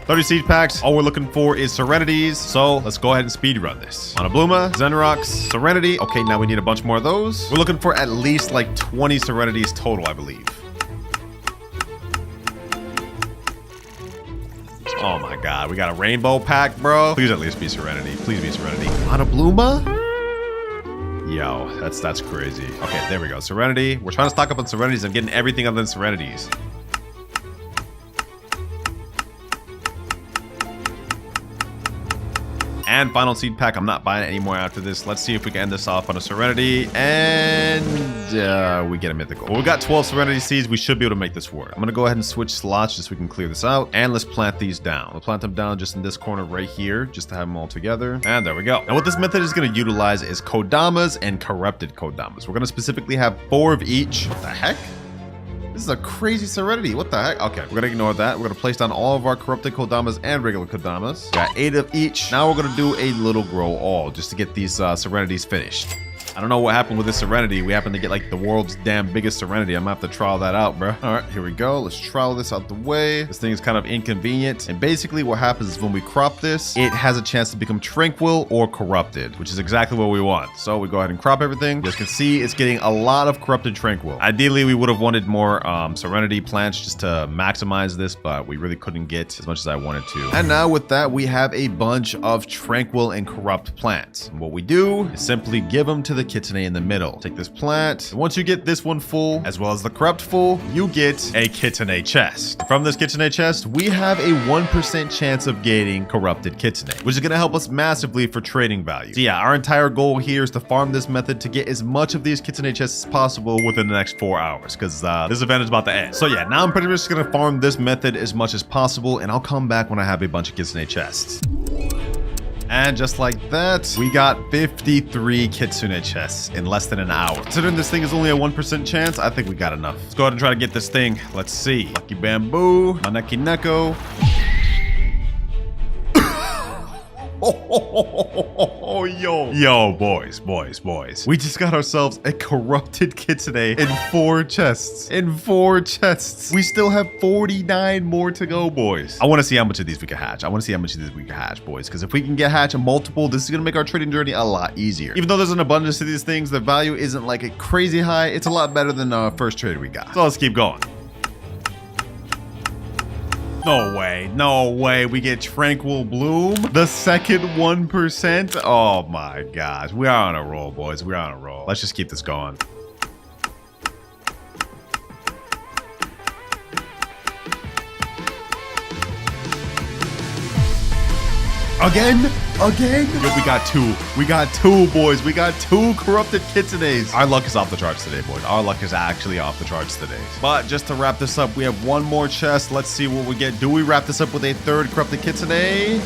30 seed packs. All we're looking for is serenities. So let's go ahead and speed run this. Monobluma, Zenrox, Serenity. Okay, now we need a bunch more of those. We're looking for at least like 20 serenities total, I believe. Oh my God, we got a rainbow pack, bro. Please at least be Serenity. Please be Serenity. Monobluma? Yo, that's crazy. Okay, there we go. Serenity. We're trying to stock up on serenities. I'm getting everything other than serenities. And final seed pack. I'm not buying it anymore after this. Let's see if we can end this off on a Serenity. And we get a mythical. Well, we got 12 Serenity seeds. We should be able to make this work. I'm going to go ahead and switch slots just so we can clear this out. And let's plant these down. We'll plant them down just in this corner right here, just to have them all together. And there we go. Now what this method is going to utilize is Kodamas and corrupted Kodamas. We're going to specifically have 4 of each. What the heck? This is a crazy Serenity. What the heck? Okay, we're going to ignore that. We're going to place down all of our corrupted Kodamas and regular Kodamas. Got 8 of each. Now we're going to do a little grow all just to get these Serenities finished. I don't know what happened with this Serenity. We happen to get like the world's damn biggest Serenity. I'm gonna have to trial that out, bro. All right, here we go. Let's trial this out the way. This thing is kind of inconvenient. And basically what happens is when we crop this, it has a chance to become tranquil or corrupted, which is exactly what we want. So we go ahead and crop everything. You guys can see it's getting a lot of corrupted tranquil. Ideally, we would have wanted more Serenity plants just to maximize this, but we really couldn't get as much as I wanted to. And now with that, we have a bunch of tranquil and corrupt plants. And what we do is simply give them to the Kitsune in the middle. Take this plant, and once you get this one full, as well as the corrupt full, you get a Kitsune chest. From this Kitsune chest, we have a 1% chance of getting corrupted Kitsune, which is going to help us massively for trading value. So yeah, our entire goal here is to farm this method to get as much of these Kitsune chests as possible within the next 4 hours, because this event is about to end. So yeah, now I'm pretty much just going to farm this method as much as possible, and I'll come back when I have a bunch of Kitsune chests. And just like that, we got 53 Kitsune chests in less than an hour. Considering this thing is only a 1% chance, I think we got enough. Let's go ahead and try to get this thing. Let's see. Lucky Bamboo, Maneki Neko. Oh, yo, boys. We just got ourselves a corrupted Kitsune in 4 chests. We still have 49 more to go, boys. I want to see how much of these we can hatch. Boys. Because if we can get hatch a multiple, this is going to make our trading journey a lot easier. Even though there's an abundance of these things, the value isn't like a crazy high. It's a lot better than the first trade we got. So let's keep going. No way, we get Tranquil Bloom, the second 1%. Oh my gosh, we are on a roll, boys, we're on a roll. Let's just keep this going. Again? Yo, we got two, boys. We got 2 corrupted Kitsunes. Our luck is off the charts today, boys. Our luck is actually off the charts today. But just to wrap this up, we have 1 more chest. Let's see what we get. Do we wrap this up with a 3rd corrupted Kitsune?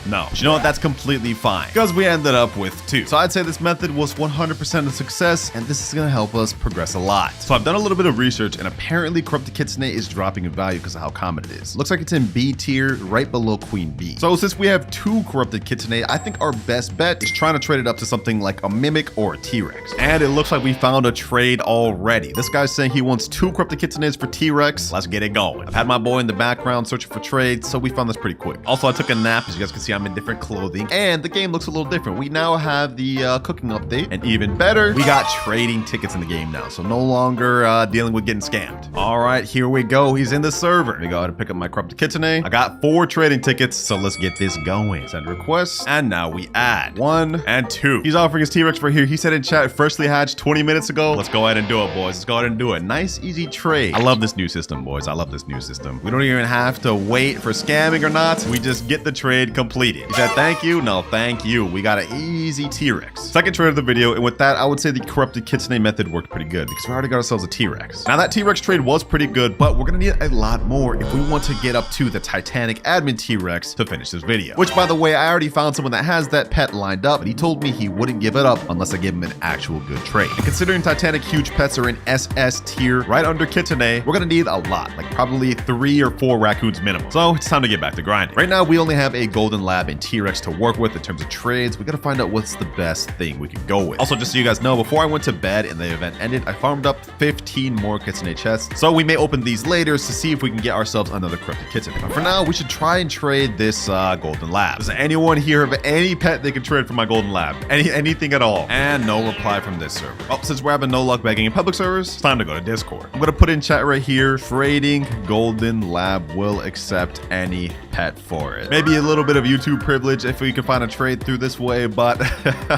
No. But you know what? That's completely fine, because we ended up with 2. So I'd say this method was 100% a success, and this is going to help us progress a lot. So I've done a little bit of research, and apparently Corrupted Kitsune is dropping in value because of how common it is. Looks like it's in B tier, right below Queen Bee. So since we have 2 Corrupted Kitsune, I think our best bet is trying to trade it up to something like a Mimic or a T-Rex. And it looks like we found a trade already. This guy's saying he wants 2 Corrupted Kitsunes for T-Rex. Let's get it going. I've had my boy in the background searching for trades, so we found this pretty quick. Also, I took a nap. As you guys can see, I'm in different clothing, and the game looks a little different. We now have the cooking update, and even better, we got trading tickets in the game now, so no longer dealing with getting scammed. All right, here we go. He's in the server. Let me go ahead and pick up my Corrupted Kitsune. I got 4 trading tickets, so let's get this going. Send requests, and now we add 1 and 2. He's offering his T-Rex right here. He said in chat, freshly hatched 20 minutes ago. Let's go ahead and do it, boys. Let's go ahead and do it. Nice, easy trade. I love this new system, boys. I love this new system. We don't even have to wait for scamming or not. We just get the trade completed. He said, thank you. No, thank you. We got an easy T-Rex. Second trade of the video, and with that, I would say the Corrupted Kitsune method worked pretty good because we already got ourselves a T-Rex. Now that T-Rex trade was pretty good, but we're gonna need a lot more if we want to get up to the Titanic admin T-Rex to finish this video. Which, by the way, I already found someone that has that pet lined up, and he told me he wouldn't give it up unless I give him an actual good trade. And considering Titanic huge pets are in SS tier, right under Kitsune, we're gonna need a lot, like probably 3 or 4 raccoons minimum. So it's time to get back to grinding. Right now, we only have a Golden Lab and T-Rex to work with in terms of trades. We gotta find out what's the best thing we can go with. Also, just so you guys know, before I went to bed and the event ended, I farmed up 15 more Kitsune chests. So we may open these later to see if we can get ourselves another Corrupted Kitsune. But for now, we should try and trade this Golden Lab. Does anyone here have any pet they can trade for my Golden Lab? Anything at all? And no reply from this server. Well, since we're having no luck begging in public servers, it's time to go to Discord. I'm gonna put in chat right here, trading Golden Lab will accept any pet for it. Maybe a little bit of YouTube YouTube privilege if we can find a trade through this way, but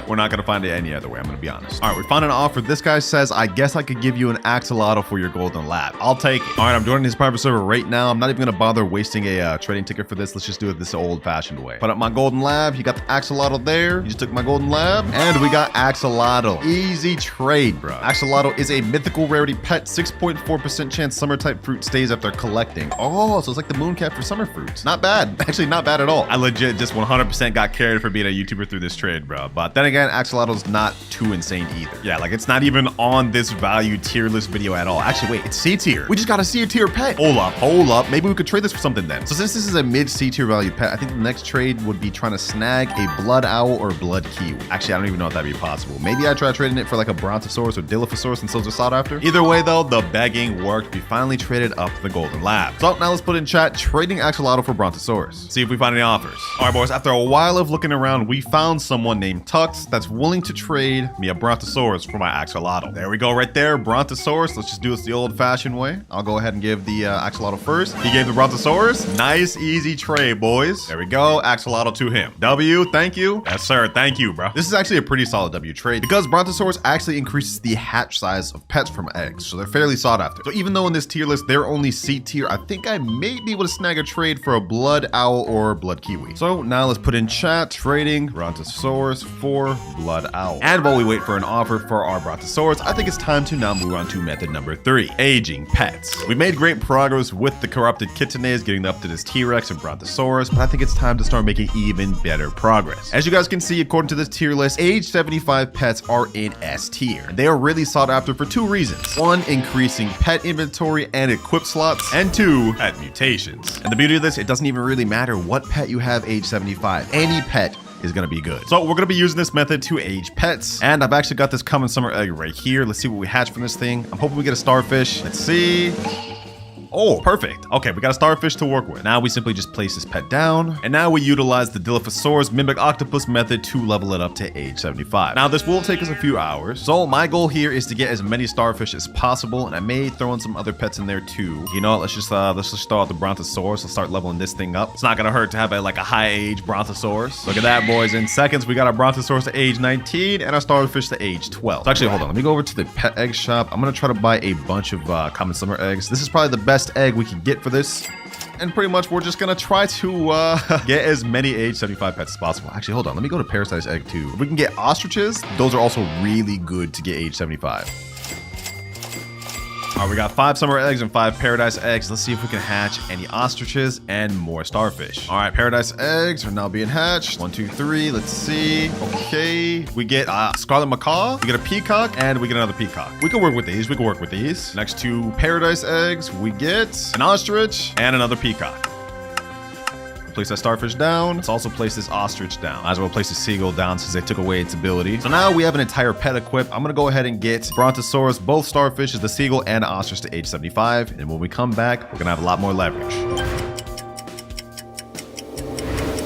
we're not gonna find it any other way, I'm gonna be honest. All right, we found an offer. This guy says, I guess I could give you an axolotl for your golden lab. I'll take it. All right, I'm joining his private server right now. I'm not even gonna bother wasting a trading ticket for this. Let's just do it this old-fashioned way. Put up my golden lab. You got the axolotl there. You just took my golden lab, and we got axolotl. Easy trade, bro. Axolotl is a mythical rarity pet. 6.4% chance summer type fruit stays after collecting. Oh, so it's like the mooncap for summer fruits. Not bad. Actually, not bad at all. I legit just 100% got carried for being a YouTuber through this trade, bro. But then again, axolotl's not too insane either. Yeah, like it's not even on this value tier list video at all. Actually, wait, it's C tier. We just got a C tier pet. Hold up. Maybe we could trade this for something then. So since this is a mid C tier value pet, I think the next trade would be trying to snag a blood owl or blood kiwi. Actually, I don't even know if that'd be possible. Maybe I try trading it for like a brontosaurus or dilophosaurus since those are sought after. Either way though, the begging worked. We finally traded up the golden lab. So now let's put in chat trading axolotl for brontosaurus. See if we find any offers. All right, boys, after a while of looking around, we found someone named Tux that's willing to trade me a brontosaurus for my axolotl. There we go right there, brontosaurus. Let's just do this the old fashioned way. I'll go ahead and give the axolotl first. He gave the brontosaurus. Nice, easy trade, boys. There we go, axolotl to him. W, thank you. Yes, sir, thank you, bro. This is actually a pretty solid W trade because brontosaurus actually increases the hatch size of pets from eggs, so they're fairly sought after. So even though in this tier list, they're only C tier, I think I may be able to snag a trade for a blood owl or blood kiwi. So now let's put in chat, trading brontosaurus for blood owl. And while we wait for an offer for our brontosaurus, I think it's time to now move on to method number 3, aging pets. We made great progress with the corrupted kitsunes, getting up to this T-Rex and brontosaurus, but I think it's time to start making even better progress. As you guys can see, according to this tier list, age 75 pets are in S tier. They are really sought after for 2 reasons. 1, increasing pet inventory and equip slots, and 2, pet mutations. And the beauty of this, it doesn't even really matter what pet you have age 75. Any pet is gonna be good. So we're gonna be using this method to age pets. And I've actually got this common summer egg right here. Let's see what we hatch from this thing. I'm hoping we get a starfish. Let's see. Oh, perfect. Okay, we got a starfish to work with. Now we simply just place this pet down. And now we utilize the Dilophosaurus mimic octopus method to level it up to age 75. Now this will take us a few hours. So my goal here is to get as many starfish as possible. And I may throw in some other pets in there too. You know what? Let's just throw out the brontosaurus. Let's start leveling this thing up. It's not gonna hurt to have like a high age brontosaurus. Look at that, boys. In seconds, we got our brontosaurus to age 19 and our starfish to age 12. So actually, hold on. Let me go over to the pet egg shop. I'm gonna try to buy a bunch of common summer eggs. This is probably the best egg we can get for this, and pretty much we're just gonna try to get as many age 75 pets as possible. Actually, hold on, let me go to parasite egg too. If we can get ostriches, those are also really good to get age 75. All right, we got 5 summer eggs and 5 paradise eggs. Let's see if we can hatch any ostriches and more starfish. All right, paradise eggs are now being hatched. 1, 2, 3. Let's see. Okay, we get scarlet macaw. We get a peacock, and we get another peacock. We can work with these. Next to paradise eggs, we get an ostrich and another peacock. Place that starfish down. Let's also place this ostrich down. Might as well place the seagull down since they took away its ability. So now we have an entire pet equip. I'm gonna go ahead and get brontosaurus, both starfishes, the seagull, and ostrich to age 75. And when we come back, we're gonna have a lot more leverage.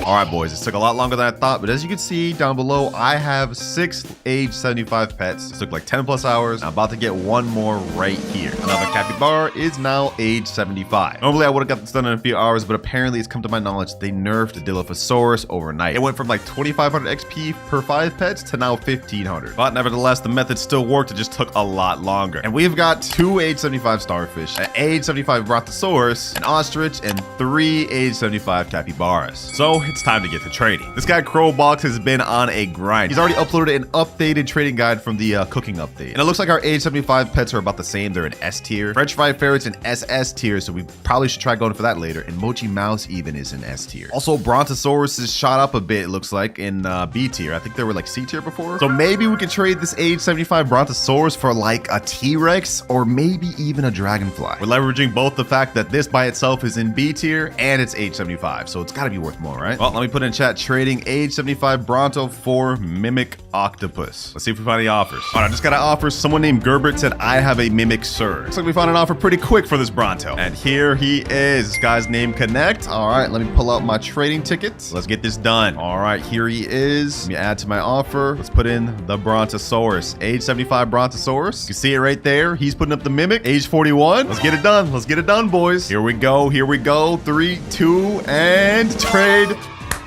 All right, boys, this took a lot longer than I thought, but as you can see down below, I have 6 age 75 pets. This took like 10 plus hours. I'm about to get one more right here. Another capybara is now age 75. Normally, I would have got this done in a few hours, but apparently it's come to my knowledge they nerfed the Dilophosaurus overnight. It went from like 2,500 XP per 5 pets to now 1,500. But nevertheless, the method still worked. It just took a lot longer. And we've got 2 age 75 starfish, an age 75 brontosaurus, an ostrich, and 3 age 75 capybaras. So it's time to get to trading. This guy Crowbox has been on a grind. He's already uploaded an updated trading guide from the cooking update. And it looks like our age 75 pets are about the same. They're in S tier. French fried ferrets in SS tier, so we probably should try going for that later. And Mochi Mouse even is in S tier. Also, Brontosaurus is shot up a bit, it looks like, in B tier. I think they were like C tier before. So maybe we could trade this age 75 Brontosaurus for like a T-Rex or maybe even a Dragonfly. We're leveraging both the fact that this by itself is in B tier and it's age 75, so it's gotta be worth more, right? Well, let me put in chat trading age 75 Bronto for Mimic Octopus. Let's see if we find any offers. All right, I just got an offer. Someone named Gerbert said, I have a Mimic Sir. Looks like we found an offer pretty quick for this Bronto. And here he is. This guy's name Connect. All right, let me pull out my trading tickets. Let's get this done. All right, here he is. Let me add to my offer. Let's put in the Brontosaurus. Age 75 Brontosaurus. You can see it right there. He's putting up the Mimic. Age 41. Let's get it done. Let's get it done, boys. Here we go. Here we go. 3, 2, and trade.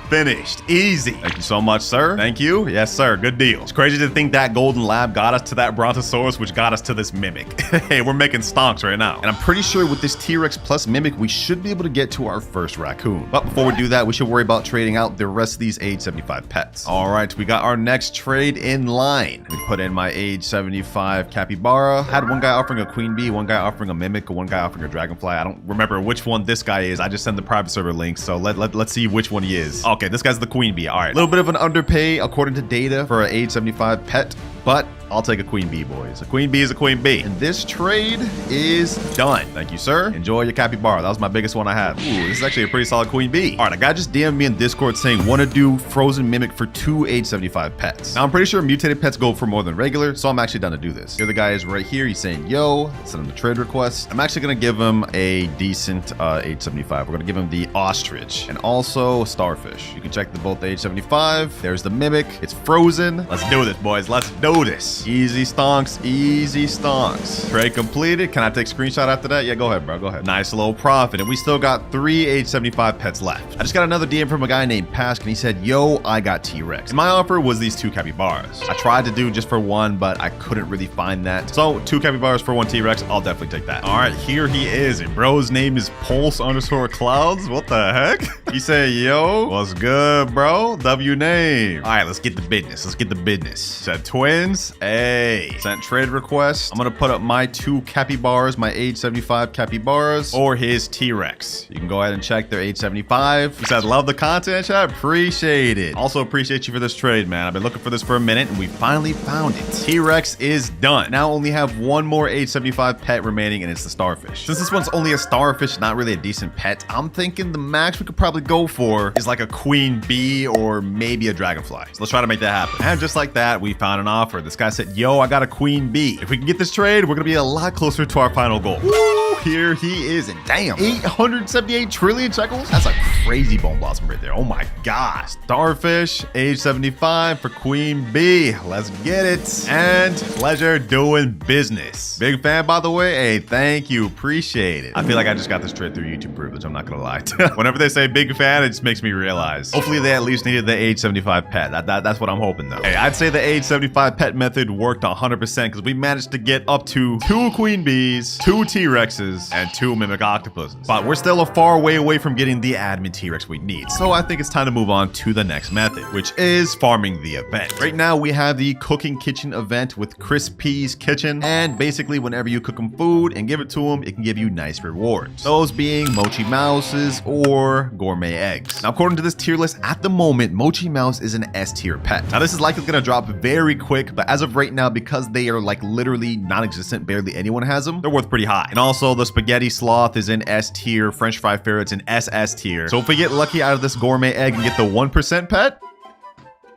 finished. Easy. Thank you so much, sir. Thank you. Yes, sir. Good deal. It's crazy to think that golden lab got us to that brontosaurus, which got us to this mimic. Hey, we're making stonks right now. And I'm pretty sure with this T-Rex plus mimic, we should be able to get to our first raccoon. But before we do that, we should worry about trading out the rest of these age 75 pets. All right, we got our next trade in line. We put in my age 75 capybara. I had one guy offering a queen bee, one guy offering a mimic, one guy offering a dragonfly. I don't remember which one this guy is. I just sent the private server link, so let's see which one he is. Okay, this guy's the queen bee. All right, a little bit of an underpay according to data for an age 75 pet, but I'll take a queen bee, boys. A queen bee is a queen bee. And this trade is done. Thank you, sir. Enjoy your capybara. That was my biggest one I had. Ooh, this is actually a pretty solid queen bee. All right, a guy just DM'd me in Discord saying, want to do frozen mimic for 2 age 75 pets. Now, I'm pretty sure mutated pets go for more than regular, so I'm actually down to do this. Here the guy is right here. He's saying, yo, send him the trade request. I'm actually going to give him a decent age 75. We're going to give him the ostrich and also a starfish. You can check the both age 75. There's the mimic. It's frozen. Let's do this, boys. Let's do this. Easy stonks, easy stonks. Trade completed. Can I take a screenshot after that? Yeah, go ahead, bro. Go ahead. Nice low profit. And we still got 3 age 75 pets left. I just got another DM from a guy named Pask, and he said, yo, I got T-Rex. And my offer was these 2 capybaras. I tried to do just for 1, but I couldn't really find that. So 2 capybaras for 1 T-Rex. I'll definitely take that. All right, here he is. And bro's name is Pulse_Clouds. What the heck? He said, yo, what's good, bro? W name. All right, let's get the business. Let's get the business. Said twins. Hey, sent trade request. I'm gonna put up my 2 capybaras, my age 75 capybaras, or his T-Rex. You can go ahead and check their age 75. He said, love the content, chat. Appreciate it. Also appreciate you for this trade, man. I've been looking for this for a minute, and we finally found it. T-Rex is done. Now only have 1 more age 75 pet remaining, and it's the starfish. Since this one's only a starfish, not really a decent pet, I'm thinking the max we could probably go for is like a queen bee or maybe a dragonfly. So let's try to make that happen. And just like that, we found an offer. This guy said, yo, I got a queen bee. If we can get this trade, we're gonna be a lot closer to our final goal. Woo, here he is. And damn, 878 trillion shekels. That's a crazy bone blossom right there. Oh my gosh. Starfish, age 75 for queen bee. Let's get it. And pleasure doing business. Big fan, by the way. Hey, thank you. Appreciate it. I feel like I just got this trade through YouTube privilege. I'm not gonna lie. Whenever they say big fan, it just makes me realize. Hopefully they at least needed the age 75 pet. That's what I'm hoping though. Hey, I'd say the age 75 pet method worked 100% because we managed to get up to 2 queen bees, 2 T-Rexes, and 2 mimic octopuses. But we're still a far way away from getting the admin T-Rex we need. So I think it's time to move on to the next method, which is farming the event. Right now we have the cooking kitchen event with Chris P's Kitchen. And basically whenever you cook them food and give it to them, it can give you nice rewards. Those being Mochi Mouses or gourmet eggs. Now according to this tier list, at the moment, Mochi Mouse is an S tier pet. Now this is likely gonna drop very quick, but as of right now, because they are like literally non-existent, barely anyone has them, they're worth pretty high. And also the spaghetti sloth is in S tier, French fry ferret's in SS tier. So if we get lucky out of this gourmet egg and get the 1% pet,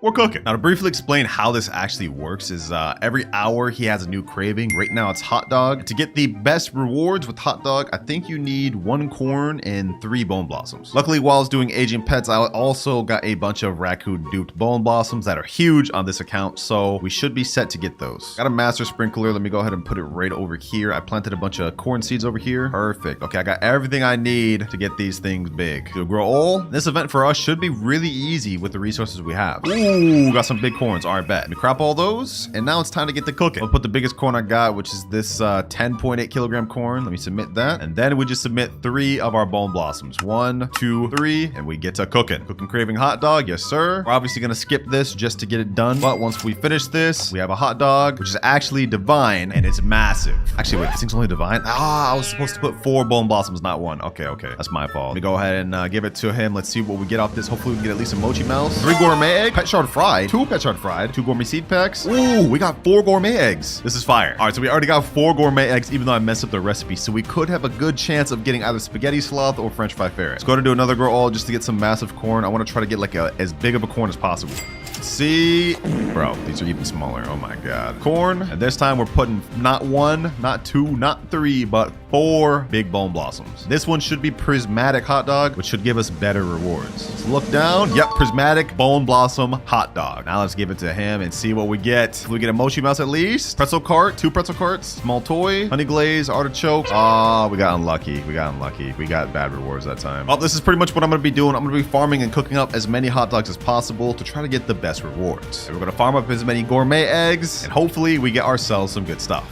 we're cooking. Now to briefly explain how this actually works is every hour he has a new craving. Right now it's hot dog. To get the best rewards with hot dog, I think you need 1 corn and 3 bone blossoms. Luckily, while I was doing aging pets, I also got a bunch of raccoon duped bone blossoms that are huge on this account, so we should be set to get those. Got a master sprinkler. Let me go ahead and put it right over here. I planted a bunch of corn seeds over here. Perfect. Okay, I got everything I need to get these things big. To grow all, this event for us should be really easy with the resources we have. Ooh, got some big corns. All right, bet. Let me crop all those, and now it's time to get the cooking. I'll put the biggest corn I got, which is this 10.8 kilogram corn. Let me submit that, and then we just submit 3 of our bone blossoms. 1, 2, 3, and we get to cooking. Cooking craving hot dog, yes sir. We're obviously gonna skip this just to get it done, but once we finish this, we have a hot dog, which is actually divine, and it's massive. Actually, wait, this thing's only divine? Ah, I was supposed to put 4 bone blossoms, not 1. Okay, that's my fault. Let me go ahead and give it to him. Let's see what we get off this. Hopefully we can get at least a mochi mouse. 3 gourmet egg, pet shard fried, 2 pet shard fried, 2 gourmet seed packs. Ooh, we got 4 gourmet eggs. This is fire. All right, so we already got 4 gourmet eggs, even though I messed up the recipe. So we could have a good chance of getting either spaghetti sloth or French fry ferret. Let's go to do another grow all just to get some massive corn. I want to try to get like as big of a corn as possible. See? Bro, these are even smaller. Oh my God. Corn. And this time we're putting not 1, not 2, not 3, but 4 big bone blossoms. This one should be prismatic hot dog, which should give us better rewards. Let's look down. Yep, prismatic bone blossom hot dog. Now let's give it to him and see what we get. We get a mochi mouse at least. Pretzel cart, 2 pretzel carts, small toy, honey glaze, artichoke. Oh, we got unlucky. We got bad rewards that time. Well, this is pretty much what I'm going to be doing. I'm going to be farming and cooking up as many hot dogs as possible to try to get the best rewards. And we're going to farm up as many gourmet eggs, and hopefully we get ourselves some good stuff.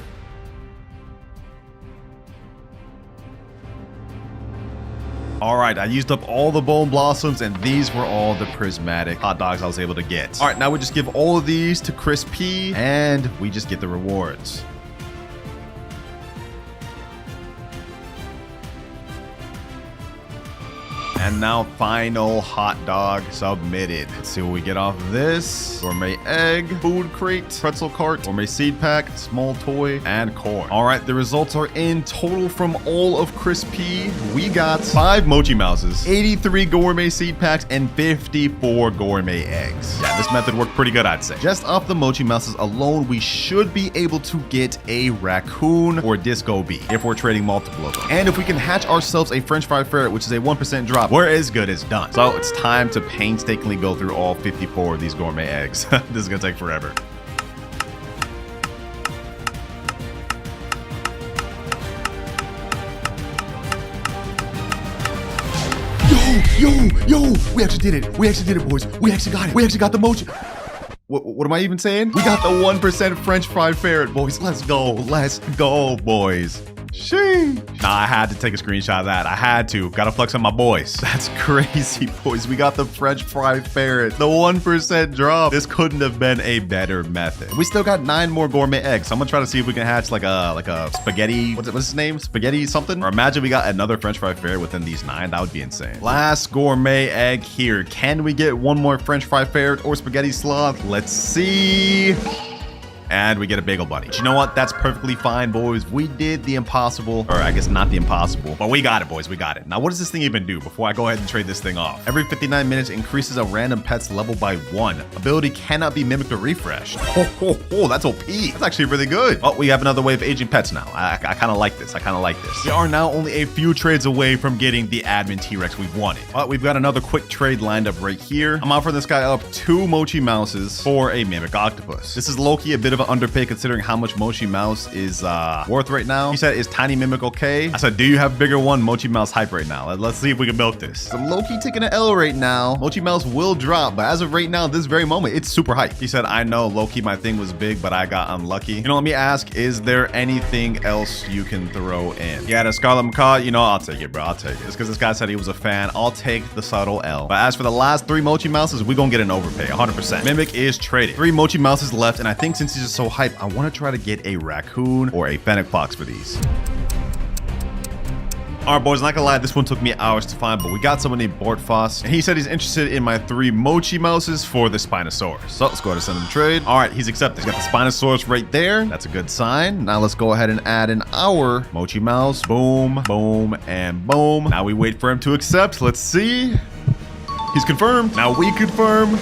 All right, I used up all the bone blossoms, and these were all the prismatic hot dogs I was able to get. All right, now we just give all of these to Chris P, and we just get the rewards. And now final hot dog submitted. Let's see what we get off of this. Gourmet egg, food crate, pretzel cart, gourmet seed pack, small toy, and corn. All right, the results are in. Total from all of Chris P, we got 5 mochi mouses, 83 gourmet seed packs, and 54 gourmet eggs. Yeah, this method worked pretty good, I'd say. Just off the mochi mouses alone, we should be able to get a raccoon or disco bee if we're trading multiple of them. And if we can hatch ourselves a French fry ferret, which is a 1% drop, we're as good as done. So it's time to painstakingly go through all 54 of these gourmet eggs. This is gonna take forever. Yo, we actually did it. We actually did it, boys. We actually got it. We actually got the mochi. What am I even saying? We got the 1% French fry ferret, boys. Let's go. Let's go, boys. Sheesh. Nah, I had to take a screenshot of that. I had to. Gotta flex on my boys. That's crazy, boys. We got the French fry ferret. The 1% drop. This couldn't have been a better method. We still got 9 more gourmet eggs. So I'm gonna try to see if we can hatch like a spaghetti. What's his name? Spaghetti something? Or imagine we got another French fry ferret within these 9. That would be insane. Last gourmet egg here. Can we get one more French fry ferret or spaghetti sloth? Let's see. And we get a bagel bunny. But you know what? That's perfectly fine, boys. We did the impossible, or I guess not the impossible, but we got it, boys. We got it. Now, what does this thing even do before I go ahead and trade this thing off? Every 59 minutes increases a random pet's level by 1. Ability cannot be mimicked or refreshed. Oh, that's OP. That's actually really good. Oh, we have another way of aging pets now. I kind of like this. We are now only a few trades away from getting the admin T-Rex we've wanted. But we've got another quick trade lined up right here. I'm offering this guy up 2 mochi mouses for a mimic octopus. This is low-key a bit of an underpay considering how much mochi mouse is worth right now. He said, is tiny mimic okay? I said, do you have bigger one mochi mouse hype right now? Let's see if we can milk this. I'm low-key taking an L right now. Mochi mouse will drop, but as of right now, this very moment, it's super hype. He said, I know low-key my thing was big, but I got unlucky. You know, let me ask, is there anything else you can throw in? Yeah, the Scarlet Macaw, you know, I'll take it, bro. I'll take it. It's because this guy said he was a fan. I'll take the subtle L. But as for the last 3 mochi mouses, we're gonna get an overpay, 100%. Mimic is traded. 3 mochi mouses left, and I think since he's just so hype, I want to try to get a raccoon or a fennec fox for these. All right, boys, not gonna lie, this one took me hours to find, but we got someone named Bortfoss, and he said he's interested in my 3 mochi mouses for the Spinosaurus. So let's go ahead and send him a trade. All right, he's accepted. He's got the Spinosaurus right there. That's a good sign. Now let's go ahead and add in our mochi mouse. Boom, boom, and boom. Now we wait for him to accept. Let's see. He's confirmed. Now we confirm.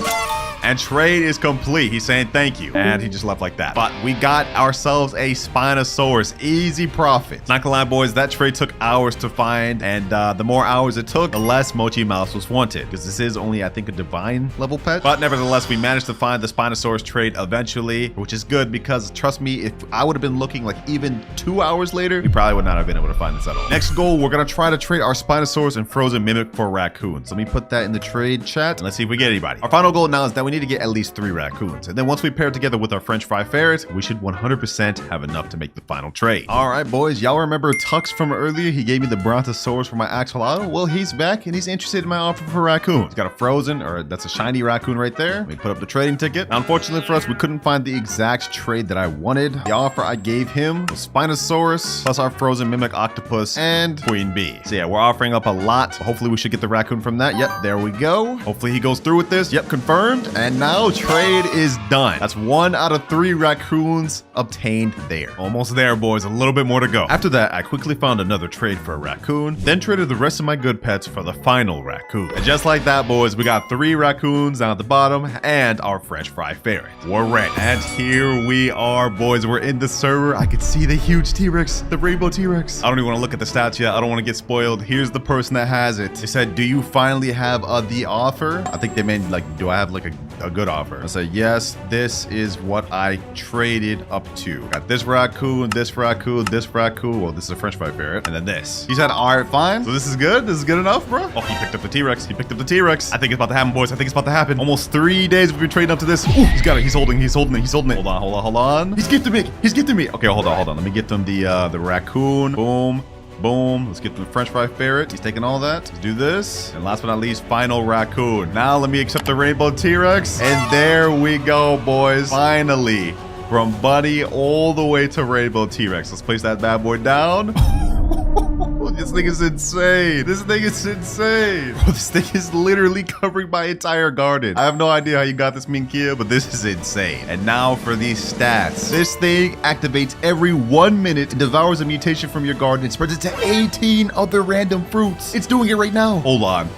And trade is complete. He's saying thank you. And he just left like that. But we got ourselves a Spinosaurus. Easy profit. Not gonna lie, boys, that trade took hours to find. And the more hours it took, the less mochi mouse was wanted. Because this is only, I think, a divine level pet. But nevertheless, we managed to find the Spinosaurus trade eventually, which is good because trust me, if I would have been looking like even 2 hours later, we probably would not have been able to find this at all. Next goal, we're gonna try to trade our Spinosaurus and frozen mimic for raccoons. Let me put that in the trade chat and let's see if we get anybody. Our final goal now is that we need to get at least 3 raccoons. And then once we pair together with our French fry ferret, we should 100% have enough to make the final trade. All right, boys, y'all remember Tux from earlier? He gave me the Brontosaurus for my axolotl. Well, he's back and he's interested in my offer for raccoon. He's got a frozen, or that's a shiny raccoon right there. Let me put up the trading ticket. Now, unfortunately for us, we couldn't find the exact trade that I wanted. The offer I gave him was Spinosaurus plus our frozen mimic octopus and queen bee. So yeah, we're offering up a lot. So hopefully we should get the raccoon from that. Yep, there we go. Hopefully he goes through with this. Yep, confirmed. And now trade is done. That's 1 out of 3 raccoons obtained there. Almost there, boys. A little bit more to go. After that, I quickly found another trade for a raccoon, then traded the rest of my good pets for the final raccoon. And just like that, boys, we got 3 raccoons down at the bottom and our French fry ferret. We're ready. And here we are, boys. We're in the server. I could see the huge T-Rex, the rainbow T-Rex. I don't even want to look at the stats yet. I don't want to get spoiled. Here's the person that has it. They said, do you finally have the offer? I think they meant like, do I have like a good offer? I said, yes, this is what I traded up to. Got this raccoon, this raccoon, this raccoon. Well, this is a French fry ferret. And then this. He said, all right, fine. So this is good. This is good enough, bro. Oh, he picked up the T-Rex. He picked up the T-Rex. I think it's about to happen, boys. I think it's about to happen. Almost 3 days we've been trading up to this. Ooh, he's got it. He's holding it. He's holding it. He's holding it. Hold on. He's gifting me. He's gifting me. Okay, hold on. Let me get them the raccoon. Boom. Boom. Let's get the French fry ferret. He's taking all that. Let's do this. And last but not least, final raccoon. Now let me accept the rainbow T-Rex. And there we go, boys. Finally. From Buddy all the way to rainbow T-Rex. Let's place that bad boy down. This thing is insane. This thing is insane. Bro, this thing is literally covering my entire garden. I have no idea how you got this, Minkia, but this is insane. And now for these stats. This thing activates every 1 minute and devours a mutation from your garden and spreads it to 18 other random fruits. It's doing it right now. Hold on.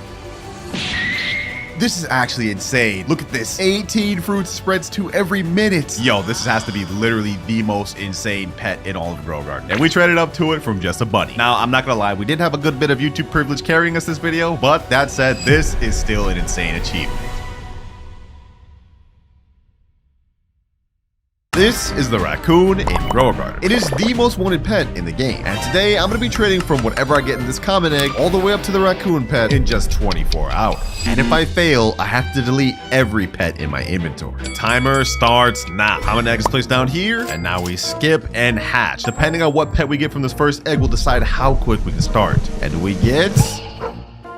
This is actually insane. Look at this. 18 fruits spreads to every minute. Yo, this has to be literally the most insane pet in all of Grow Garden. And we traded up to it from just a buddy. Now, I'm not gonna lie, we did have a good bit of YouTube privilege carrying us this video, but that said, this is still an insane achievement. This is the raccoon in Grow Garden. It is the most wanted pet in the game. And today, I'm going to be trading from whatever I get in this common egg all the way up to the raccoon pet in just 24 hours. And if I fail, I have to delete every pet in my inventory. The timer starts now. Common egg is placed down here, and now we skip and hatch. Depending on what pet we get from this first egg, we'll decide how quick we can start. And we get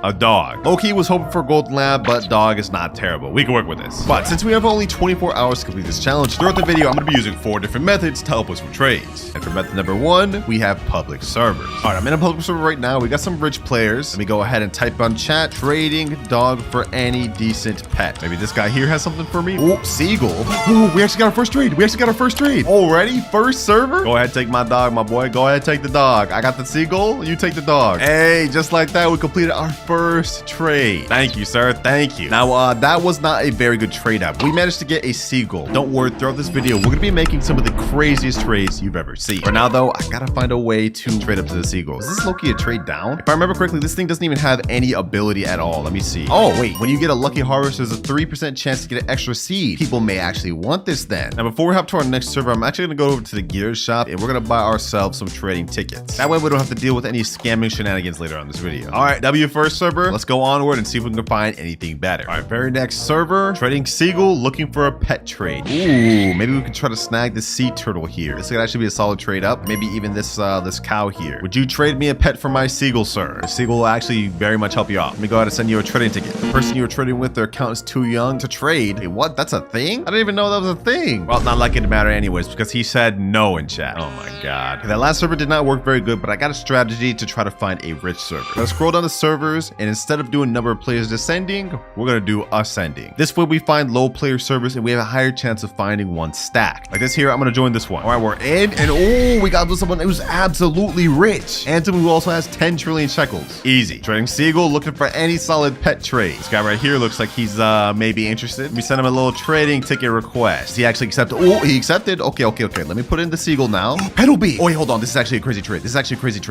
a dog. Low-key was hoping for a golden lab, but dog is not terrible. We can work with this. But since we have only 24 hours to complete this challenge, throughout the video, I'm going to be using 4 different methods to help us with trades. And for method number 1, we have public servers. All right, I'm in a public server right now. We got some rich players. Let me go ahead and type on chat, trading dog for any decent pet. Maybe this guy here has something for me. Oh, seagull. Ooh, we actually got our first trade. Already? First server? Go ahead, take my dog, my boy. Go ahead, take the dog. I got the seagull. You take the dog. Hey, just like that, we completed our first trade. Thank you, sir. Thank you. Now, that was not a very good trade up. We managed to get a seagull. Don't worry, throughout this video, we're going to be making some of the craziest trades you've ever seen. For now, though, I got to find a way to trade up to the seagull. Is this Loki a trade down? If I remember correctly, this thing doesn't even have any ability at all. Let me see. Oh, wait. When you get a lucky harvest, there's a 3% chance to get an extra seed. People may actually want this then. Now, before we hop to our next server, I'm actually going to go over to the gear shop and we're going to buy ourselves some trading tickets. That way, we don't have to deal with any scamming shenanigans later on this video. All right, W first server. Let's go onward and see if we can find anything better. All right, very next server, trading seagull, looking for a pet trade. Ooh, maybe we can try to snag the sea turtle here. This could actually be a solid trade up. Maybe even this this cow here. Would you trade me a pet for my seagull, sir? The seagull will actually very much help you out. Let me go ahead and send you a trading ticket. The person you were trading with, their account is too young to trade. Wait, what? That's a thing? I didn't even know that was a thing. Well, not like it matter anyways, because he said no in chat. Oh my god. Okay, that last server did not work very good, but I got a strategy to try to find a rich server. Let's scroll down the servers, and instead of doing number of players descending, we're gonna do ascending. This way we find low player servers and we have a higher chance of finding one stack. Like this here, I'm gonna join this one. All right, we're in, and oh, we got someone who's absolutely rich. And someone who also has 10 trillion shekels. Easy. Trading seagull, looking for any solid pet trade. This guy right here looks like he's maybe interested. We send him a little trading ticket request. He actually accepted. Oh, he accepted. Okay. Let me put in the seagull now. Petal bee. Oh, wait, hold on. This is actually a crazy trade.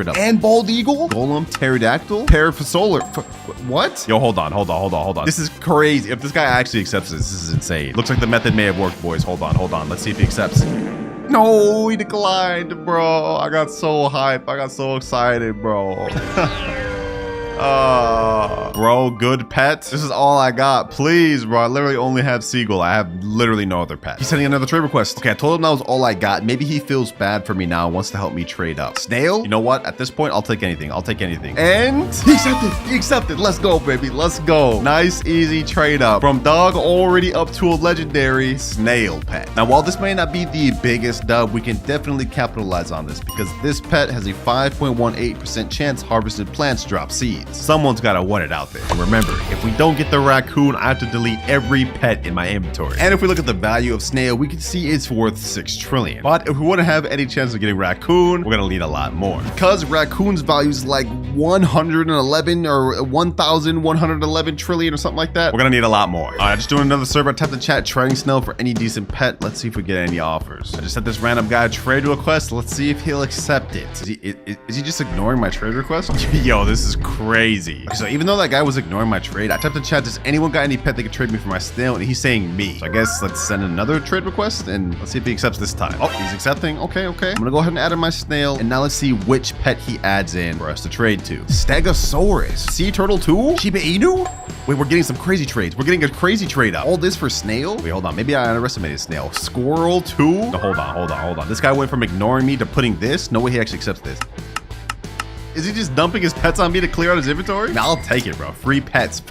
Up. And bald eagle, golem, pterodactyl, parasolar. What? Yo, hold on. This is crazy. If this guy actually accepts this is insane. Looks like the method may have worked, boys. Hold on. Let's see if he accepts. No, he declined, bro. I got so hyped. I got so excited, bro. Bro, good pets. This is all I got. Please, bro. I literally only have seagull. I have literally no other pet. He's sending another trade request. Okay, I told him that was all I got. Maybe he feels bad for me now and wants to help me trade up. Snail? You know what? At this point, I'll take anything. And he accepted. Let's go, baby. Let's go. Nice, easy trade up. From dog already up to a legendary snail pet. Now, while this may not be the biggest dub, we can definitely capitalize on this because this pet has a 5.18% chance harvested plants drop seeds. Someone's gotta want it out there. And remember, if we don't get the raccoon, I have to delete every pet in my inventory. And if we look at the value of snail, we can see it's worth 6 trillion. But if we want to have any chance of getting raccoon, we're gonna need a lot more. Because raccoon's value is like 111 or 1,111 trillion or something like that, we're gonna need a lot more. All right, just doing another server. Tap the chat, trading snail for any decent pet. Let's see if we get any offers. I just sent this random guy a trade request. Let's see if he'll accept it. Is he just ignoring my trade request? Yo, this is crazy. So even though that guy was ignoring my trade, I tapped the chat, does anyone got any pet that could trade me for my snail? And he's saying me. So I guess let's send another trade request and let's see if he accepts this time. Oh, he's accepting. Okay. I'm gonna go ahead and add in my snail. And now let's see which pet he adds in for us to trade to. Stegosaurus. Sea turtle 2? Shiba Inu? Wait, we're getting some crazy trades. We're getting a crazy trade up. All this for snail? Wait, hold on. Maybe I underestimated snail. Squirrel 2? No, hold on. This guy went from ignoring me to putting this. No way he actually accepts this. Is he just dumping his pets on me to clear out his inventory? Nah, I'll take it, bro. Free pets.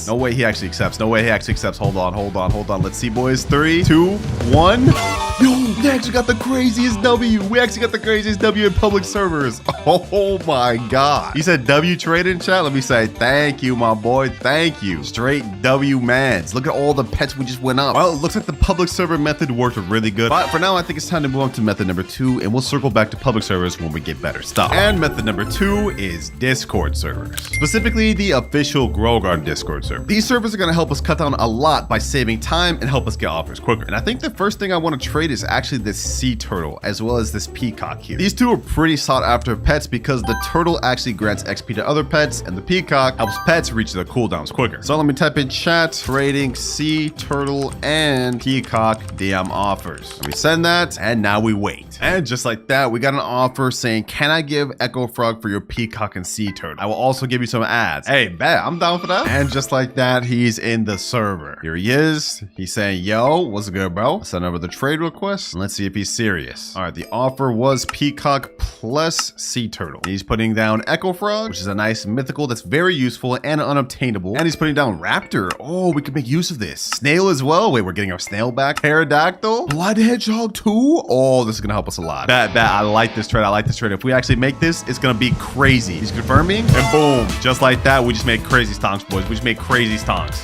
No way he actually accepts. Hold on. Let's see, boys. 3, 2, 1. Yo, we actually got the craziest W. In public servers. Oh my God. He said W trade in chat. Let me say thank you, my boy. Thank you. Straight W mans. Look at all the pets we just went up. Well, it looks like the public server method worked really good. But for now, I think it's time to move on to method number 2, and we'll circle back to public servers when we get better stuff. And method number 2 is Discord servers. Specifically, the official Grow Garden Discord server. These servers are going to help us cut down a lot by saving time and help us get offers quicker. And I think the first thing I want to trade is actually this sea turtle as well as this peacock here. These two are pretty sought after pets because the turtle actually grants XP to other pets and the peacock helps pets reach their cooldowns quicker. So let me type in chat, trading sea turtle and peacock DM offers. We send that and now we wait. And just like that, we got an offer saying, can I give Echo Frog for your peacock and sea turtle? I will also give you some ads. Hey, bet, I'm down for that. And just like that, he's in the server. Here he is. He's saying, yo, what's good, bro? I sent over the trade request and let's see if he's serious. All right, the offer was peacock plus sea turtle. He's putting down Echo Frog, which is a nice mythical that's very useful and unobtainable. And he's putting down Raptor. Oh, we could make use of this. Snail as well. Wait, we're getting our snail back. Pterodactyl. Blood Hedgehog 2. Oh, this is gonna help us a lot. Bet, I like this trade. If we actually make this, it's gonna be crazy. He's confirming and boom, just like that, we just made crazy stonks, boys.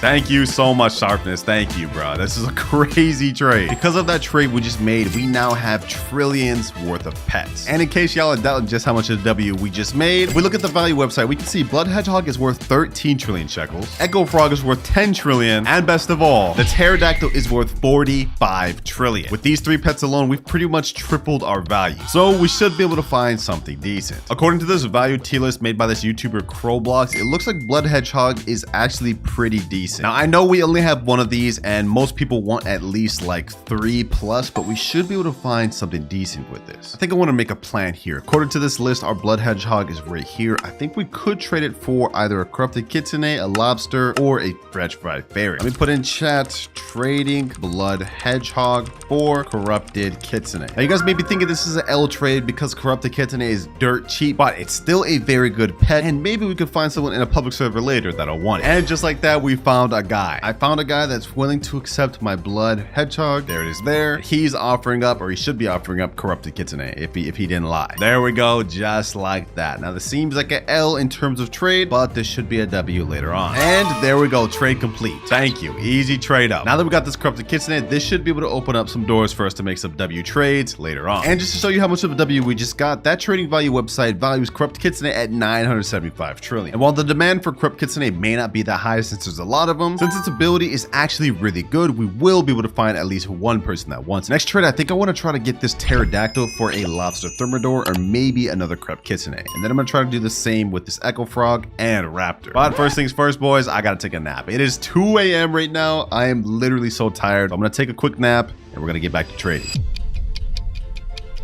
Thank you so much, Sharpness. Thank you, bro. This is a crazy trade. Because of that trade we just made, we now have trillions worth of pets. And in case y'all are doubting just how much of the W we just made, if we look at the value website, we can see Blood Hedgehog is worth 13 trillion shekels, Echo Frog is worth 10 trillion, and best of all, the Pterodactyl is worth 45 trillion. With these 3 pets alone, we've pretty much tripled our value. So we should be able to find something decent. According to this value tier list made by this YouTuber Roblox, it looks like Blood Hedgehog is actually pretty decent. Now I know we only have one of these and most people want at least like 3 plus, but we should be able to find something decent with this. I think I want to make a plan here. According to this list, our Blood Hedgehog is right here. I think we could trade it for either a corrupted kitsune, a lobster, or a fresh fried fairy. Let me put in chat, trading Blood Hedgehog for corrupted kitsune. Now you guys may be thinking this is an L trade because corrupted kitsune is dirt cheap, but it's still a very good pet, and maybe we could find someone in a public server later that'll want it. And just like that, we found a guy. I found a guy that's willing to accept my Blood Hedgehog. There it is there. He's offering up, or he should be offering up corrupted kitsune if he didn't lie. There we go, just like that. Now this seems like an L in terms of trade, but this should be a W later on. And there we go, trade complete. Thank you, easy trade up. Now that we got this corrupted kitsune, this should be able to open up some doors for us to make some W trades later on. And just to show you how much of a W we just got, that trading value website values corrupt kitsune at 975 trillion. And while the demand for corrupt kitsune may not be that high since there's a lot of them, since its ability is actually really good, we will be able to find at least one person that wants it. Next trade, I think I want to try to get this pterodactyl for a lobster thermidor or maybe another corrupt kitsune. And then I'm gonna try to do the same with this echo frog and raptor. But first things first, boys, I gotta take a nap. It is 2 a.m. right now. I am literally so tired. I'm gonna take a quick nap and we're gonna get back to trading.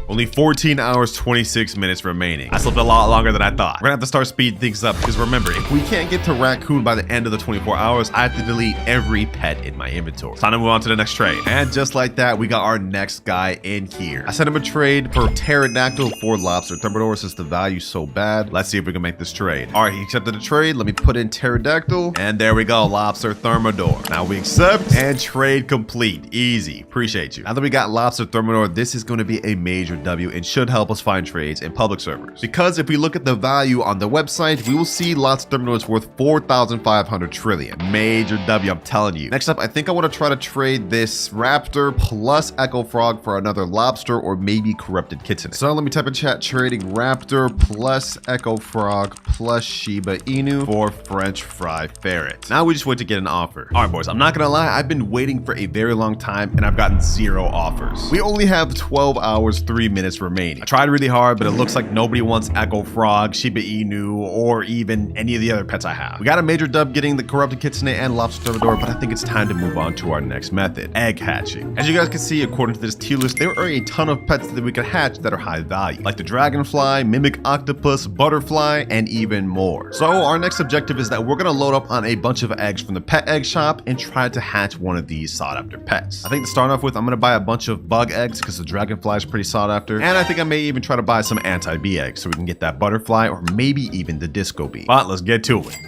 Only 14 hours, 26 minutes remaining. I slept a lot longer than I thought. We're gonna have to start speeding things up because remember, if we can't get to raccoon by the end of the 24 hours, I have to delete every pet in my inventory. It's time to move on to the next trade. And just like that, we got our next guy in here. I sent him a trade for pterodactyl for lobster thermidor since the value's so bad. Let's see if we can make this trade. All right, he accepted the trade. Let me put in pterodactyl and there we go, lobster thermidor. Now we accept and trade complete. Easy, appreciate you. Now that we got lobster thermidor, this is going to be a major major W and should help us find trades in public servers. Because if we look at the value on the website, we will see Lots Thermal is worth 4,500 trillion. Major W, I'm telling you. Next up, I think I want to try to trade this raptor plus echo frog for another lobster or maybe corrupted kitten. So let me type in chat, trading raptor plus echo frog plus Shiba Inu for French fry ferret. Now we just wait to get an offer. All right, boys, I'm not gonna lie, I've been waiting for a very long time and I've gotten 0 offers. We only have 12 hours, 3 minutes remaining. I tried really hard, but it looks like nobody wants echo frog, Shiba Inu, or even any of the other pets I have. We got a major dub getting the corrupted kitsune and lobster thermidor, but I think it's time to move on to our next method, egg hatching. As you guys can see, according to this tier list, there are a ton of pets that we can hatch that are high value, like the dragonfly, mimic octopus, butterfly, and even more. So our next objective is that we're gonna load up on a bunch of eggs from the pet egg shop and try to hatch one of these sought after pets. I think to start off with, I'm gonna buy a bunch of bug eggs because the dragonfly is pretty sought after, and I think I may even try to buy some anti-bee eggs so we can get that butterfly or maybe even the disco bee. But let's get to it.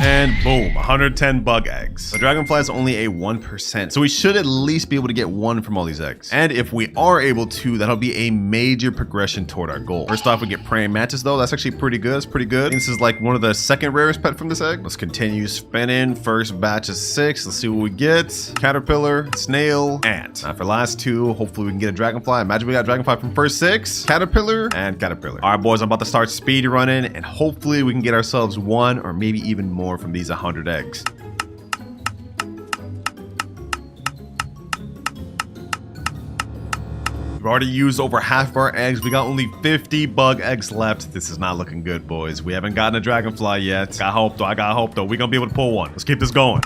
And boom, 110 bug eggs. The dragonfly is only a 1%, so we should at least be able to get 1 from all these eggs. And if we are able to, that'll be a major progression toward our goal. First off, we get praying mantis though. That's actually pretty good. It's pretty good. This is like one of the second rarest pet from this egg. Let's continue spinning. First batch is 6. Let's see what we get. Caterpillar, snail, ant. Now for last 2, hopefully we can get a dragonfly. Imagine we got a dragonfly from first 6. Caterpillar and caterpillar. All right, boys, I'm about to start speed running, and hopefully we can get ourselves 1 or maybe even more from these 100 eggs. We've already used over half of our eggs. We got only 50 bug eggs left. This is not looking good, boys. We haven't gotten a dragonfly yet. I got hope though. We're gonna be able to pull one. Let's keep this going.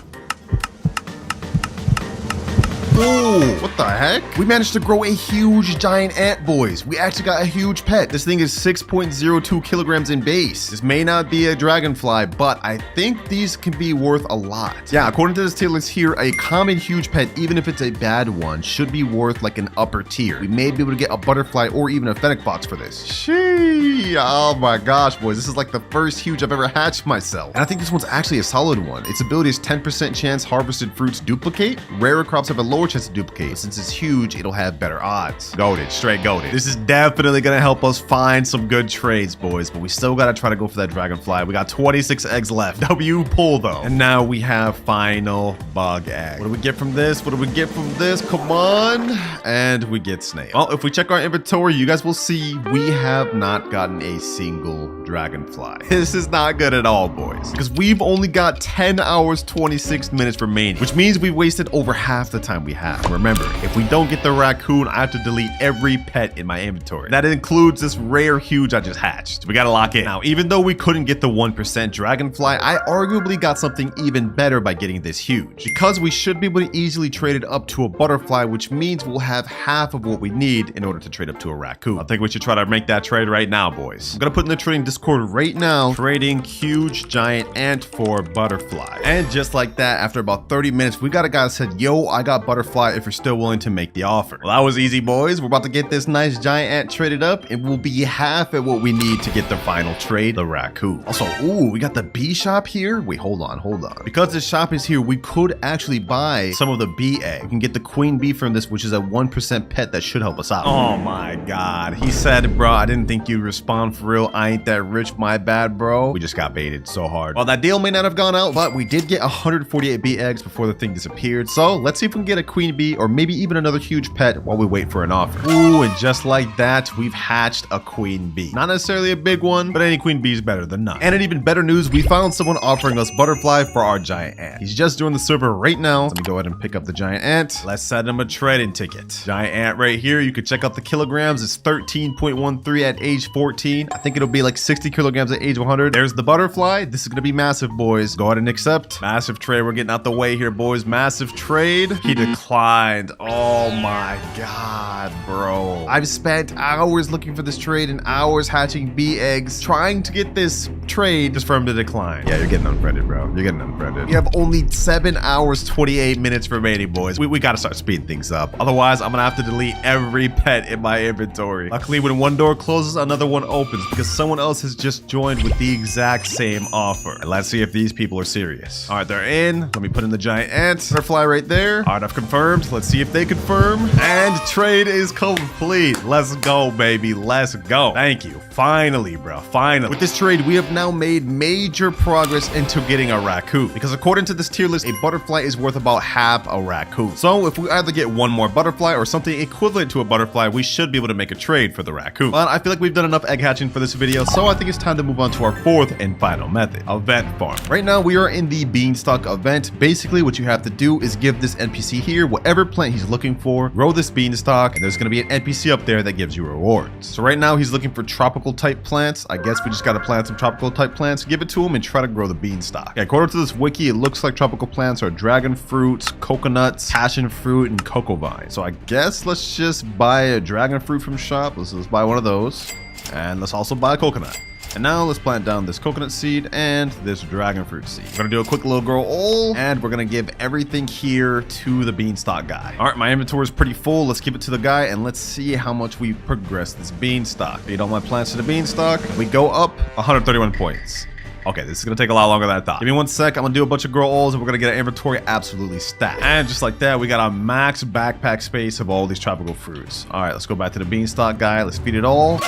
Ooh, what the heck? We managed to grow a huge giant ant, boys. We actually got a huge pet. This thing is 6.02 kilograms in base. This may not be a dragonfly, but I think these can be worth a lot. Yeah, according to this tier list here, a common huge pet, even if it's a bad one, should be worth like an upper tier. We may be able to get a butterfly or even a fennec box for this. Sheesh. Oh my gosh, boys. This is like the first huge I've ever hatched myself. And I think this one's actually a solid one. Its ability is 10% chance harvested fruits duplicate. Rarer crops have a lower chance to duplicate, but since it's huge, it'll have better odds. Goated, straight goated. This is definitely gonna help us find some good trades, boys, but we still gotta try to go for that dragonfly. We got 26 eggs left. W pull though. And now we have final bug egg. What do we get from this? What do we get from this? Come on. And we get snail. Well, if we check our inventory, you guys will see we have not gotten a single dragonfly. This is not good at all, boys, because we've only got 10 hours, 26 minutes remaining, which means we wasted over half the time we have. Remember, if we don't get the raccoon, I have to delete every pet in my inventory. That includes this rare huge I just hatched. We gotta lock in. Now, even though we couldn't get the 1% dragonfly, I arguably got something even better by getting this huge, because we should be able to easily trade it up to a butterfly, which means we'll have half of what we need in order to trade up to a raccoon. I think we should try to make that trade right now, boys. I'm gonna put in the trading Discord right now, trading huge giant ant for butterfly. And just like that, after about 30 minutes, we got a guy that said, yo, I got butterfly if you're still willing to make the offer. Well, that was easy, boys. We're about to get this nice giant ant traded up, and we'll be half at what we need to get the final trade, the raccoon. Also, ooh, we got the bee shop here. Wait, hold on. Because this shop is here, we could actually buy some of the bee egg. We can get the queen bee from this, which is a 1% pet that should help us out. Oh my God. He said, bro, I didn't think you'd respond for real. I ain't that rich, my bad, bro. We just got baited so hard. Well, that deal may not have gone out, but we did get 148 bee eggs before the thing disappeared. So let's see if we can get a queen bee or maybe even another huge pet while we wait for an offer. Ooh, and just like that, we've hatched a queen bee. Not necessarily a big one, but any queen bee is better than none. And in even better news, we found someone offering us butterfly for our giant ant. He's just joined the server right now. Let me go ahead and pick up the giant ant. Let's send him a trading ticket. Giant ant right here. You can check out the kilograms. It's 13.13 at age 14. I think it'll be like 60 kilograms at age 100. There's the butterfly. This is gonna be massive, boys. Go ahead and accept. Massive trade. We're getting out the way here, boys. Massive trade. He declined. Oh my God. god, bro. I've spent hours looking for this trade and hours hatching bee eggs trying to get this trade just for him to decline. Yeah, you're getting unfriended, bro. You're getting unfriended. You have only 7 hours, 28 minutes remaining, boys. We gotta start speeding things up. Otherwise, I'm gonna have to delete every pet in my inventory. Luckily, when one door closes, another one opens because someone else has just joined with the exact same offer. And let's see if these people are serious. All right, they're in. Let me put in the giant ant. Butterfly right there. All right, I've confirmed. Let's see if they confirm. And trade is complete. Let's go, baby. Let's go. Thank you. Finally, bro. Finally. With this trade, we have now made major progress into getting a raccoon. Because according to this tier list, a butterfly is worth about half a raccoon. So if we either get one more butterfly or something equivalent to a butterfly, we should be able to make a trade for the raccoon. But I feel like we've done enough egg hatching for this video, so I think it's time to move on to our fourth and final method, event farm. Right now, we are in the beanstalk event. Basically, what you have to do is give this NPC here whatever plant he's looking for, grow this beanstalk, and there's going to be an NPC up there that gives you rewards. So right now, he's looking for tropical type plants. I guess we just got to plant some tropical type plants, give it to him, and try to grow the beanstalk. Yeah, according to this wiki, it looks like tropical plants are dragon fruits, coconuts, passion fruit, and cocoa vine. So I guess let's just buy a dragon fruit from shop. Let's buy one of those. And let's also buy a coconut. And now let's plant down this coconut seed and this dragon fruit seed. We're gonna do a quick little grow all, and we're gonna give everything here to the beanstalk guy. All right, my inventory is pretty full. Let's give it to the guy and let's see how much we progress this beanstalk. Feed all my plants to the beanstalk. We go up 131 points. Okay, this is gonna take a lot longer than I thought. Give me 1 sec. I'm gonna do a bunch of grow alls and we're gonna get our inventory absolutely stacked. And just like that, we got a max backpack space of all these tropical fruits. All right, let's go back to the beanstalk guy. Let's feed it all.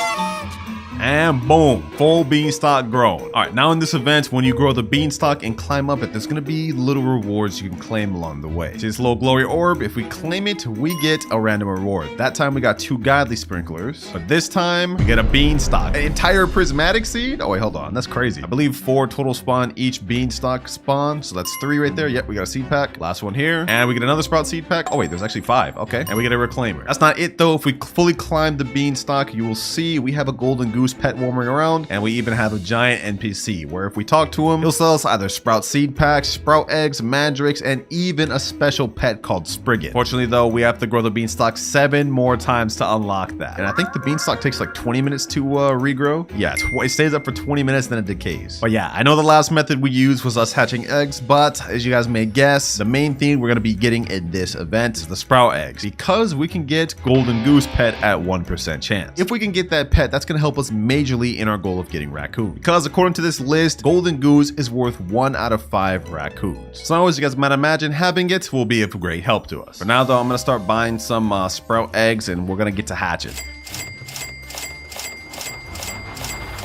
And boom, full beanstalk grown. All right, now in this event, when you grow the beanstalk and climb up it, there's gonna be little rewards you can claim along the way. See this little glory orb? If we claim it, we get a random reward. That time we got 2 godly sprinklers, but this time we get a beanstalk. An entire prismatic seed? Oh wait, hold on, that's crazy. I believe 4 total spawn each beanstalk spawn, so that's 3 right there. Yep, we got a seed pack. Last one here, and we get another sprout seed pack. Oh wait, there's actually 5. Okay, and we get a reclaimer. That's not it though. If we fully climb the beanstalk, you will see we have a golden goose pet warming around, and we even have a giant NPC where if we talk to him, he'll sell us either sprout seed packs, sprout eggs, mandrakes, and even a special pet called Spriggan. Fortunately though, we have to grow the beanstalk 7 more times to unlock that, and I think the beanstalk takes like 20 minutes to regrow. Yeah, it stays up for 20 minutes, then it decays. But yeah, I know the last method we used was us hatching eggs, but as you guys may guess, the main thing we're going to be getting in this event is the sprout eggs, because we can get golden goose pet at 1% chance. If we can get that pet, that's going to help us majorly in our goal of getting raccoon, because according to this list, golden goose is worth 1 out of 5 raccoons. So as you guys might imagine, having it will be of great help to us. For now though, I'm gonna start buying some sprout eggs and we're gonna get to hatch it.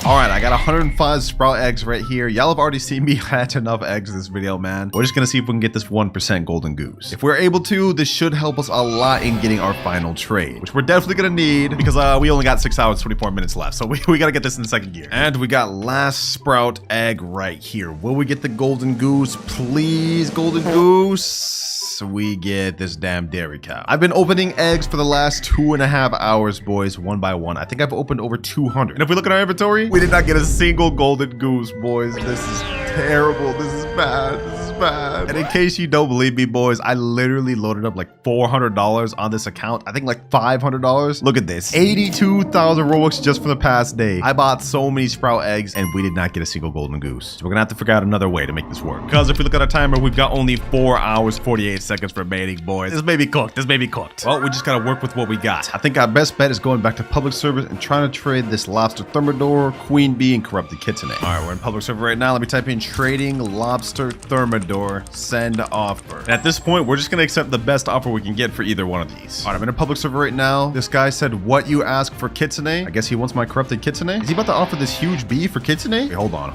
All right, I got 105 sprout eggs right here. Y'all have already seen me hatch enough eggs in this video, man. We're just gonna see if we can get this 1% golden goose. If we're able to, this should help us a lot in getting our final trade, which we're definitely gonna need because we only got 6 hours, 24 minutes left. So we gotta get this in second gear. And we got last sprout egg right here. Will we get the golden goose? Please, golden goose. We get this damn dairy cow. I've been opening eggs for the last 2.5 hours, boys, one by one. I think I've opened over 200. And if we look at our inventory, we did not get a single golden goose, boys. This is terrible. This is bad. This is bad. And in case you don't believe me, boys, I literally loaded up like $400 on this account. I think like $500. Look at this. 82,000 Robux just for the past day. I bought so many sprout eggs and we did not get a single golden goose. So we're gonna have to figure out another way to make this work. Because if we look at our timer, we've got only 4 hours, 48 seconds remaining, boys. This may be cooked. This may be cooked. Well, we just gotta work with what we got. I think our best bet is going back to public service and trying to trade this lobster thermidor, queen bee, and corrupted kitsune. All right, we're in public server right now. Let me type in trading lobster thermidor, send offer. And at this point, we're just gonna accept the best offer we can get for either one of these. All right, I'm in a public server right now. This guy said, what you ask for kitsune? I guess he wants my corrupted kitsune. Is he about to offer this huge bee for kitsune? Wait, hold on.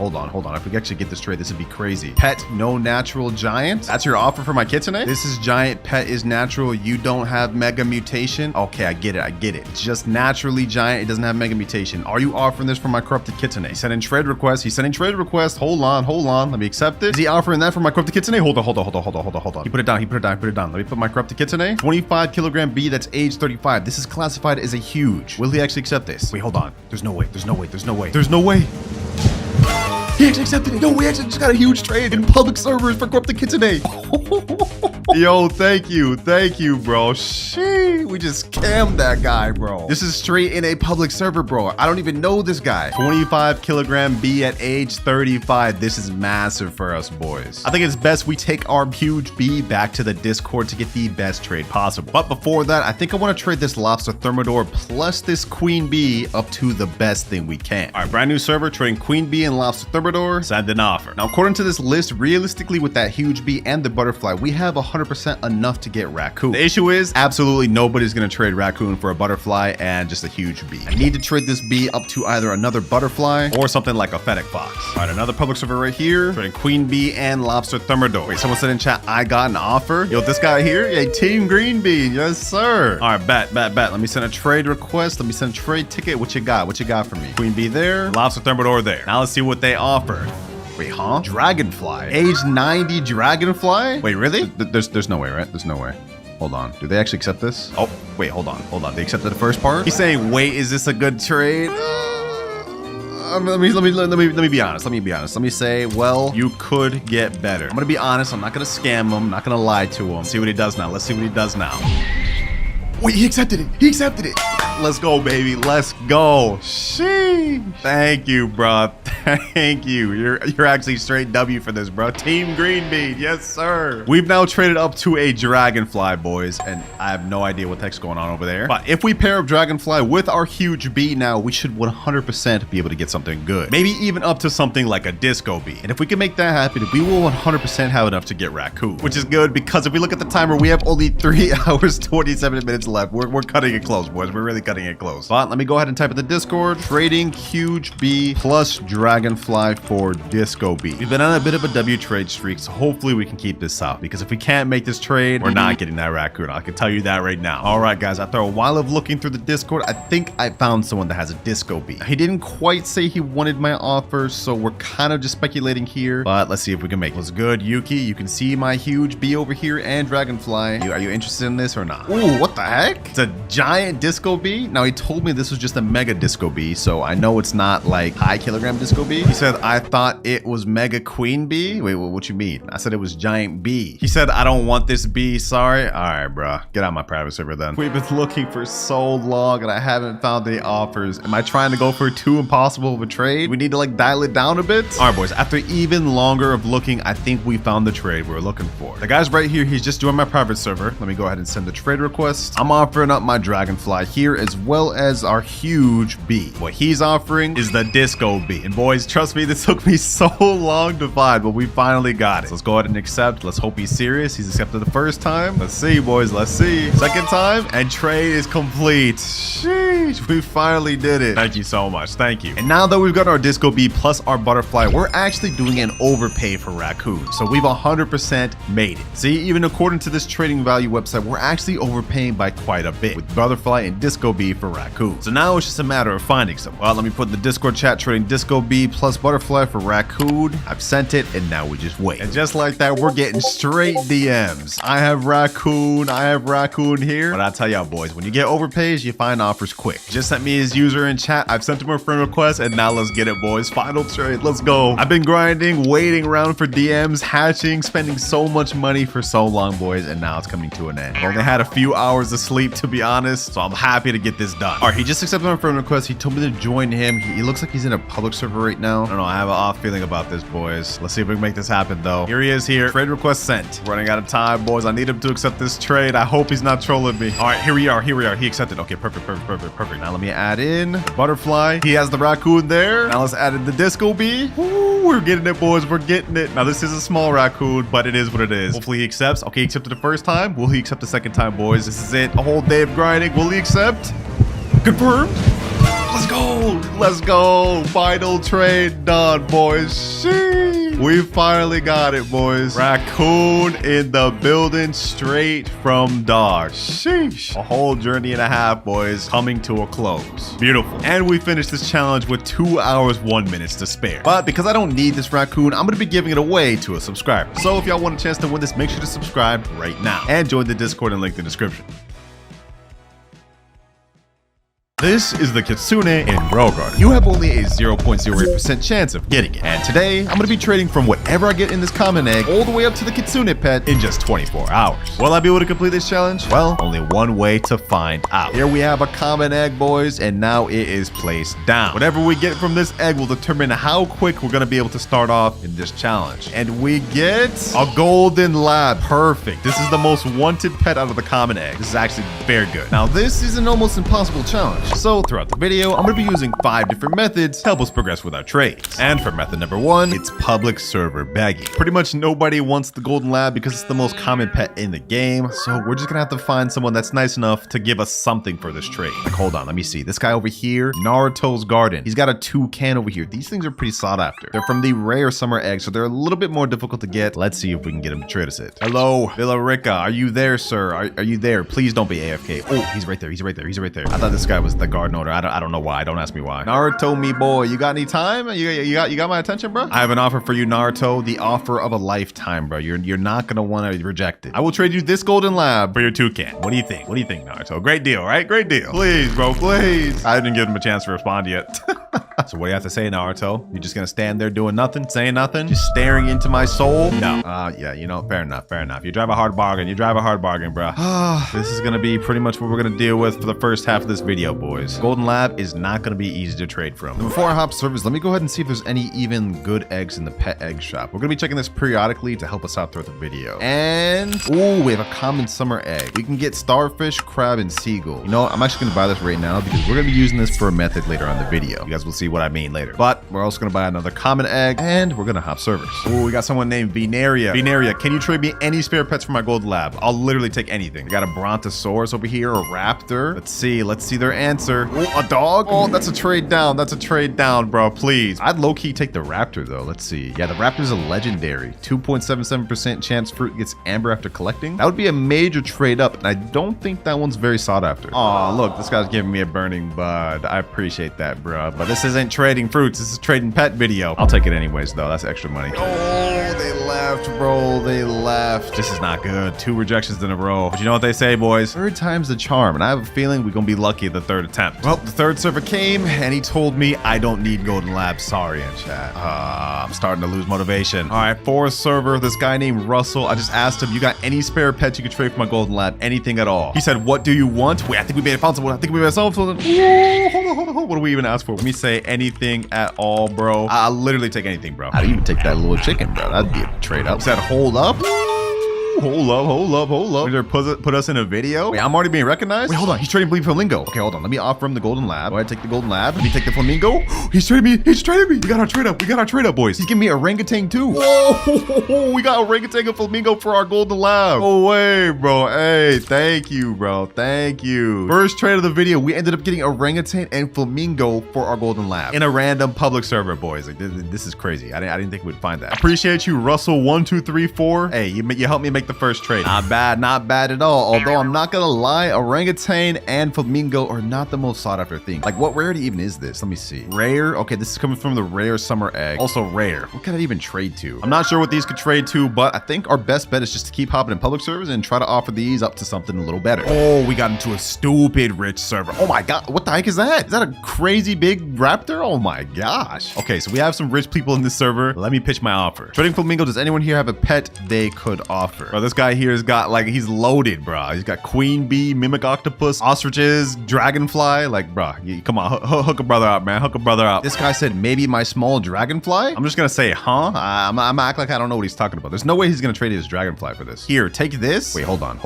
If we actually get this trade, this would be crazy. Pet, no natural giant. That's your offer for my kitsune? This is giant, pet is natural. You don't have mega mutation. Okay, I get it. It's just naturally giant. It doesn't have mega mutation. Are you offering this for my corrupted kitsune? He's sending trade request. Hold on. Let me accept it. Is he offering that for my corrupted kitsune? Hold on. He put it down. Let me put my corrupted kitsune. 25 kilogram bee that's age 35. This is classified as a huge. Will he actually accept this? Wait, hold on. There's no way. He actually accepted it. Yo, we actually just got a huge trade in public servers for Corrupted Kid today. Yo, thank you, bro. Shit, we just scammed that guy, bro. This is straight in a public server, bro. I don't even know this guy. 25 kilogram B at age 35. This is massive for us, boys. I think it's best we take our huge B back to the Discord to get the best trade possible. But before that, I think I want to trade this Lobster Thermidor plus this Queen Bee up to the best thing we can. All right, brand new server, trading Queen Bee and Lobster Thermidor. Send an offer. Now, according to this list, realistically, with that huge bee and the butterfly, we have 100% enough to get Raccoon. The issue is absolutely nobody's going to trade Raccoon for a butterfly and just a huge bee. I need to trade this bee up to either another butterfly or something like a fennec fox. All right, another public server right here, trading Queen Bee and Lobster Thermidor. Wait, someone said in chat, I got an offer. Yo, this guy here, yeah, Team Green Bean. Yes, sir. All right, bet. Let me send a trade request. Let me send a trade ticket. What you got? What you got for me? Queen Bee there, Lobster Thermidor there. Now let's see what they offer. Wait, huh? Dragonfly. Age 90 Dragonfly? Wait, really? There's no way, right? There's no way. Hold on. Do they actually accept this? Oh, wait, hold on. They accepted the first part? He's saying, wait, is this a good trade? Let me be honest. Let me say, well, you could get better. I'm gonna be honest. I'm not gonna scam him. I'm not gonna lie to him. See what he does now. Let's see what he does now. Wait, he accepted it. Let's go, baby. Let's go. Sheesh. Thank you, bro. Thank you. You're actually straight W for this, bro. Team Green Bean. Yes, sir. We've now traded up to a Dragonfly, boys, and I have no idea what the heck's going on over there. But if we pair up Dragonfly with our huge bee now, we should 100% be able to get something good. Maybe even up to something like a Disco Bee. And if we can make that happen, we will 100% have enough to get Raccoon, which is good because if we look at the timer, we have only 3 hours, 27 minutes left. We're cutting it close, boys. We're really cutting it close. But let me go ahead and type in the Discord. Trading huge bee plus Dragonfly for Disco Bee. We've been on a bit of a W trade streak, so hopefully we can keep this up. Because if we can't make this trade, we're not getting that Raccoon. I can tell you that right now. All right, guys. After a while of looking through the Discord, I think I found someone that has a Disco Bee. He didn't quite say he wanted my offer, so we're kind of just speculating here. But let's see if we can make it. What's good, Yuki? You can see my huge bee over here and Dragonfly. Are you interested in this or not? Ooh, what the heck? It's a giant Disco Bee. Now, he told me this was just a mega Disco Bee, so I know it's not like high kilogram Disco Bee. He said, I thought it was mega Queen Bee. Wait, what you mean? I said it was giant bee. He said, I don't want this bee. Sorry. All right, bro. Get out my private server then. We've been looking for so long and I haven't found any offers. Am I trying to go for too impossible of a trade? We need to like dial it down a bit. All right, boys. After even longer of looking, I think we found the trade we were looking for. The guy's right here. He's just joined my private server. Let me go ahead and send the trade request. I'm offering up my Dragonfly here as well as our huge bee. What he's offering is the Disco Bee. And boys, trust me, this took me so long to find, but we finally got it. So let's go ahead and accept. Let's hope he's serious. He's accepted the first time. Let's see, boys. Let's see. Second time, and trade is complete. Sheesh, we finally did it. Thank you so much. Thank you. And now that we've got our Disco Bee plus our Butterfly, we're actually doing an overpay for Raccoon. So we've 100% made it. See, even according to this trading value website, we're actually overpaying by quite a bit with Butterfly and Disco Bee for Raccoon. So now it's just a matter of finding some. Well, let me put in the Discord chat trading Disco Bee plus Butterfly for Raccoon. I've sent it and now we just wait. And just like that, we're getting straight DMs. I have Raccoon here. But I tell y'all boys, when you get overpays, you find offers quick. Just sent me his user in chat. I've sent him a friend request and now let's get it, boys. Final trade. Let's go. I've been grinding, waiting around for DMs, hatching, spending so much money for so long, boys, and now it's coming to an end. I've only had a few hours of sleep, to be honest, so I'm happy to get this done. All right, he just accepted my friend request. He told me to join him. He looks like he's in a public server right now. I don't know. I have an off feeling about this, boys. Let's see if we can make this happen, though. Here he is here. Trade request sent. Running out of time, boys. I need him to accept this trade. I hope he's not trolling me. All right, here we are. He accepted. Okay, perfect. Now let me add in the Butterfly. He has the Raccoon there. Now let's add in the Disco Bee. Ooh, we're getting it, boys. We're getting it. Now this is a small Raccoon, but it is what it is. Hopefully he accepts. Okay, he accepted the first time. Will he accept the second time, boys? This is it. A whole day of grinding. Will he accept? Confirmed. Let's go. Final trade done, boys. Sheesh. We finally got it, boys. Raccoon in the building straight from Dar. Sheesh. A whole journey and a half, boys, coming to a close. Beautiful. And we finished this challenge with 2 hours, 1 minute to spare. But because I don't need this Raccoon, I'm going to be giving it away to a subscriber. So if y'all want a chance to win this, make sure to subscribe right now and join the Discord and link in the description. This is the Kitsune in Grow Garden. You have only a 0.08% chance of getting it. And today, I'm gonna be trading from whatever I get in this common egg all the way up to the Kitsune pet in just 24 hours. Will I be able to complete this challenge? Well, only one way to find out. Here we have a common egg, boys, and now it is placed down. Whatever we get from this egg will determine how quick we're gonna be able to start off in this challenge. And we get a golden lab. Perfect. This is the most wanted pet out of the common egg. This is actually very good. Now, this is an almost impossible challenge. So throughout the video, I'm gonna be using 5 different methods to help us progress with our trades. And for method number 1, it's public server begging. Pretty much nobody wants the golden lab because it's the most common pet in the game. So we're just gonna have to find someone that's nice enough to give us something for this trade. Like, hold on, let me see. This guy over here, Naruto's Garden. He's got a toucan over here. These things are pretty sought after. They're from the rare summer egg, so they're a little bit more difficult to get. Let's see if we can get him to trade us it. Hello, Villarica. Are you there, sir? Are you there? Please don't be AFK. Oh, he's right there. He's right there. He's right there. I thought this guy was the garden owner. I don't know why. Don't ask me why. Naruto, me boy, you got any time? You got my attention, bro? I have an offer for you, Naruto. The offer of a lifetime, bro. You're not gonna want to reject it. I will trade you this golden lab for your toucan. What do you think? What do you think, Naruto? Great deal, right? Great deal. Please, bro, please. I didn't give him a chance to respond yet. So what do you have to say, Naruto? You just gonna stand there doing nothing, saying nothing, just staring into my soul? No. Yeah, you know, fair enough, fair enough. You drive a hard bargain. You drive a hard bargain, bro. This is gonna be pretty much what we're gonna deal with for the first half of this video, boys. Golden lab is not gonna be easy to trade from. Before I hop servers, let me go ahead and see if there's any even good eggs in the pet egg shop. We're gonna be checking this periodically to help us out throughout the video. And ooh, we have a common summer egg. We can get starfish, crab, and seagull. You know what? I'm actually gonna buy this right now because we're gonna be using this for a method later on in the video. You guys will see what I mean later. But we're also gonna buy another common egg, and we're gonna hop servers. Ooh, we got someone named Veneria. Veneria, can you trade me any spare pets for my gold lab? I'll literally take anything. We got a brontosaurus over here, a raptor. Let's see their answer. Ooh, a dog. Oh, that's a trade down. That's a trade down, bro. Please. I'd low-key take the raptor though. Let's see. Yeah, the raptor's a legendary. 2.77% chance fruit gets amber after collecting. That would be a major trade up, and I don't think that one's very sought after. Oh, look, this guy's giving me a burning bud. I appreciate that, bro. But this isn't trading fruits. This is trading pet video. I'll take it anyways, though. That's extra money. Oh, they left, bro. They left. This is not good. 2 rejections in a row. But you know what they say, boys? 3rd time's the charm, and I have a feeling we're gonna be lucky at the 3rd attempt. Well, the 3rd server came, and he told me I don't need golden labs. Sorry in chat. I'm starting to lose motivation. All right, 4th server. This guy named Russell. I just asked him, you got any spare pets you could trade for my golden lab? Anything at all? He said, what do you want? Wait, I think we may have found someone. I think we may have found someone. Hold on. What do we even ask for? Let me say anything at all, bro. I'll literally take anything, bro. I'd even take that little chicken, bro. That'd be a trade up. Said hold up. Hold up. Put us in a video. Wait, I'm already being recognized? Wait, hold on. He's trading Bleep Flamingo. Okay, hold on. Let me offer him the golden lab. Go ahead, take the golden lab. Let me take the flamingo. He's trading me. We got our trade up. Boys. He's giving me orangutan too. Whoa, we got orangutan and flamingo for our golden lab. Oh, way, bro. Hey, thank you, bro. Thank you. First trade of the video, we ended up getting orangutan and flamingo for our golden lab in a random public server, boys. Like, this is crazy. I didn't think we'd find that. Appreciate you, Russell1234. Hey, you helped me make the first trade. Not bad at all. Although I'm not gonna lie, orangutan and flamingo are not the most sought after thing. Like, what rarity even is this? Let me see. Rare. Okay, this is coming from the rare summer egg. Also rare. What can I even trade to? I'm not sure what these could trade to, but I think our best bet is just to keep hopping in public servers and try to offer these up to something a little better. Oh, we got into a stupid rich server. Oh my god, what the heck is that? Is that a crazy big raptor? Oh my gosh. Okay, so we have some rich people in this server. Let me pitch my offer. Trading flamingo, does anyone here have a pet they could offer? Bro, this guy here has got, like, he's loaded, bro. He's got queen bee, mimic octopus, ostriches, dragonfly. Like, bro, come on, hook a brother up, man. Hook a brother up. This guy said maybe my small dragonfly. I'm just gonna say, huh? I'm act like I don't know what he's talking about. There's no way he's gonna trade his dragonfly for this. Here, take this. Wait, hold on.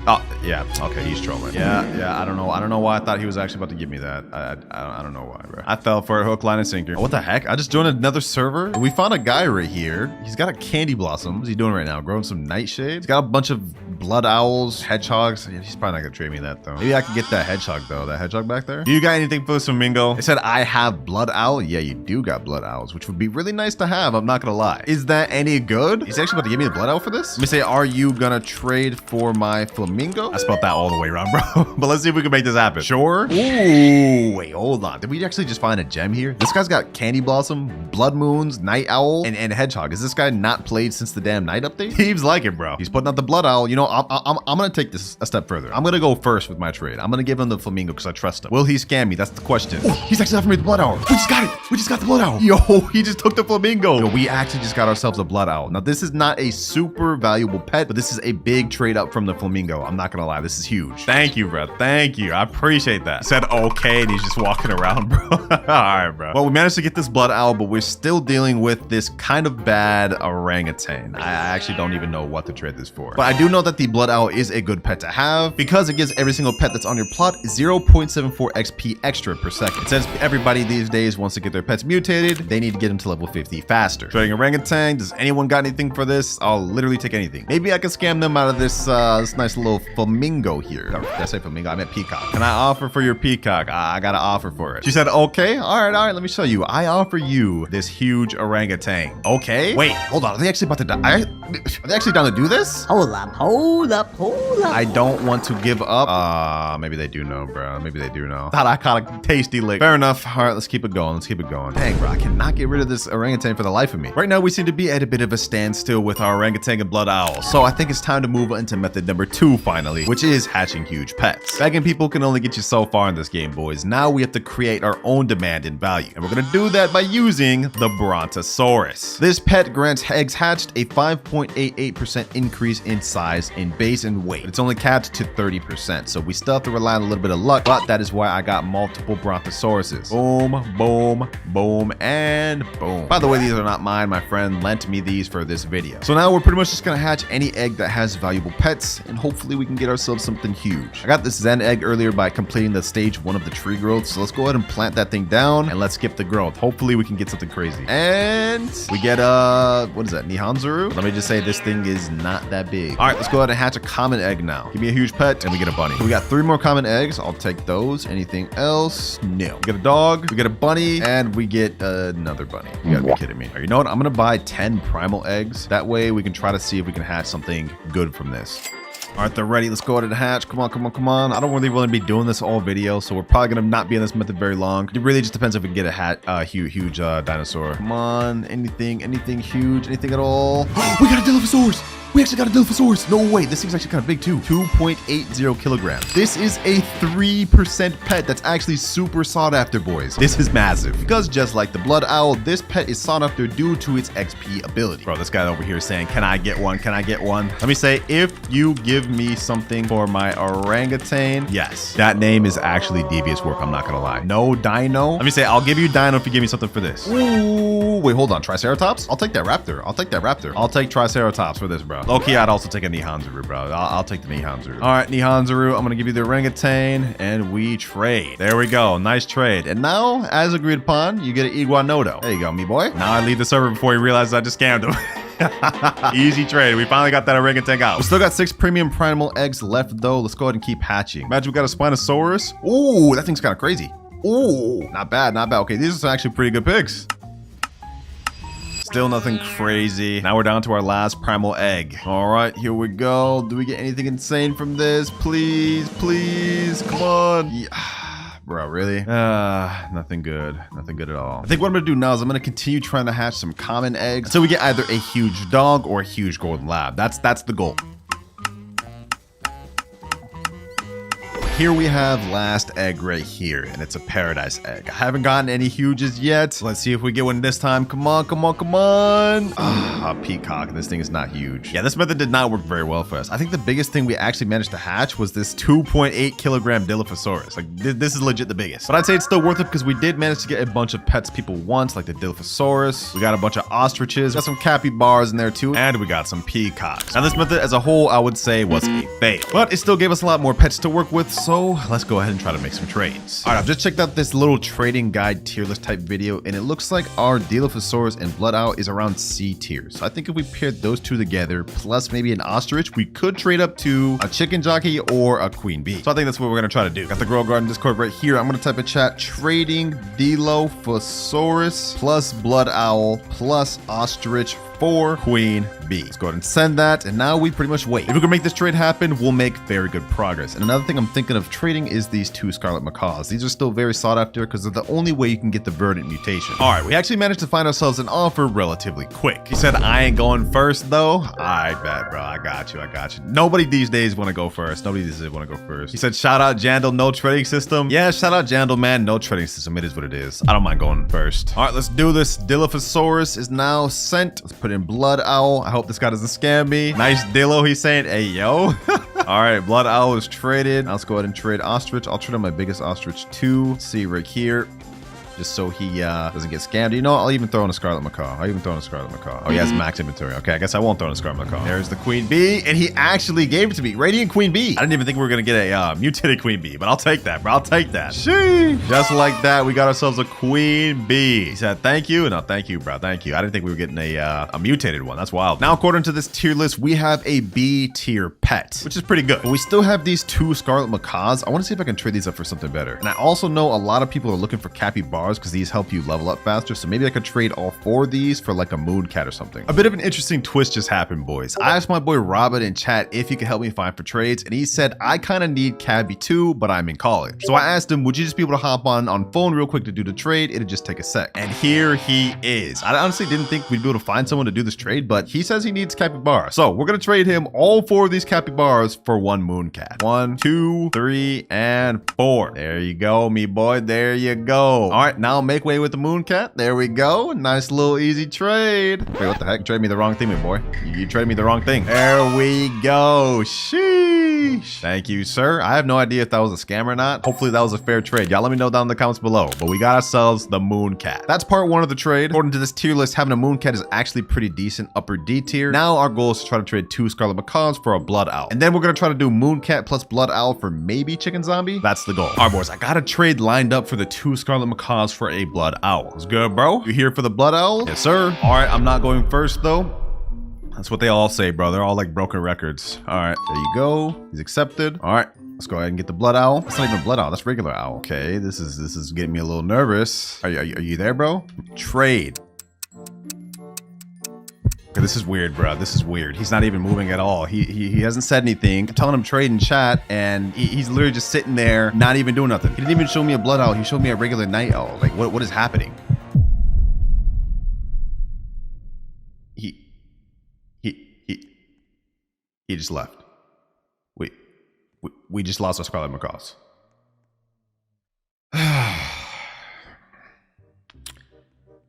Oh, yeah. Okay, he's trolling. Yeah. I don't know why I thought he was actually about to give me that. I don't know why, bro. I fell for a hook, line, and sinker. Oh, what the heck? I just joined another server. We found a guy right here. He's got a candy blossom. What's he doing right now? Growing some nightshades. He's got a bunch of blood owls, hedgehogs. Yeah, he's probably not gonna trade me that though. Maybe I can get that hedgehog though. That hedgehog back there. Do you got anything for this flamingo? They said I have blood owl. Yeah, you do got blood owls, which would be really nice to have. I'm not gonna lie. Is that any good? He's actually about to give me the blood owl for this. Let me say, are you gonna trade for my flamingo? flamingo. I spelled that all the way around, bro. But let's see if we can make this happen. Sure. Ooh, wait, hold on. Did we actually just find a gem here? This guy's got candy blossom, blood moons, night owl, and hedgehog. Is this guy not played since the damn night update? Seems like it, bro. He's putting out the blood owl. You know, I'm gonna take this a step further. I'm gonna go first with my trade. I'm gonna give him the flamingo because I trust him. Will he scam me? That's the question. Oh, he's actually offering me the blood owl. We just got it. We just got the blood owl. Yo, he just took the flamingo. Yo, we actually just got ourselves a blood owl. Now, this is not a super valuable pet, but this is a big trade up from the flamingo. I'm not gonna lie, this is huge. Thank you, bro. Thank you. I appreciate that. He said okay, and he's just walking around, bro. All right, bro. Well, we managed to get this blood owl, but we're still dealing with this kind of bad orangutan. I actually don't even know what to trade this for. But I do know that the blood owl is a good pet to have because it gives every single pet that's on your plot 0.74 XP extra per second. Since everybody these days wants to get their pets mutated, they need to get them to level 50 faster. Trading orangutan, does anyone got anything for this? I'll literally take anything. Maybe I can scam them out of this this nice little flamingo here. Did I say flamingo? I meant peacock. Can I offer for your peacock? I got to offer for it. She said, okay. All right. Let me show you. I offer you this huge orangutan. Okay. Wait, hold on. Are they actually about to die? Are they actually down to do this? Hold up. I don't want to give up. Maybe they do know, bro. Maybe they do know. That iconic tasty lick. Fair enough. All right, let's keep it going. Dang, bro, I cannot get rid of this orangutan for the life of me. Right now, we seem to be at a bit of a standstill with our orangutan and blood owl. So I think it's time to move into method number 2 finally, which is hatching huge pets. Begging people can only get you so far in this game, boys. Now we have to create our own demand and value. And we're gonna do that by using the Brontosaurus. This pet grants eggs hatched a 5.88% increase in size, in base, and weight. It's only capped to 30%, so we still have to rely on a little bit of luck, but that is why I got multiple Brontosauruses. Boom, boom, boom, and boom. By the way, these are not mine. My friend lent me these for this video. So now we're pretty much just gonna hatch any egg that has valuable pets, and hopefully we can get ourselves something huge. I got this Zen egg earlier by completing the stage 1 of the tree growth, so let's go ahead and plant that thing down, and let's skip the growth. Hopefully we can get something crazy. And we get what is that, Nihanzuru? Let me just say this thing is not that big. All right, let's go ahead and hatch a common egg now. Give me a huge pet, and we get a bunny. We got 3 more common eggs. I'll take those. Anything else? No. We get a dog, we get a bunny, and we get another bunny. You gotta be kidding me. All right, you know what? I'm gonna buy 10 primal eggs. That way we can try to see if we can hatch something good from this. All right, they're ready. Let's go ahead and hatch. Come on. I don't really want to be doing this all video, so we're probably gonna not be in this method very long. It really just depends if we can get a huge dinosaur. Come on, anything huge, anything at all. We got a Dilophosaurus. We actually got a Dilophosaurus. No way. This thing's actually kind of big too. 2.80 kilograms. This is a 3% pet that's actually super sought after, boys. This is massive. Because just like the blood owl, this pet is sought after due to its XP ability. Bro, this guy over here is saying, can I get one? Let me say, if you give me something for my orangutan, yes. That name is actually devious work. I'm not going to lie. No dino. Let me say, I'll give you dino if you give me something for this. Ooh, wait, hold on. Triceratops? I'll take that raptor. I'll take Triceratops for this, bro. Low-key, I'd also take a Nihanzuru, bro. I'll take the Nihanzuru. All right, Nihanzuru, I'm gonna give you the orangutan, and we trade. There we go, nice trade. And now, as agreed upon, you get an Iguanodo. There you go, me boy. Now I leave the server before he realizes I just scammed him. Easy trade. We finally got that orangutan out. We still got 6 premium primal eggs left, though. Let's go ahead and keep hatching. Imagine we got a Spinosaurus. Ooh, that thing's kind of crazy. Ooh, not bad. Okay, these are actually pretty good picks. Still nothing crazy. Now we're down to our last primal egg. All right, here we go. Do we get anything insane from this? Please. Come on. Yeah. Bro, really? Nothing good at all. I think what I'm gonna do now is I'm gonna continue trying to hatch some common eggs until we get either a huge dog or a huge golden lab. That's the goal. Here we have last egg right here, and it's a paradise egg. I haven't gotten any huges yet. Let's see if we get one this time. Come on. Peacock. This thing is not huge. Yeah, this method did not work very well for us. I think the biggest thing we actually managed to hatch was this 2.8 kilogram Dilophosaurus. Like, this is legit the biggest. But I'd say it's still worth it because we did manage to get a bunch of pets people want, like the Dilophosaurus. We got a bunch of ostriches. Got some capybaras in there too. And we got some peacocks. Now, this method as a whole, I would say was a fail. But it still gave us a lot more pets to work with. So let's go ahead and try to make some trades. All right, I've just checked out this little trading guide tier list type video, and it looks like our Dilophosaurus and blood owl is around C tier. So I think if we paired those two together, plus maybe an ostrich, we could trade up to a chicken jockey or a queen bee. So I think that's what we're gonna try to do. Got the Grow Garden Discord right here. I'm gonna type in chat, trading Dilophosaurus plus blood owl plus ostrich for Queen B. Let's go ahead and send that, and now we pretty much wait. If we can make this trade happen, we'll make very good progress. And another thing I'm thinking of trading is these 2 Scarlet Macaws. These are still very sought after because they're the only way you can get the Verdant mutation. All right, we actually managed to find ourselves an offer relatively quick. He said, I ain't going first though. I bet, bro. I got you. Nobody these days want to go first. Nobody these days want to go first. He said, shout out Jandal, no trading system. Yeah, shout out Jandal, man. No trading system. It is what it is. I don't mind going first. All right, let's do this. Dilophosaurus is now sent. Let's put in Blood Owl. I hope this guy doesn't scam me. Nice Dillo, he's saying. Hey, yo. All right, Blood Owl is traded. Now let's go ahead and trade Ostrich. I'll trade on my biggest Ostrich too. Let's see right here. Just so he doesn't get scammed. You know, I'll even throw in a Scarlet Macaw. Oh, he has max inventory. Okay, I guess I won't throw in a Scarlet Macaw. There's the Queen Bee, and he actually gave it to me. Radiant Queen Bee. I didn't even think we were going to get a mutated Queen Bee, but I'll take that, bro. I'll take that. Sheesh. Just like that, we got ourselves a Queen Bee. He said, thank you. No, thank you, bro. Thank you. I didn't think we were getting a mutated one. That's wild. Now, according to this tier list, we have a B tier pet, which is pretty good. But we still have these 2 Scarlet Macaws. I want to see if I can trade these up for something better. And I also know a lot of people are looking for capybaras because these help you level up faster, so maybe I could trade all 4 of these for like a moon cat or something. A bit of an interesting twist just happened, boys. I asked my boy Robert in chat if he could help me find for trades, and he said I kind of need Cabby too, but I'm in college. So I asked him, would you just be able to hop on phone real quick to do the trade? It'd just take a sec. And here he is. I honestly didn't think we'd be able to find someone to do this trade, but he says he needs capybara. So we're gonna trade him all 4 of these capybaras for 1 moon cat. 1, 2, 3, and 4. There you go, me boy. There you go. All right, now make way with the moon cat. There we go. Nice little easy trade. Wait, what the heck? Trade me the wrong thing, my boy. You traded me the wrong thing. There we go. Sheesh. Thank you, sir. I have no idea if that was a scam or not. Hopefully that was a fair trade. Y'all let me know down in the comments below. But we got ourselves the moon cat. That's part 1 of the trade. According to this tier list, having a moon cat is actually pretty decent, upper D tier. Now our goal is to try to trade 2 Scarlet Macaws for a Blood Owl. And then we're going to try to do moon cat plus Blood Owl for maybe Chicken Zombie. That's the goal. All right, boys. I got a trade lined up for the 2 Scarlet Macaws for a Blood Owl. It's good, bro. You here for the Blood Owl? Yes, sir. All right, I'm not going first, though. That's what they all say, bro. They're all like broken records. All right, there you go. He's accepted. All right, let's go ahead and get the Blood Owl. That's not even Blood Owl. That's regular owl. Okay, this is getting me a little nervous. Are you there, bro? Trade. Okay, this is weird, bro. This is weird. He's not even moving at all. He hasn't said anything. I'm telling him trade in chat, and he's literally just sitting there, not even doing nothing. He didn't even show me a Blood Owl. He showed me a regular night owl. Like, what is happening? He just left. We just lost our Scarlet Macaws.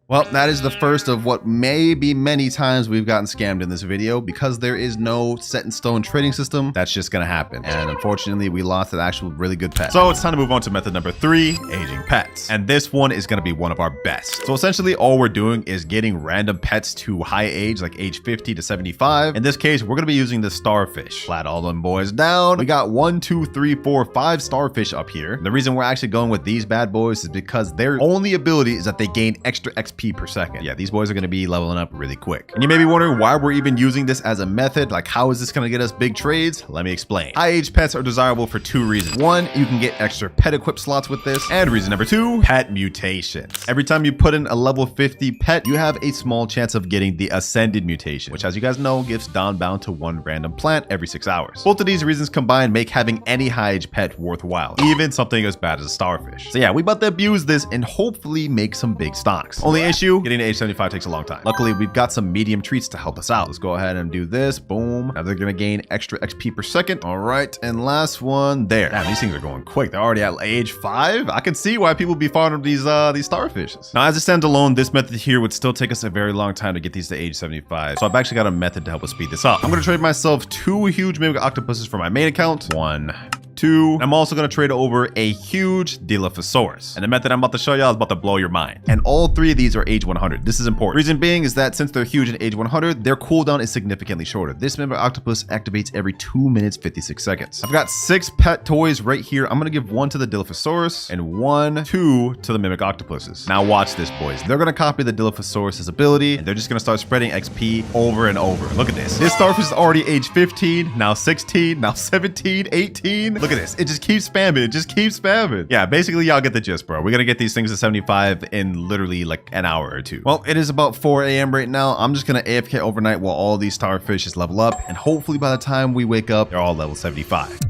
Well, that is the first of what may be many times we've gotten scammed in this video. Because there is no set in stone trading system, that's just gonna happen. And unfortunately, we lost an actual really good pet. So it's time to move on to method number 3, aging pets. And this one is gonna be one of our best. So essentially, all we're doing is getting random pets to high age, like age 50 to 75. In this case, we're gonna be using the starfish. Flat all them boys down. We got 1, 2, 3, 4, 5 starfish up here. The reason we're actually going with these bad boys is because their only ability is that they gain extra XP per second. Yeah, these boys are going to be leveling up really quick. And you may be wondering why we're even using this as a method. Like, how is this going to get us big trades? Let me explain. High age pets are desirable for 2 reasons. 1, you can get extra pet equip slots with this. And reason number 2, pet mutations. Every time you put in a level 50 pet, you have a small chance of getting the ascended mutation, which, as you guys know, gives downbound to 1 random plant every 6 hours. Both of these reasons combined make having any high age pet worthwhile, even something as bad as a starfish. So yeah, we about to abuse this and hopefully make some big stocks. Only issue, getting to age 75 takes a long time. Luckily, we've got some medium treats to help us out. Let's go ahead and do this. Boom. Now they're gonna gain extra XP per second. All right, and last one there. Damn, these things are going quick. They're already at age 5. I can see why people be farming these starfishes. Now, as it stands alone, this method here would still take us a very long time to get these to age 75. So I've actually got a method to help us speed this up. I'm gonna trade myself 2 huge mimic octopuses for my main account. 1, 2. I'm also going to trade over a huge Dilophosaurus. And the method I'm about to show y'all is about to blow your mind. And all 3 of these are age 100. This is important. Reason being is that since they're huge in age 100, their cooldown is significantly shorter. This mimic octopus activates every 2 minutes 56 seconds. I've got 6 pet toys right here. I'm going to give 1 to the Dilophosaurus and 1, 2 to the mimic octopuses. Now watch this, boys. They're going to copy the Dilophosaurus' ability, and they're just going to start spreading XP over and over. Look at this. This starfish is already age 15, now 16, now 17, 18. Look at this. It just keeps spamming. It just keeps spamming. Yeah, basically, y'all get the gist, bro. We're gonna get these things to 75 in literally like an hour or two. Well, it is about 4 a.m. right now. I'm just gonna AFK overnight while all these starfish just level up. And hopefully by the time we wake up, they're all level 75.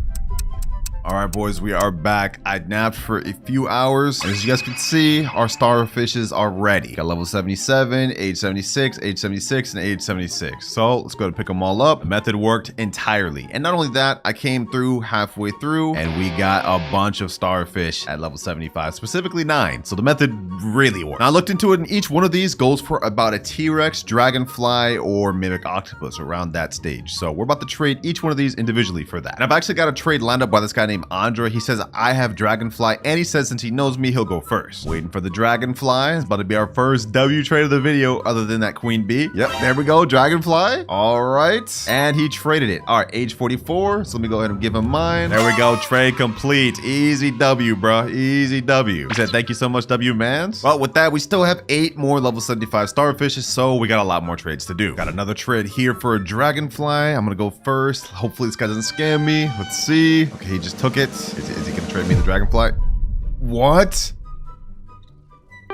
All right, boys, we are back. I napped for a few hours. And as you guys can see, our starfishes are ready. Got level 77, age 76, age 76, and age 76. So let's go to pick them all up. The method worked entirely. And not only that, I came through halfway through and we got a bunch of starfish at level 75, specifically 9. So the method really worked. Now I looked into it, and each one of these goes for about a T-Rex, dragonfly, or mimic octopus around that stage. So we're about to trade each one of these individually for that. And I've actually got a trade lined up by this guy named Andre. He says I have dragonfly, and he says since he knows me, he'll go first. Waiting for the dragonfly. It's about to be our first W trade of the video other than that queen bee. Yep, there we go, dragonfly. All right, and he traded it. All right, age 44, so let me go ahead and give him mine. There we go, trade complete. Easy W, bro, easy W. He said thank you so much, W mans. Well, with that, we still have 8 more level 75 starfishes, so we got a lot more trades to do. Got another trade here for a dragonfly. I'm gonna go first. Hopefully this guy doesn't scam me. Let's see. Okay, he just took it. Is he gonna trade me the dragonfly? What?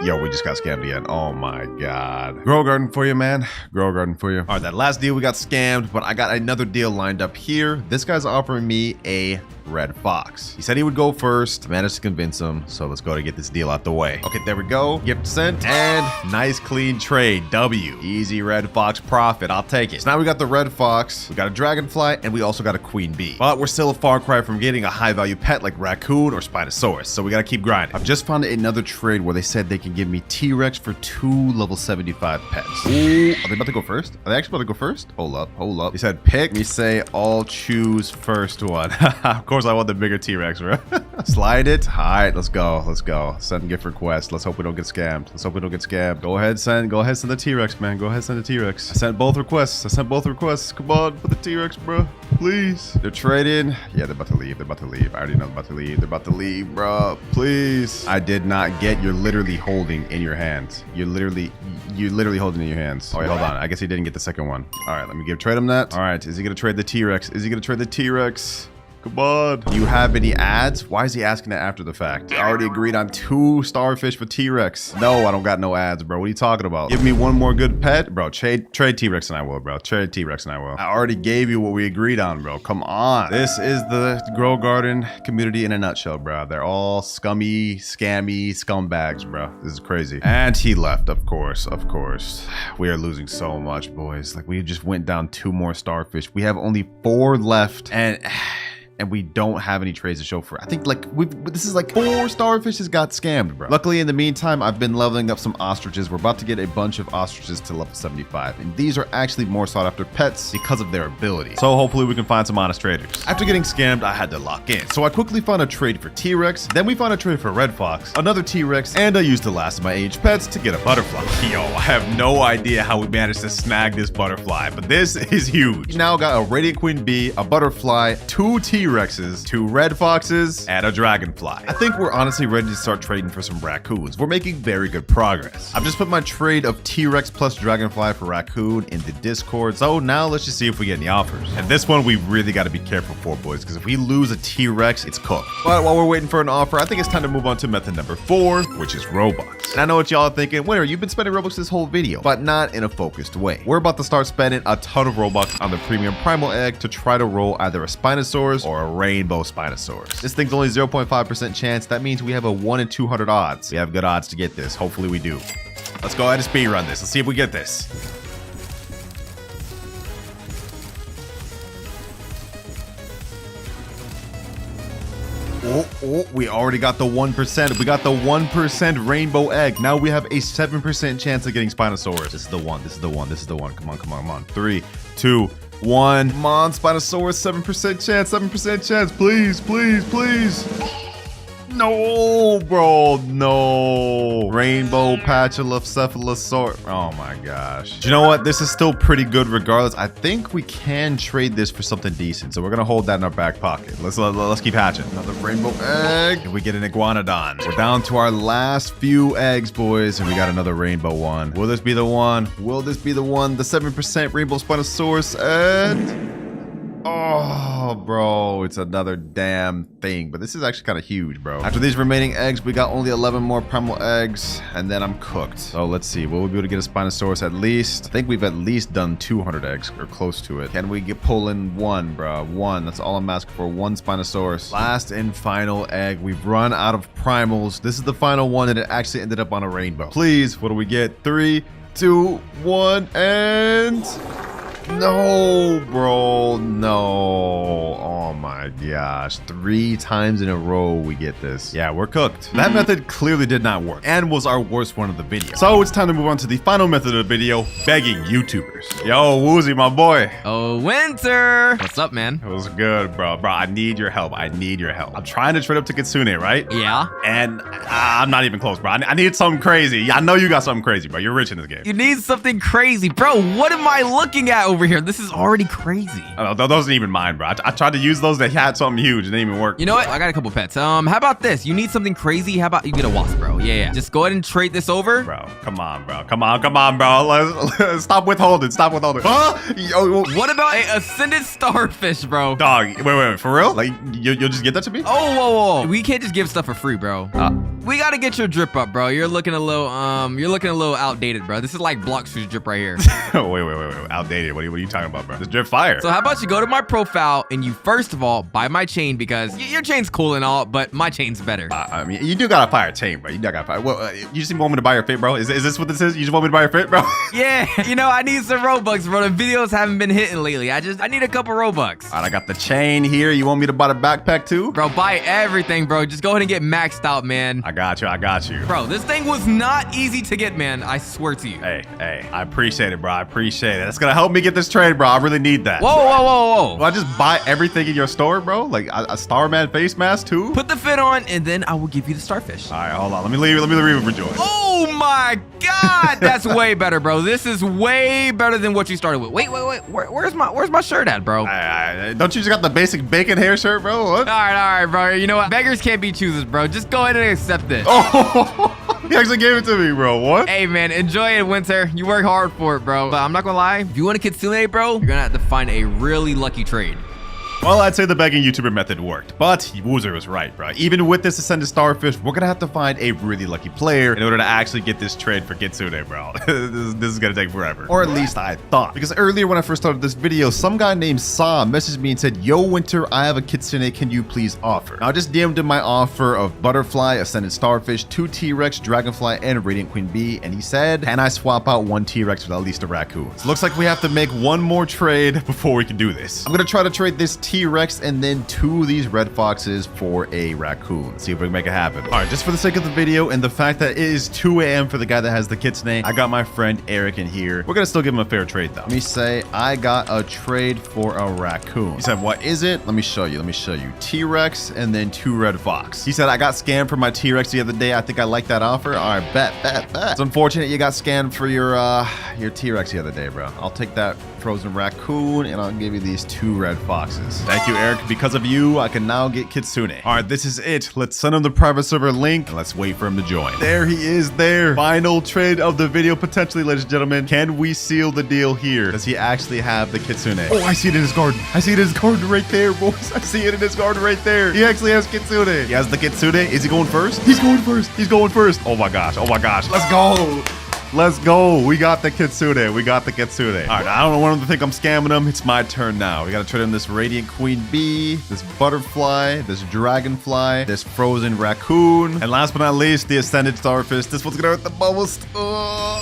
Yo, we just got scammed again. Oh my god. Grow garden for you, man. Grow garden for you. All right, that last deal we got scammed, but I got another deal lined up here. This guy's offering me a red fox. He said he would go first. I managed to convince him, so let's go to get this deal out the way. Okay, there we go. Gift sent, and nice clean trade. W. Easy red fox profit. I'll take it. So now we got the red fox, we got a dragonfly, and we also got a queen bee. But we're still a far cry from getting a high value pet like raccoon or spinosaurus, so we gotta keep grinding. I've just found another trade where they said they can give me T-Rex for 2 level 75 pets. Ooh, are they about to go first? Are they actually about to go first? Hold up, hold up. He said pick. Me say I'll choose first one. Of course I want the bigger T-Rex, bro. Slide it. All right, let's go. Let's go. Send gift request. Let's hope we don't get scammed. Let's hope we don't get scammed. Go ahead, send the T-Rex, man. Go ahead, send the T-Rex. I sent both requests. Come on, put the T-Rex, bro. Please. They're trading. Yeah, they're about to leave. They're about to leave. I already know they're about to leave. They're about to leave, bro. Please. I did not get. You're literally holding in your hands. You're literally holding in your hands. Oh, wait, hold on. I guess he didn't get the second one. All right, let me trade him that. All right, is he gonna trade the T-Rex? Is he gonna trade the T-Rex? Come on. Do you have any ads? Why is he asking that after the fact? I already agreed on 2 starfish for T-Rex. No, I don't got no ads, bro. What are you talking about? Give me one more good pet? Bro, trade T-Rex and I will, bro. Trade T-Rex and I will. I already gave you what we agreed on, bro. Come on. This is the Grow Garden community in a nutshell, bro. They're all scummy, scammy scumbags, bro. This is crazy. And he left, of course, of course. We are losing so much, boys. Like, we just went down 2 more starfish. We have only 4 left, and we don't have any trades to show for it. I think like this is like 4 starfishes got scammed, bro. Luckily, in the meantime, I've been leveling up some ostriches. We're about to get a bunch of ostriches to level 75, and these are actually more sought after pets because of their ability. So hopefully we can find some honest traders. After getting scammed, I had to lock in. So I quickly found a trade for T-Rex, then we found a trade for red fox, another T-Rex, and I used the last of my aged pets to get a butterfly. Yo, I have no idea how we managed to snag this butterfly, but this is huge. We now got a radiant queen bee, a butterfly, 2 T-Rexes, 2 red foxes, and a dragonfly. I think we're honestly ready to start trading for some raccoons. We're making very good progress. I've just put my trade of T-Rex plus dragonfly for raccoon in the Discord. So now let's just see if we get any offers. And this one we really got to be careful for, boys, because if we lose a T-Rex, it's cooked. But while we're waiting for an offer, I think it's time to move on to method number 4, which is Robux. And I know what y'all are thinking. Winter, you've been spending Robux this whole video, but not in a focused way. We're about to start spending a ton of Robux on the premium primal egg to try to roll either a Spinosaurus or a rainbow Spinosaurus. This thing's only 0.5% chance. That means we have a 1 in 200 odds. We have good odds to get this. Hopefully we do. Let's go ahead and speed run this. Let's see if we get this. Oh, we already got the 1%. We got the 1% rainbow egg. Now we have a 7% chance of getting Spinosaurus. This is the one. This is the one. This is the one. Come on, come on, come on. 3, 2, 1. Come on, Spinosaurus. 7% chance. 7% chance. Please, please, please. No, bro, no. Rainbow Pachycephalosaurus. Oh my gosh. Do you know what? This is still pretty good regardless. I think we can trade this for something decent. So we're gonna hold that in our back pocket. Let's keep hatching. Another rainbow egg. And we get an iguanodon. We're down to our last few eggs, boys. And we got another rainbow one. Will this be the one? Will this be the one? The 7% rainbow Spinosaurus and... Oh bro, it's another damn thing. But this is actually kind of huge, bro. After these remaining eggs, we got only 11 more primal eggs, and then I'm cooked. So let's see. Will we be able to get a Spinosaurus at least? I think we've at least done 200 eggs or close to it. Can we pull in one, bro? One. That's all I'm asking for. One Spinosaurus. Last and final egg. We've run out of primals. This is the final one, and it actually ended up on a rainbow. Please, what do we get? 3, 2, 1, and... No, bro, no. Oh my gosh. 3 times in a row we get this. Yeah, we're cooked. That method clearly did not work and was our worst one of the video. So it's time to move on to the final method of the video, begging YouTubers. Yo, Woozy, my boy. Oh, Winter. What's up, man? It was good, bro. Bro, I need your help. I need your help. I'm trying to trade up to Kitsune, right? Yeah. And I'm not even close, bro. I need something crazy. I know you got something crazy, bro. You're rich in this game. You need something crazy. Bro, what am I looking at over here? This is already crazy. Those ain't even mine, bro. I tried to use those that had something huge. It didn't even work. You know what? I got a couple pets. How about this? You need something crazy? How about you get a wasp, bro? Yeah. Just go ahead and trade this over. Bro, come on, bro. Come on, bro. Let's stop withholding. Stop withholding. Huh? Yo, what about a ascended starfish, bro? Dog, wait. For real? Like, you'll just get that to me? Oh, whoa. We can't just give stuff for free, bro. We gotta get your drip up, bro. You're looking a little outdated, bro. This is like Blox's drip right here. wait. Outdated. What are you talking about, bro? This drip fire. So how about you go to my profile and you first of all buy my chain because your chain's cool and all, but my chain's better. I mean, you do got a fire chain, bro. You do got a fire. Well, you just want me to buy your fit, bro? Is this what this is? You just want me to buy your fit, bro? Yeah. I need some Robux, bro. The videos haven't been hitting lately. I need a couple Robux. All right, I got the chain here. You want me to buy the backpack too? Bro, buy everything, bro. Just go ahead and get maxed out, man. I got you. Bro, this thing was not easy to get, man. I swear to you. Hey, I appreciate it, bro. I appreciate it. That's gonna help me get this trade, bro. I really need that. Whoa. Will I just buy everything in your store, bro? Like a Starman face mask too? Put the fit on, and then I will give you the starfish. All right, hold on. Let me leave it for Joy. Oh my God, that's way better, bro. This is way better than what you started with. Wait. Where's my shirt at, bro? Don't you just got the basic bacon hair shirt, bro? What? All right, bro. You know what? Beggars can't be choosers, bro. Just go ahead and accept this. Oh, he actually gave it to me, bro. What? Hey, man, enjoy it, Winter. You work hard for it, bro. But I'm not gonna lie. If you want a Kitsune, bro, you're gonna have to find a really lucky trade. Well, I'd say the begging YouTuber method worked, but Woozer was right, bro. Even with this Ascended Starfish, we're gonna have to find a really lucky player in order to actually get this trade for Kitsune, bro. this is gonna take forever. Or at least I thought. Because earlier when I first started this video, some guy named Sa messaged me and said, "Yo, Winter, I have a Kitsune, can you please offer?" Now, I just DM'd him my offer of Butterfly, Ascended Starfish, 2 T-Rex, Dragonfly, and Radiant Queen Bee, and he said, "Can I swap out 1 T-Rex with at least a raccoon?" So looks like we have to make one more trade before we can do this. I'm gonna try to trade this T-Rex and then 2 of these red foxes for a raccoon. See if we can make it happen. All right, just for the sake of the video and the fact that it is 2 a.m. for the guy that has the Kitsune, I got my friend Eric in here. We're gonna still give him a fair trade though. Let me say I got a trade for a raccoon. He said, "What is it?" Let me show you. T-Rex and then 2 red fox. He said, "I got scammed for my T-Rex the other day. I think I like that offer." All right, bet. It's unfortunate you got scammed for your T-Rex the other day, bro. I'll take that frozen raccoon and I'll give you these 2 red foxes. Thank you, Eric. Because of you, I can now get Kitsune. All right, this is it. Let's send him the private server link and let's wait for him to join. There he is there. Final trade of the video, potentially, ladies and gentlemen. Can we seal the deal here? Does he actually have the Kitsune? Oh, I see it in his garden. Right there, boys. I see it in his garden right there. He actually has Kitsune. He has the Kitsune. Is he going first? He's going first. Oh my gosh. Let's go. We got the Kitsune. All right, I don't want him to think I'm scamming him. It's my turn now. We got to trade him this Radiant Queen Bee, this Butterfly, this Dragonfly, this Frozen Raccoon, and last but not least, the Ascended Starfish. This one's going to hurt the most.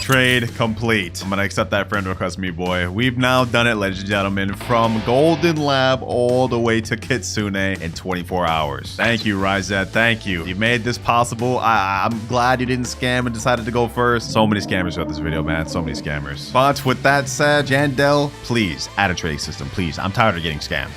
Trade complete. I'm going to accept that friend request, me boy. We've now done it, ladies and gentlemen, from Golden Lab all the way to Kitsune in 24 hours. Thank you, Ryzet. Thank you. You made this possible. I'm glad you didn't scam and decided to go first. So many scammers throughout this video, man. So many scammers. But with that said, Jandel, please add a trading system, please. I'm tired of getting scammed.